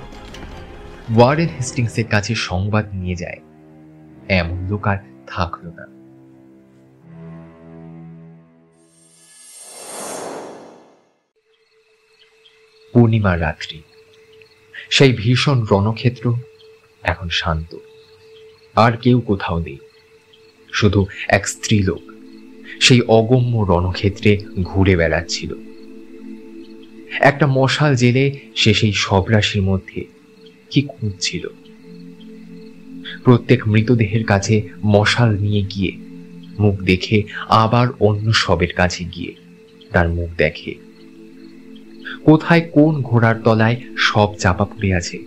ওয়ারেন হেস্টিংসের কাছে সংবাদ নিয়ে যায়, এমন লোক আর থাকল না। পূর্ণিমার রাত্রি, সেই ভীষণ রণক্ষেত্র এখন শান্ত, আর কেউ কোথাও নেই। শুধু এক স্ত্রীলোক সেই অগম্য রণক্ষেত্রে ঘুরে বেড়াচ্ছিল। একটা মশাল জেলে সে সেই সবরাশির মধ্যে কি খুঁজছিল। প্রত্যেক মৃতদেহের কাছে মশাল নিয়ে গিয়ে মুখ দেখে আবার অন্য শবের কাছে গিয়ে তার মুখ দেখে। কোথায় কোন ঘোড়ার তলায় সব চাপা পড়ে আছে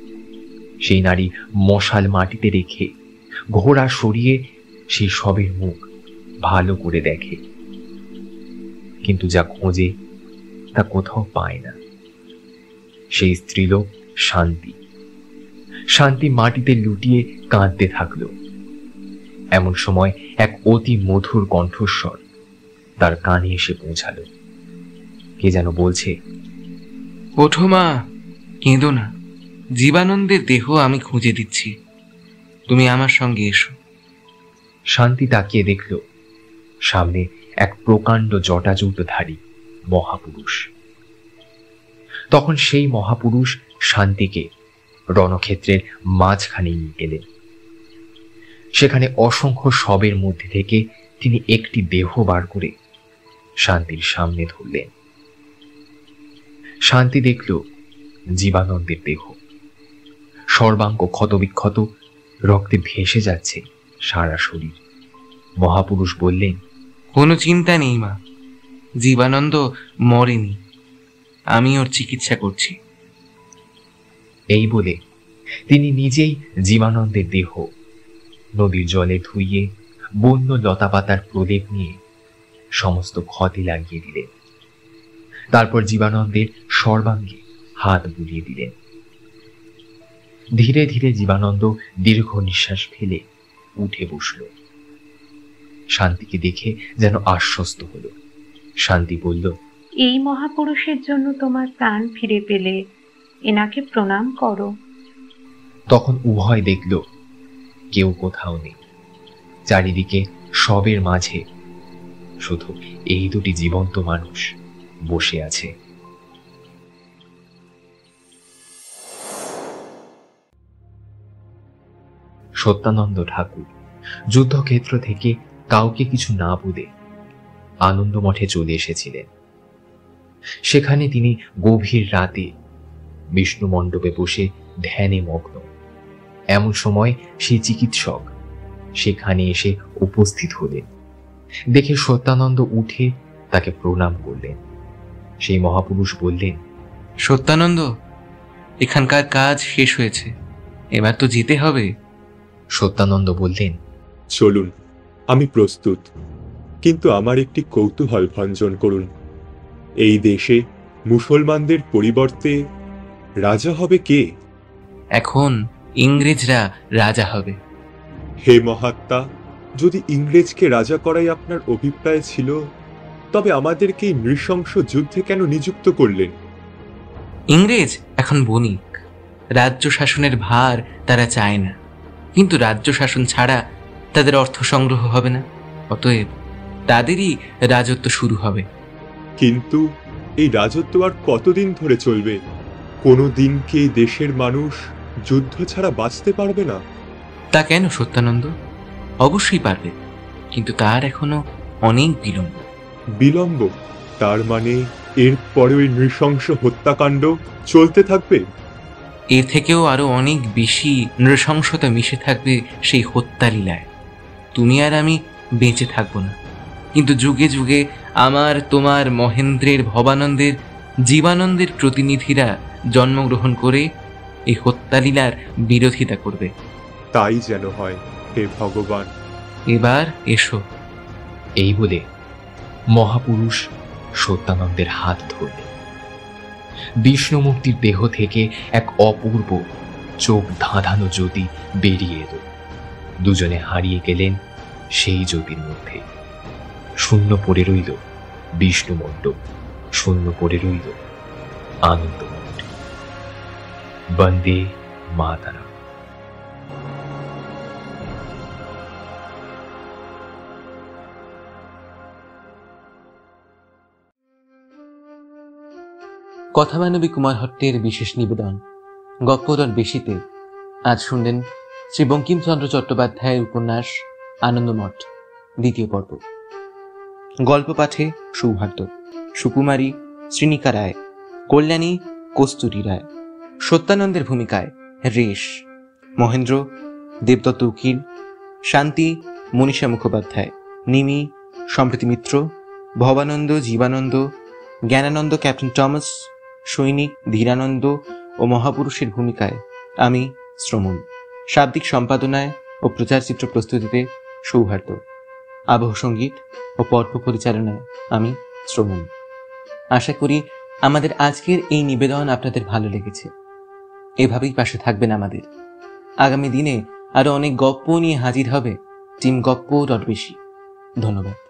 সেই নারী মশাল মাটিতে রেখে ঘোড়া সরিয়ে সেই সবের মুখ ভালো করে দেখে, কিন্তু যা খোঁজে তা কোথাও পায় না। সেই স্ত্রীলোক শান্তি। শান্তি মাটিতে লুটিয়ে কাঁদতে থাকলো। এমন সময় এক অতি মধুর কণ্ঠস্বর তার কানে এসে পৌঁছালো। কে যেন বলছে, ওঠো মা, কেঁদো না, জীবানন্দের দেহ আমি খুঁজে দিচ্ছি, তুমি আমার সঙ্গে এসো। শান্তি তাকিয়ে দেখল সামনে এক প্রকাণ্ড জটাজুটধারী মহাপুরুষ। তখন সেই মহাপুরুষ শান্তিকে রণক্ষেত্রের মাঝখানে নিয়ে গেলেন। সেখানে অসংখ্য শবের মধ্যে থেকে তিনি একটি দেহ বার করে শান্তির সামনে ধরলেন। শান্তি দেখল জীবানন্দের দেহ, সর্বাঙ্গ ক্ষতবিক্ষত, রক্তে ভেসে যাচ্ছে সারা শরীর। মহাপুরুষ বললেন, কোনো চিন্তা নেই মা, জীবানন্দ মরেনি, আমি ওর চিকিৎসা করছি। এই বলে তিনি নিজেই জীবানন্দের দেহ নদীর জলে ধুইয়ে বন্য লতাপাতার প্রলেপ নিয়ে সমস্ত ক্ষতে লাগিয়ে দিলেন। তারপর জীবানন্দের সর্বাঙ্গে হাত বুলিয়ে দিলেন। ধীরে ধীরে জীবানন্দ দীর্ঘ নিঃশ্বাস ফেলে উঠে বসল। শান্তিকে দেখে যেন আশ্বস্ত হলো। শান্তি বলল, এই মহাপুরুষের জন্য তোমার প্রাণ ফিরে পেলে এনাকে প্রণাম করো। তখন উভয় দেখল কেউ কোথাও নেই। চারিদিকে সবের মাঝে শুধু এই দুটি জীবন্ত মানুষ বসে আছে। সত্যানন্দ ঠাকুর যুদ্ধক্ষেত্র থেকে কাউকে কিছু না বলে আনন্দ মঠে চলে এসেছিলেন। সেখানে তিনি গভীর রাতে বিষ্ণু মণ্ডপে বসে ধ্যানে মগ্ন। এমন সময় সেই চিকিৎসক সেখানে এসে উপস্থিত হলেন। দেখে সত্যানন্দ উঠে তাকে প্রণাম করলেন। সেই মহাপুরুষ বললেন, সত্যানন্দ, এখানকার কাজ শেষ হয়েছে, এবার তো যেতে হবে। সত্যানন্দ বললেন, চলুন, আমি প্রস্তুত, কিন্তু আমার একটি কৌতূহল ভঞ্জন করুন। এই দেশে মুসলমানদের পরিবর্তে রাজা হবে কে? এখন ইংরেজরা রাজা হবে। হে মহাত্মা, যদি ইংরেজকে রাজা করাই আপনার অভিপ্রায় ছিল, তবে আমাদেরকে এই নৃশংস যুদ্ধে কেন নিযুক্ত করলেন? ইংরেজ এখন বণিক, রাজ্য শাসনের ভার তারা চায় না, কিন্তু রাজ্য শাসন ছাড়া তাদের অর্থ সংগ্রহ হবে না, অতএব তাদেরই রাজত্ব শুরু হবে। কিন্তু এই রাজত্ব আর কতদিন ধরে চলবে? কোনো দিন কি এই দেশের মানুষ যুদ্ধ ছাড়া বাঁচতে পারবে না? তা কেন সত্যানন্দ? অবশ্যই পারবে, কিন্তু তার এখনো অনেক বিলম্ব। বিলম্ব? তার মানে এর পরে ওই নৃশংস হত্যাকাণ্ড চলতে থাকবে? এর থেকেও আরো অনেক বেশি নৃশংসতা মিশে থাকবে সেই হত্যা লীলায়। তুমি আর আমি বেঁচে থাকবো না, কিন্তু যুগে যুগে আমার, তোমার, মহেন্দ্রের, ভবানন্দের, জীবানন্দের প্রতিনিধিরা জন্মগ্রহণ করে এই হত্যালীলার বিরোধিতা করবে। তাই যেন হয়, হে ভগবান। এবার এসো। এই বলে মহাপুরুষ সত্যানন্দের হাত ধরলেন। বিষ্ণুমূর্তির দেহ থেকে এক অপূর্ব চোখ ধাঁধানো জ্যোতি বেরিয়ে এলো। দুজনে হারিয়ে গেলেন সেই জ্যোতির মধ্যে। শূন্য পড়ে রইল বিষ্ণু মণ্ডপ, শূন্য পড়ে রইল আনন্দমঠ। বন্দে মাতরম। কথামানবী কুমার হট্টের বিশেষ নিবেদন গপ্পদর বেশিতে আজ শুনলেন শ্রী বঙ্কিমচন্দ্র চট্টোপাধ্যায়ের উপন্যাস আনন্দমঠ দ্বিতীয় পর্ব। গল্প পাঠে সৌহার্দ্য, সুকুমারী শ্রীনিকা রায়, কল্যাণী কস্তুরী রায়, সত্যানন্দের ভূমিকায় রেশ, মহেন্দ্র দেবদত্ত উকিল, শান্তি মনীষা মুখোপাধ্যায়, নিমি সম্প্রীতি মিত্র, ভবানন্দ জীবানন্দ, জ্ঞানানন্দ ক্যাপ্টেন টমাস, সৈনিক ধীরানন্দ ও মহাপুরুষের ভূমিকায় আমি শ্রমণ, শাব্দিক সম্পাদনায় ও প্রচারচিত্র প্রস্তুতিতে সৌহার্দ্য, আবহ সঙ্গীত ও পর্ব পরিচালনায় আমি শ্রমণ। আশা করি আমাদের আজকের এই নিবেদন আপনাদের ভালো লেগেছে। এভাবেই পাশে থাকবেন আমাদের। আগামী দিনে আরো অনেক গপ্প নিয়ে হাজির হবে টিম গপ্প.বেশি। ধন্যবাদ।